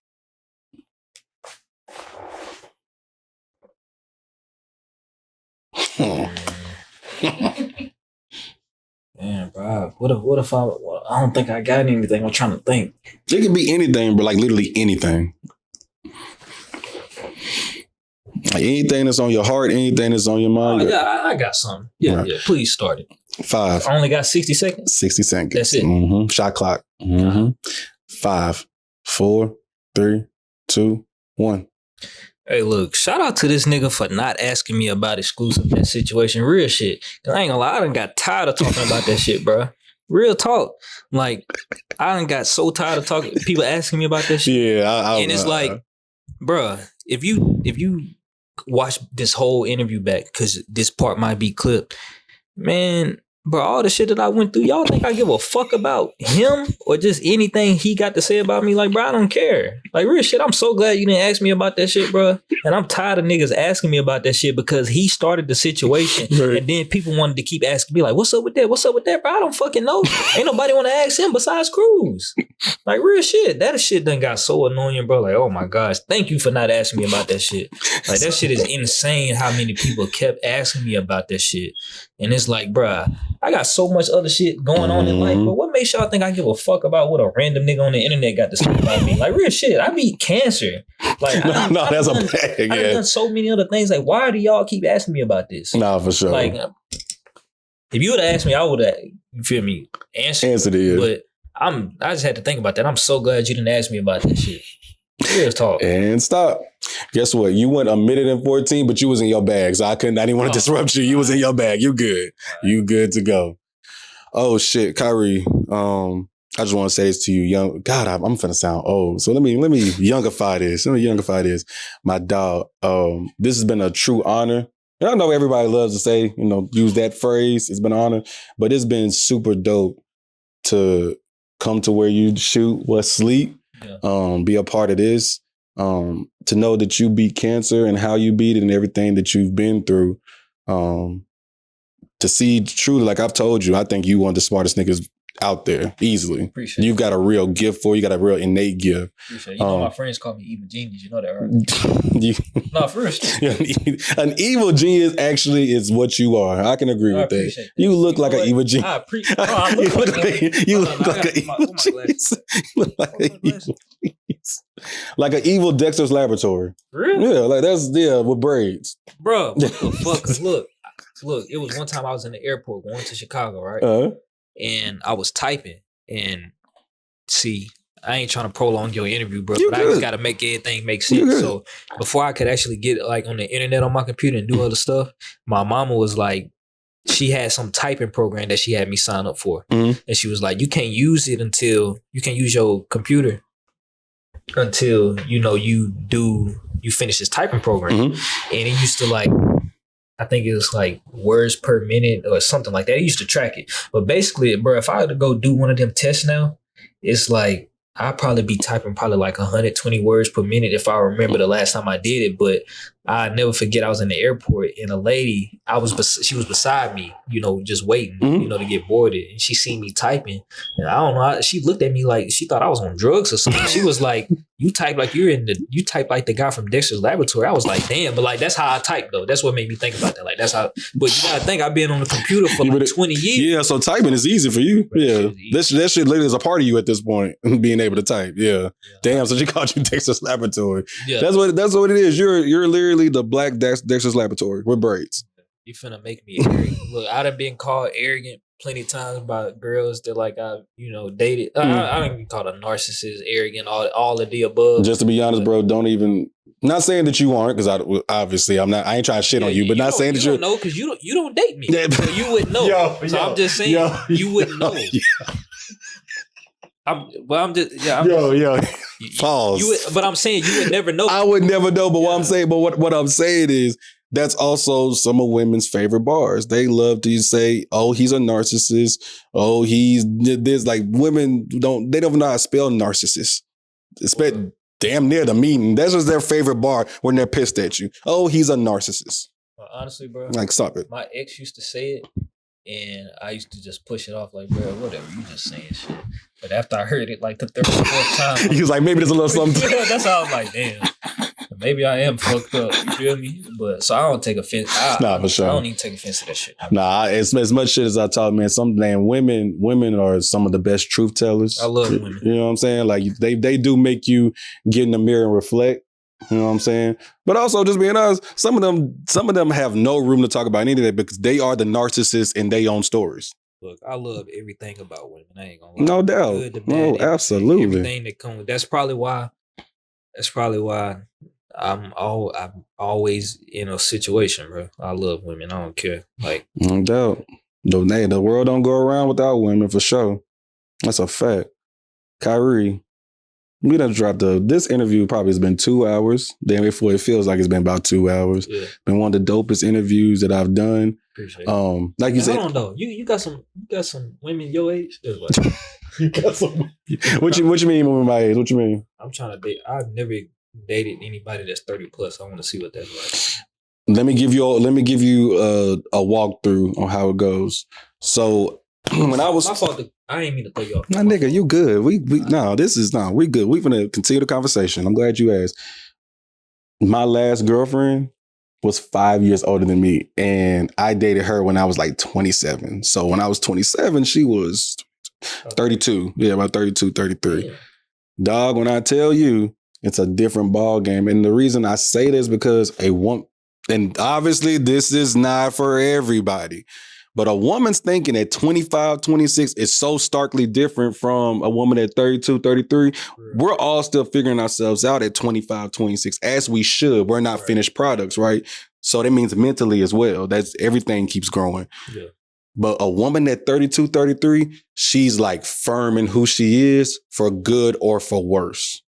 Man, bro, what if I don't think I got anything? I'm trying to think. It could be anything, but like literally anything. Like anything that's on your heart, anything that's on your mind. Yeah, I got something. Yeah, right. Yeah. Please start it. 5. I only got 60 seconds. 60 seconds. That's it. Mm-hmm. Shot clock. Mm-hmm. 5, 4, 3, 2, 1. Hey, look, shout out to this nigga for not asking me about exclusive that situation. Real shit. Cause I ain't gonna lie, I done got tired of talking about that shit, bro. Real talk. Like, I done got so tired of talking, people asking me about that shit. Yeah, and it's like, bro, if you watch this whole interview back, because this part might be clipped, man, bro, all the shit that I went through, y'all think I give a fuck about him or just anything he got to say about me? Like, bro, I don't care. Like, real shit, I'm so glad you didn't ask me about that shit, bro. And I'm tired of niggas asking me about that shit because he started the situation. Right. And then people wanted to keep asking me, like, what's up with that? What's up with that, bro? I don't fucking know. Ain't nobody want to ask him besides Cruz. Like, real shit. That shit done got so annoying, bro. Like, oh my gosh, thank you for not asking me about that shit. Like, that shit is insane how many people kept asking me about that shit. And it's like, bro, I got so much other shit going on in life, but what makes y'all think I give a fuck about what a random nigga on the internet got to say about me? Like, real shit, I beat cancer. Like, that's a bag. I've done so many other things. Like, why do y'all keep asking me about this? Nah, for sure. Like, if you would have asked me, I would have, you feel me, answered it. Yeah. But I just had to think about that. I'm so glad you didn't ask me about that shit. Real talk. And stop. Guess what? You went 1:14, but you was in your bag. So I didn't want to disrupt you. You was in your bag. You good. You good to go. Oh shit, Kyree. I just want to say this to you, young. God, I'm finna sound old. So let me youngify this. My dog. This has been a true honor. And I know everybody loves to say, use that phrase. It's been an honor, but it's been super dope to come to where you shoot What's Sleep. Yeah. Be a part of this. To know that you beat cancer and how you beat it and everything that you've been through. To see truly, like I've told you, I think you one of the smartest niggas out there, easily. Appreciate You've got a real gift for you. Got a real innate gift. Appreciate it. My friends call me evil genius. You know that, right? No, first. An evil genius actually is what you are. I can agree with that. You look like an evil genius. I appreciate it. You look like an evil genius. You look like an evil genius. Like an evil Dexter's Laboratory. Really? Yeah, like that's, with braids. Bro, what the fuck? Look, it was one time I was in the airport going to Chicago, right? Uh-huh. And I was typing, and see, I ain't trying to prolong your interview, bro, but good. I just got to make everything make sense. So before I could actually get like on the internet on my computer and do other stuff, my mama was like, she had some typing program that she had me sign up for. Mm-hmm. And she was like, you can't use your computer until, you finish this typing program. Mm-hmm. And it used to I think it was like words per minute or something like that. It used to track it. But basically, bro, if I had to go do one of them tests now, it's like I'd probably be typing like 120 words per minute if I remember the last time I did it. But I never forget. I was in the airport and a lady, she was beside me, just waiting, to get boarded. And she seen me typing, and I don't know. She looked at me like she thought I was on drugs or something. She was like, "You type like you type like the guy from Dexter's Laboratory." I was like, "Damn!" But like that's how I type though. That's what made me think about that. Like that's how. But you gotta think I've been on the computer for like 20 years. Yeah, so typing is easy for you. Yeah, that shit literally is a part of you at this point, being able to type. Yeah. Damn. So she called you Dexter's Laboratory. Yeah. That's what it is. You're literally the black Dexter's Laboratory with braids. You finna make me arrogant. Look, I done been called arrogant plenty of times by girls that like I dated. I don't even call a narcissist, arrogant, all of the above. Just to be honest, bro, don't even. Not saying that you aren't, because obviously I'm not. I ain't trying to shit on you, but not saying that you don't know because you don't date me, so you wouldn't know. I'm just saying you wouldn't know. I'm just pause. But I'm saying you would never know. I would never know. But what I'm saying, what I'm saying is that's also some of women's favorite bars. They love to say, "Oh, he's a narcissist. Oh, he's this." Like women don't know how to spell narcissist. Damn near the meaning. That's just their favorite bar when they're pissed at you. Oh, he's a narcissist. Well, honestly, bro, like stop it. My ex used to say it, and I used to just push it off like, bro, whatever, you just saying shit. But after I heard it like the third or fourth time, he was like, maybe there's a little something. That's how I was like, damn. Maybe I am fucked up. You feel me? But so I don't take offense. For sure. I don't even take offense to that shit. As much shit as I talk, man. Some damn women are some of the best truth tellers. I love women. You know what I'm saying? Like they do make you get in the mirror and reflect. You know what I'm saying? But also, just being honest, some of them have no room to talk about any of that because they are the narcissists in their own stories. Look, I love everything about women. I ain't gonna lie. No doubt. Good, the bad, no, absolutely. Everything that comes. That's probably why I'm always in a situation, bro. I love women. I don't care. Like no doubt. The world don't go around without women for sure. That's a fact. Kyree, we done dropped this interview probably has been 2 hours. Damn, before it feels like it's been about 2 hours. Yeah. Been one of the dopest interviews that I've done. Appreciate it. Like you said, hold on though. You got some women your age. You got some. What you mean women my age? What you mean? I'm trying to date. I've never dated anybody that's 30 plus. I want to see what that's like. Let me give you a walkthrough on how it goes. So when I was, my fault. I ain't mean to throw you off. Nah, nigga, you good. We good. We good. We gonna continue the conversation. I'm glad you asked. My last girlfriend was 5 years older than me, and I dated her when I was like 27. So when I was 27, she was 32. Yeah, about 32, 33. Yeah. Dog, when I tell you, it's a different ball game. And the reason I say this because and obviously this is not for everybody, but a woman's thinking at 25, 26 is so starkly different from a woman at 32, 33. Right. We're all still figuring ourselves out at 25, 26, as we should. We're not finished products, right? So that means mentally as well. That's everything keeps growing. Yeah. But a woman at 32, 33, she's like firm in who she is for good or for worse.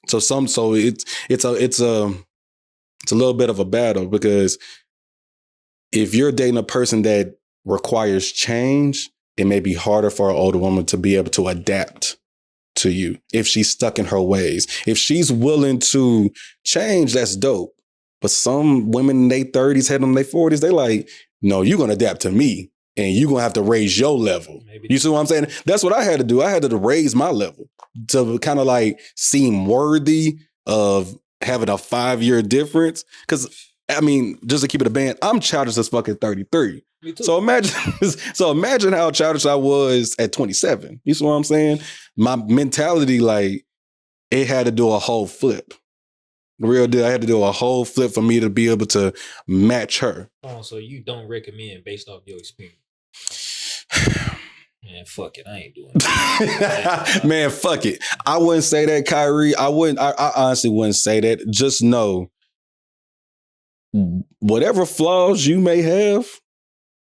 So it's a little bit of a battle because if you're dating a person that requires change, it may be harder for an older woman to be able to adapt to you if she's stuck in her ways. If she's willing to change, that's dope. But some women in their 30s, heading on their 40s, they like, no, you're going to adapt to me and you're going to have to raise your level. Maybe. You see what I'm saying? That's what I had to do. I had to raise my level to kind of like seem worthy of having a 5-year difference. Because, I mean, just to keep it a band, I'm childish as fucking 33. Me too. So imagine how childish I was at 27. You see what I'm saying? My mentality, like, it had to do a whole flip. The real deal, I had to do a whole flip for me to be able to match her. Oh, so you don't recommend based off your experience? Man, fuck it. I ain't doing it. Man, fuck it. I wouldn't say that, Kyree. I honestly wouldn't say that. Just know, whatever flaws you may have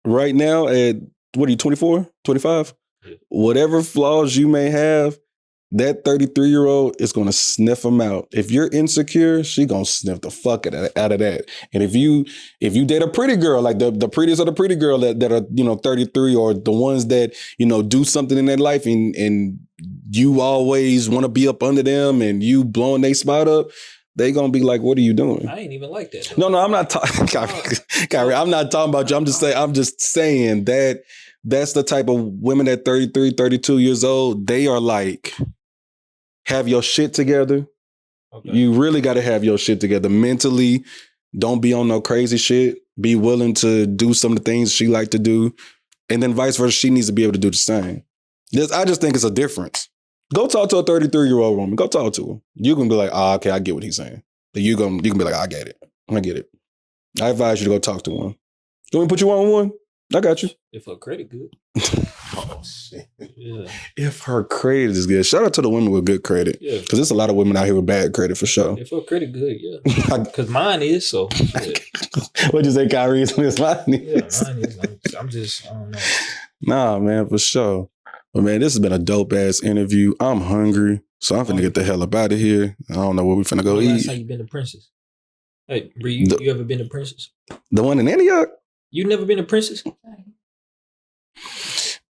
right now at, what are you, 24, 25? Yeah. Whatever flaws you may have, that 33-year-old is going to sniff them out. If you're insecure, she going to sniff the fuck out of that. And if you date a pretty girl, like the prettiest of the pretty girl that are, 33, or the ones that, do something in their life and you always want to be up under them and you blowing their spot up, they gonna be like, "What are you doing?" I ain't even like that. Though. No, I'm not talking, Kyree. I'm not talking about you. I'm just saying that that's the type of women at 33, 32 years old. They are like, have your shit together. Okay. You really got to have your shit together mentally. Don't be on no crazy shit. Be willing to do some of the things she like to do, and then vice versa. She needs to be able to do the same. I just think it's a difference. Go talk to a 33-year-old woman. Go talk to her. You can be like, okay, I get what he's saying. You can be like, I get it. I advise you to go talk to one. Do you want me to put you on one? I got you. If her credit good. Oh, shit. Yeah. If her credit is good. Shout out to the women with good credit. Yeah. Because there's a lot of women out here with bad credit for sure. If her credit good, yeah. Because mine is, so. Yeah. What'd you say, Kyree? Mine is. Yeah, mine is. I don't know. Nah, man, for sure. But man, this has been a dope ass interview. I'm hungry, so I'm finna get the hell up out of here. I don't know where we finna go eat. Last time you been to Princess? Hey, Bree, you ever been to Princess? The one in Antioch? You never been to Princess?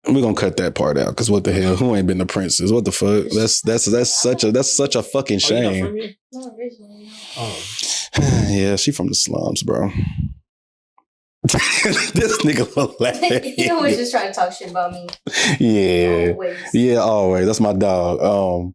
We're gonna cut that part out because what the hell? Who ain't been to Princess? What the fuck? That's such a fucking shame. Not originally, no. Oh. Yeah, she from the slums, bro. This nigga will laugh. He always just trying to talk shit about me. Yeah. Always. Yeah, always. That's my dog.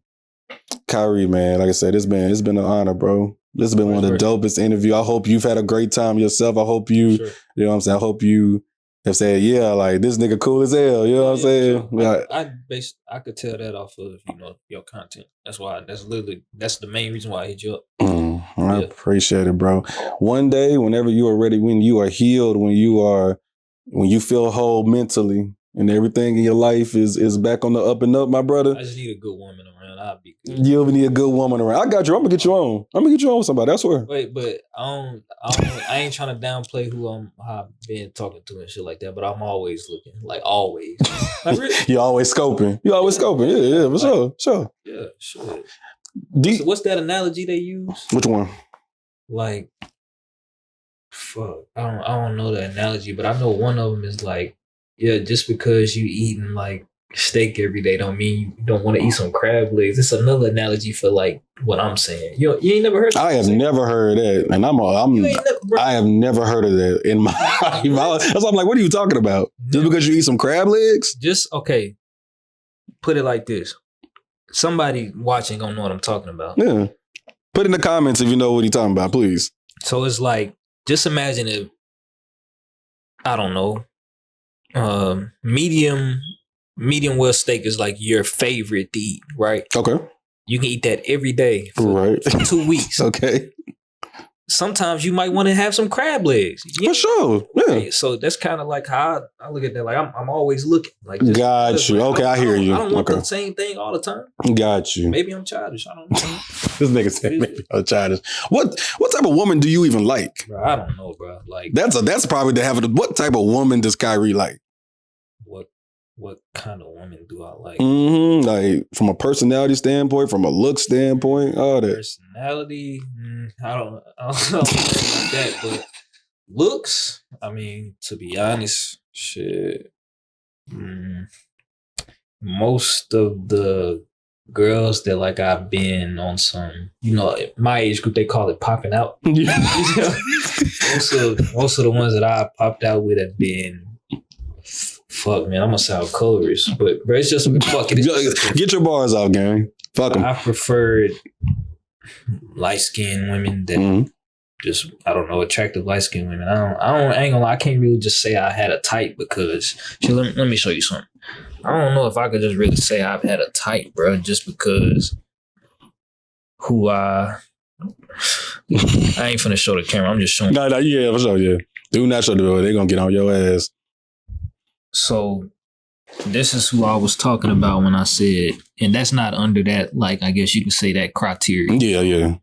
Kyree, man, like I said, it's been an honor, bro. This has been one of the dopest interviews. I hope you've had a great time yourself. I hope you, you know what I'm saying? I hope you have said, yeah, like this nigga cool as hell. You know what I'm saying? Sure. I could tell that off of, your content. That's the main reason why I hit you up. I appreciate it, bro. One day, whenever you are ready, when you are healed, when you feel whole mentally and everything in your life is back on the up and up, my brother. I just need a good woman around. I'll be good. You'll need a good woman around. I got you. I'm gonna get you on. With somebody. I swear. Wait, but I ain't trying to downplay who I've been talking to and shit like that. But I'm always looking, like always. Like, really? You're always scoping. Yeah, for sure. Yeah, sure. What's that analogy they use? Which one? Like, fuck, I don't know the analogy, but I know one of them is like, yeah, just because you eating like steak every day don't mean you don't want to eat some crab legs. It's another analogy for like what I'm saying. You ain't never heard that? I have never heard that. And I have never heard of that in my life. That's why I'm like, what are you talking about? Just because you eat some crab legs? Okay. Put it like this. Somebody watching gonna know what I'm talking about. Yeah. Put in the comments if you know what he's talking about, please. So it's like, just imagine if, I don't know, medium well steak is like your favorite to eat, right? Okay. You can eat that every day for 2 weeks. Okay. Sometimes you might want to have some crab legs. For sure. Yeah. Right? So that's kind of like how I look at that. Like I'm always looking. Like got you. Okay, I hear you. I don't want the same thing all the time. Got you. Maybe I'm childish. I don't know. This nigga said maybe I'm childish. What type of woman do you even like? Bro, I don't know, bro. Like that's probably the having. What type of woman does Kyree like? What kind of woman do I like? Like from a personality standpoint, from a look standpoint, all that. Personality, I don't know like that, but looks, I mean, to be honest, shit. Most of the girls that like I've been on some, my age group, they call it popping out. Most of the ones that I popped out with have been. Fuck, man, I'm gonna sound colorist, but bro, it's just fucking. Get your bars out, gang. Fuck them. I preferred light-skinned women that just, I don't know, attractive light-skinned women. I ain't gonna lie, I can't really just say I had a type because, let me show you something. I don't know if I could just really say I've had a type, bro, just because I ain't finna show the camera. I'm just showing. No, yeah, for sure, yeah. Do not show the video. They're gonna get on your ass. So this is who I was talking about when I said, and that's not under that, like, I guess you can say that criteria. Yeah.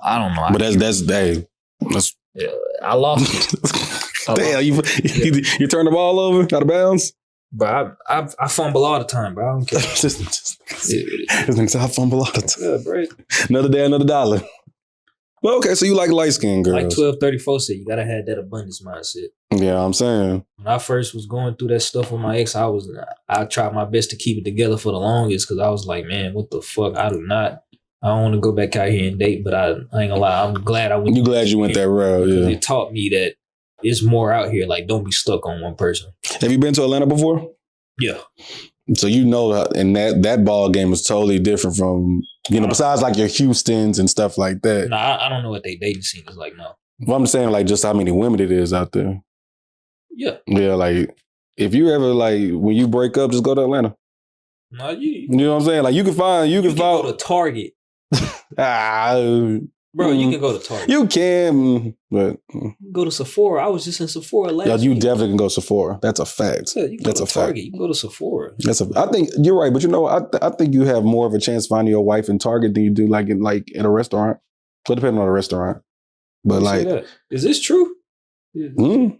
I don't know. But that's yeah, I lost it. Damn, you turned the ball over out of bounds? Bro, I fumble all the time, bro. I don't care. This nigga said I fumble all the time. Yeah, bro. Another day, another dollar. Well, okay, so you like light-skinned girls. Like 1234 said, you gotta have that abundance mindset. Yeah, I'm saying. When I first was going through that stuff with my ex, I tried my best to keep it together for the longest because I was like, man, what the fuck? I I don't want to go back out here and date, but I ain't gonna lie. I'm glad I went. You glad you went that route? Yeah. It taught me that it's more out here. Like, don't be stuck on one person. Have you been to Atlanta before? Yeah. So and that ball game is totally different from, besides like your Houstons and stuff like that. No, I don't know what they dating scene is like now. Well, I'm saying like just how many women it is out there. Yeah. Yeah, like if you ever like when you break up, just go to Atlanta. No, you know what I'm saying? Like you can go to Target. Bro, you can go to Target. You can, but go to Sephora. I was just in Sephora last week. You definitely can go to Sephora. That's a fact. Yeah, you can That's go to Target. You can go to Sephora. I think you're right, but I think you have more of a chance finding your wife in Target than you do like in a restaurant. So depending on the restaurant. But like, is this true? Is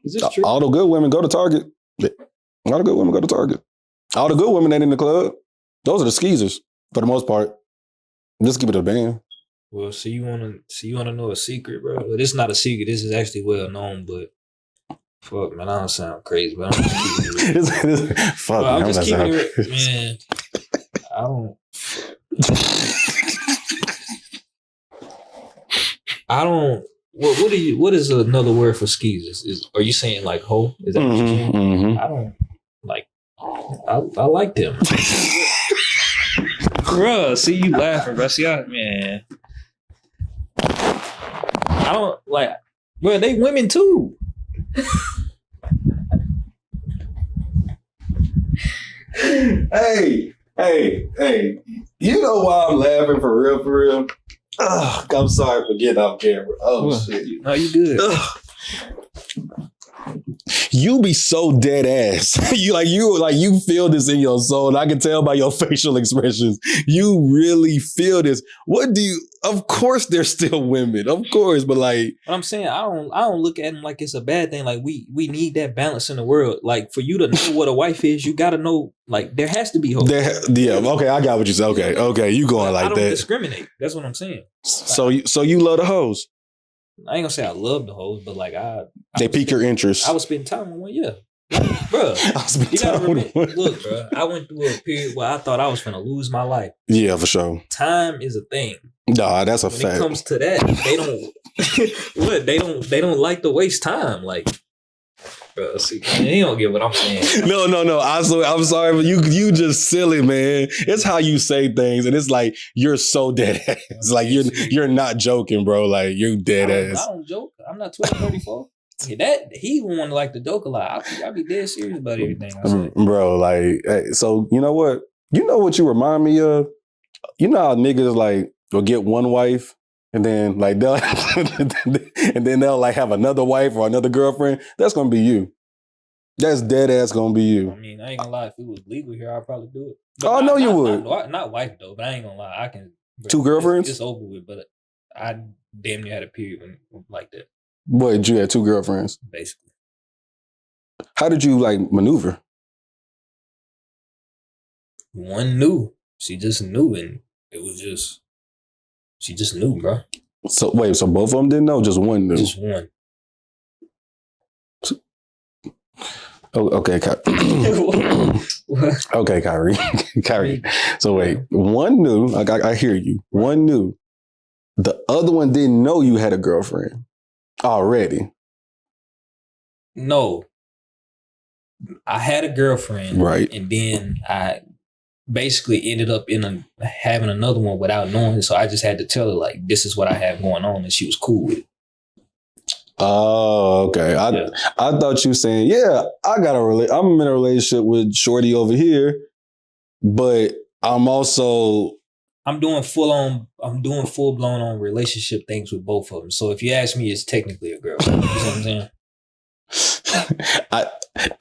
this true? All the good women go to Target. All the good women go to Target. All the good women ain't in the club. Those are the skeezers for the most part. Just keep it a band. Well, so you wanna know a secret, bro? Well, this is not a secret. This is actually well known, but fuck, man, I don't sound crazy, but I'm just keeping it. Fuck, bro, I'm just keeping it, man. I don't. What is another word for skeezers? Are you saying like hoe? Is that what you're saying? Mm-hmm. I don't like. I like them. Bruh, see you laughing, bro. See, man. I don't like, bro, they women too. Hey. You know why I'm laughing for real? Oh, I'm sorry for getting off camera. Oh, shit. No, you good. You be so dead ass. you feel this in your soul, and I can tell by your facial expressions. You really feel this. Of course there's still women. Of course, but like I'm saying, I don't look at them like it's a bad thing. Like we need that balance in the world. Like for you to know what a wife is, you gotta know like there has to be hope. Yeah, okay, I got what you said. Okay, you going like that. I don't discriminate. That's what I'm saying. So you love the hoes. I ain't gonna say I love the hoes, but like they pique your interest. I was spending time with one, yeah. Bro, you gotta remember, look, bro, I went through a period where I thought I was gonna lose my life. Yeah, for sure. Time is a thing. Nah, that's a when fact. When it comes to that, they don't like to waste time. Like, bro, see, man, you don't get what I'm saying. No. I'm sorry, but you just silly, man. It's how you say things, and it's like you're so dead ass. It's like you're not joking, bro. Like you dead ass. I don't joke. I'm not 12, 34. That he want to like to joke a lot. I be dead serious about everything I say. Bro, like, hey, so you know what? You know what you remind me of? You know how niggas like will get one wife and then like they'll like have another wife or another girlfriend? That's gonna be you. That's dead ass gonna be you. I mean, I ain't gonna lie. If it was legal here, I'd probably do it. But I know you would. Not wife though, but I ain't gonna lie. I can. Bro, 2 girlfriends? It's over with, but I damn near had a period like that. What, you had 2 girlfriends? Basically. How did you like maneuver? One knew. She just knew, and it was just she just knew, bro. So wait, so both of them didn't know? Just one knew? Just one. Oh, okay, okay, Kyree. Kyree. So wait, one knew. I hear you. One knew. The other one didn't know you had a girlfriend already. No. I had a girlfriend. Right. And then I basically ended up having another one without knowing. So I just had to tell her, like, this is what I have going on. And she was cool with it. Oh, okay. I thought you were saying, yeah, I'm in a relationship with Shorty over here, but I'm doing full blown on relationship things with both of them. So if you ask me, it's technically a girl. You know what I'm saying?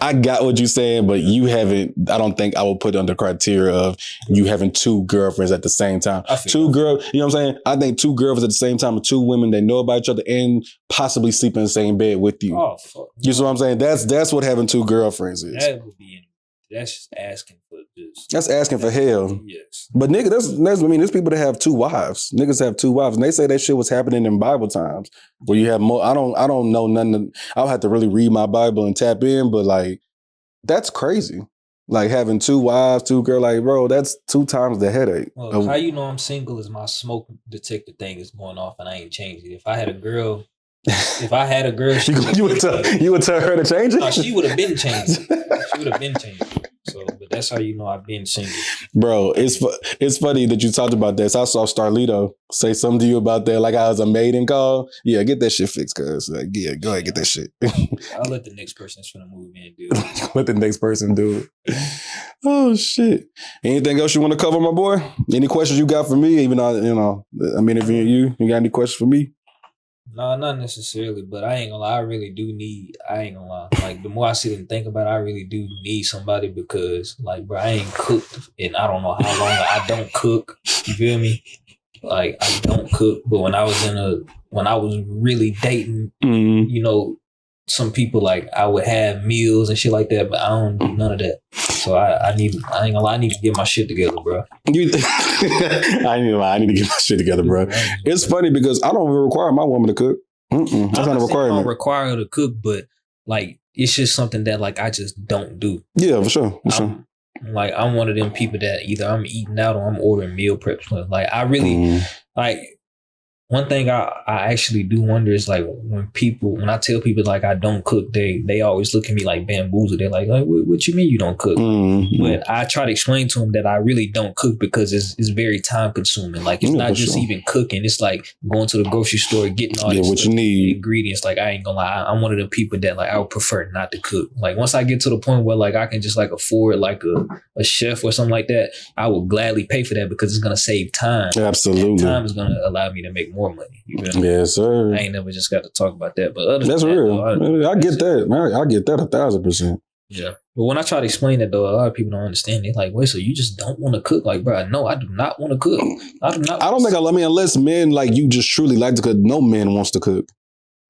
I got what you're saying, but you haven't. I don't think I will put under criteria of you having 2 girlfriends at the same time. 2 girls, you know what I'm saying? I think 2 girlfriends at the same time with 2 women that know about each other and possibly sleep in the same bed with you. Oh, fuck. You see what I'm saying? That's what having 2 girlfriends is. That's just asking for this. That's asking for hell. Yes. But nigga, there's people that have 2 wives. Niggas have 2 wives. And they say that shit was happening in Bible times where you have more. I don't know nothing. I'll have to really read my Bible and tap in, but like, that's crazy. Like having 2 wives, 2 girls, like, bro, that's 2 times the headache. Well, how you know I'm single is my smoke detector thing is going off and I ain't changed it. If I had a girl, she you would tell her to change it? No, she would have been changed. She would have been changed. So, but that's how you know I've been single. Bro, it's funny that you talked about this. I saw Starlito say something to you about that, like I was a maiden call. Yeah, get that shit fixed, cuz. Like, yeah, go ahead, get that shit. I'll let the next person that's finna move in do it. Let the next person do it. Oh, shit. Anything else you want to cover, my boy? Any questions you got for me? Even though, I'm interviewing you. You got any questions for me? No, not necessarily, but I ain't gonna lie, I ain't gonna lie. Like, the more I sit and think about it, I really do need somebody because, like, bro, I ain't cooked and I don't know how long I don't cook. You feel me? Like, I don't cook, but when I was really dating, some people, like, I would have meals and shit like that, but I don't do none of that. So I ain't gonna lie, I need to get my shit together, bro. I ain't gonna lie, I need to get my shit together, bro. It's funny because I don't even require my woman to cook. That's not a requirement. I don't require her to cook, but like it's just something that like I just don't do. Yeah, for sure. Like I'm one of them people that either I'm eating out or I'm ordering meal preps. Like I really like. One thing I actually do wonder is like when I tell people like I don't cook, they always look at me like bamboozled. They're like what you mean you don't cook? But I try to explain to them that I really don't cook because it's very time consuming. Like it's not just even cooking. It's like going to the grocery store, getting all this what you need ingredients. Like I ain't gonna lie, I'm one of the people that like I would prefer not to cook. Like once I get to the point where like I can just like afford like a chef or something like that, I will gladly pay for that because it's gonna save time. Absolutely, and time is gonna allow me to make more money. You know? Yes, sir. I ain't never just got to talk about that, but that's real. I get that. I get that 1,000%. Yeah, but when I try to explain that though, a lot of people don't understand. They're like, "Wait, so you just don't want to cook?" Like, bro, no, I do not want to cook. I don't think unless men like you just truly like to cook. No man wants to cook.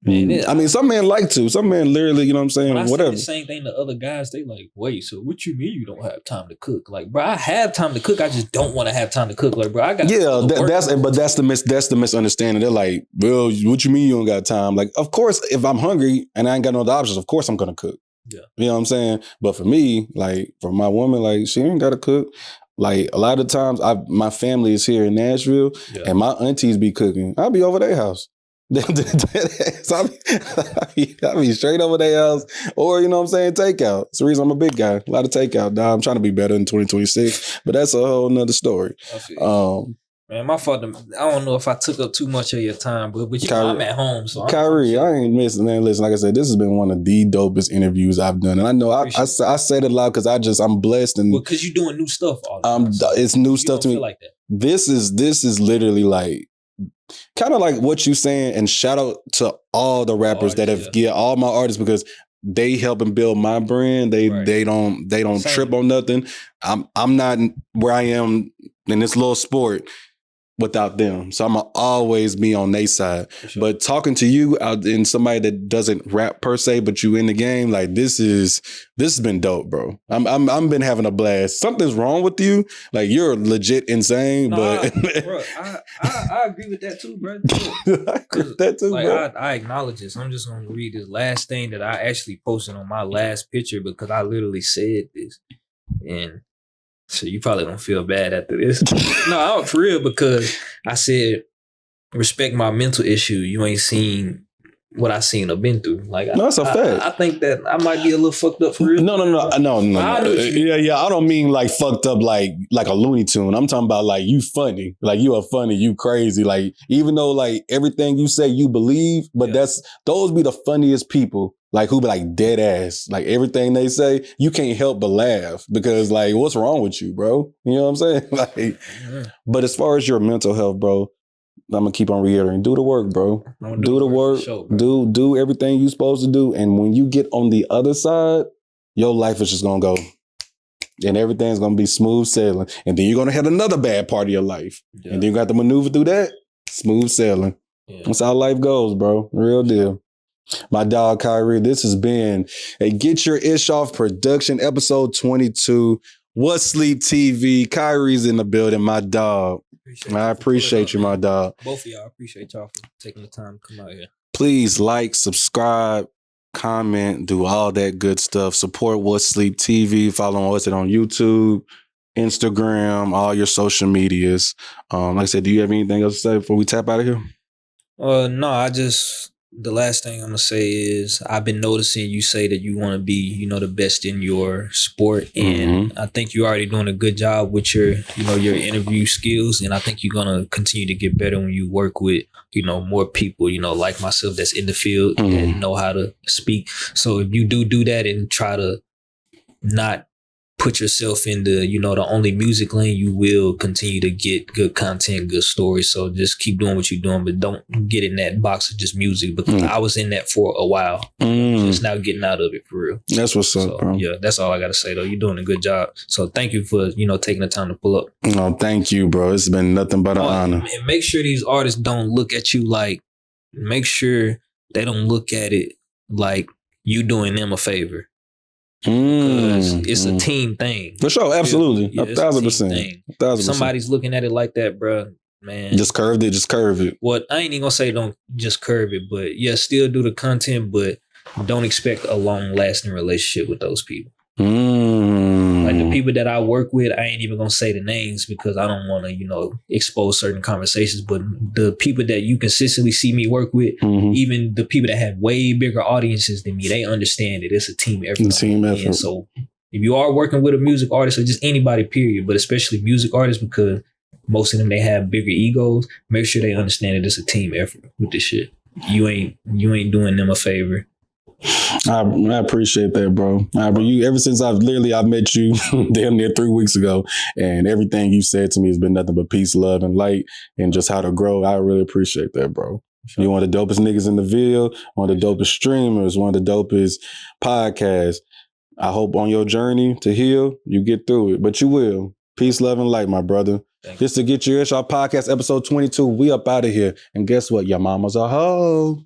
Man, I mean, some men like to. Some men literally, you know what I'm saying? When I whatever. Say the same thing to other guys, they like, wait, so what you mean you don't have time to cook? Like, bro, I have time to cook. I just don't want to have time to cook. Like, bro, I got that's the misunderstanding. They're like, well, what you mean you don't got time? Like, of course, if I'm hungry and I ain't got no other options, of course I'm gonna cook. Yeah, you know what I'm saying. But for me, like for my woman, like she ain't gotta cook. Like a lot of times, my family is here in Nashville, and my aunties be cooking. I'll be over their house. So I be straight over their house, or you know what I'm saying, takeout. It's the reason I'm a big guy. A lot of takeout. Dog. I'm trying to be better in 2026, but that's a whole nother story. Man, my fault. I don't know if I took up too much of your time, but you know, I'm at home, so Kyree, I ain't missing. Man, listen, like I said, this has been one of the dopest interviews I've done, and I know I said it loud because I'm blessed and because you're doing new stuff all the time. It's new stuff to me. Like that. This is literally like. Kind of like what you saying, and shout out to all the rappers that have all my artists because they helping build my brand. They don't trip on nothing. I'm not where I am in this little sport without them. So I'm gonna always be on their side. Sure. But talking to you out in somebody that doesn't rap per se, but you in the game, like this has been dope, bro. I'm been having a blast. Something's wrong with you. Like you're legit insane, but I agree with that too, bro. I agree with that too, like, bro. I acknowledge this. I'm just gonna read this last thing that I actually posted on my last picture because I literally said this. And so you probably don't feel bad after this. No, I'm for real because I said, respect my mental issue. You ain't seen what I seen or been through. Like, no, that's a fact. I think that I might be a little fucked up for real. No. Yeah. I don't mean like fucked up like a Looney Tune. I'm talking about like you funny. Like you are funny. You crazy. Like even though like everything you say you believe, but those be the funniest people. Like who be like dead ass. Like everything they say, you can't help but laugh because like what's wrong with you, bro? You know what I'm saying? Like, but as far as your mental health, bro, I'm gonna keep on reiterating. Do the work, bro. Do the work. Do everything you're supposed to do. And when you get on the other side, your life is just gonna go. And everything's gonna be smooth sailing. And then you're gonna have another bad part of your life. Yeah. And then you got to maneuver through that. Smooth sailing. Yeah. That's how life goes, bro. Real deal. My dog Kyree, this has been a Get Your Ish Off production, episode 22. What's Sleep TV? Kyree's in the building, my dog. I appreciate you, my dog. Both of y'all, I appreciate y'all for taking the time to come out here. Please like, subscribe, comment, do all that good stuff. Support What's Sleep TV. Follow us on YouTube, Instagram, all your social medias. Like I said, do you have anything else to say before we tap out of here? No, the last thing I'm gonna say is I've been noticing you say that you want to be, the best in your sport, and I think you're already doing a good job with your interview skills, and I think you're gonna continue to get better when you work with, more people, like myself that's in the field and know how to speak. So if you do that and try to not put yourself in the only music lane, you will continue to get good content, good stories. So just keep doing what you're doing, but don't get in that box of just music, because I was in that for a while. Just now getting out of it for real. That's what's up, bro. Yeah, that's all I gotta say though. You're doing a good job. So thank you for taking the time to pull up. No, thank you, bro. It's been nothing but an honor. And make sure these artists don't look at you make sure they don't look at it like you doing them a favor. Because it's a team thing. For sure, absolutely. Yeah, 1,000%. If somebody's looking at it like that, bro, man. Just curve it. Well, I ain't even gonna say don't just curve it, but yeah, still do the content, but don't expect a long-lasting relationship with those people. Like the people that I work with, I ain't even gonna say the names because I don't want to, expose certain conversations. But the people that you consistently see me work with, even the people that have way bigger audiences than me, they understand it. It's a team effort. And so if you are working with a music artist or just anybody, period, but especially music artists, because most of them, they have bigger egos, make sure they understand that it's a team effort with this shit. You ain't doing them a favor. I appreciate that, bro. Ever since I've met you damn near 3 weeks ago, and everything you said to me has been nothing but peace, love, and light, and just how to grow. I really appreciate that, bro. You're one of the dopest niggas in the Ville, one of the dopest streamers, one of the dopest podcasts. I hope on your journey to heal, you get through it, but you will. Peace, love, and light, my brother. Just to get your Podcast episode 22. We up out of here. And guess what? Your mama's a hoe.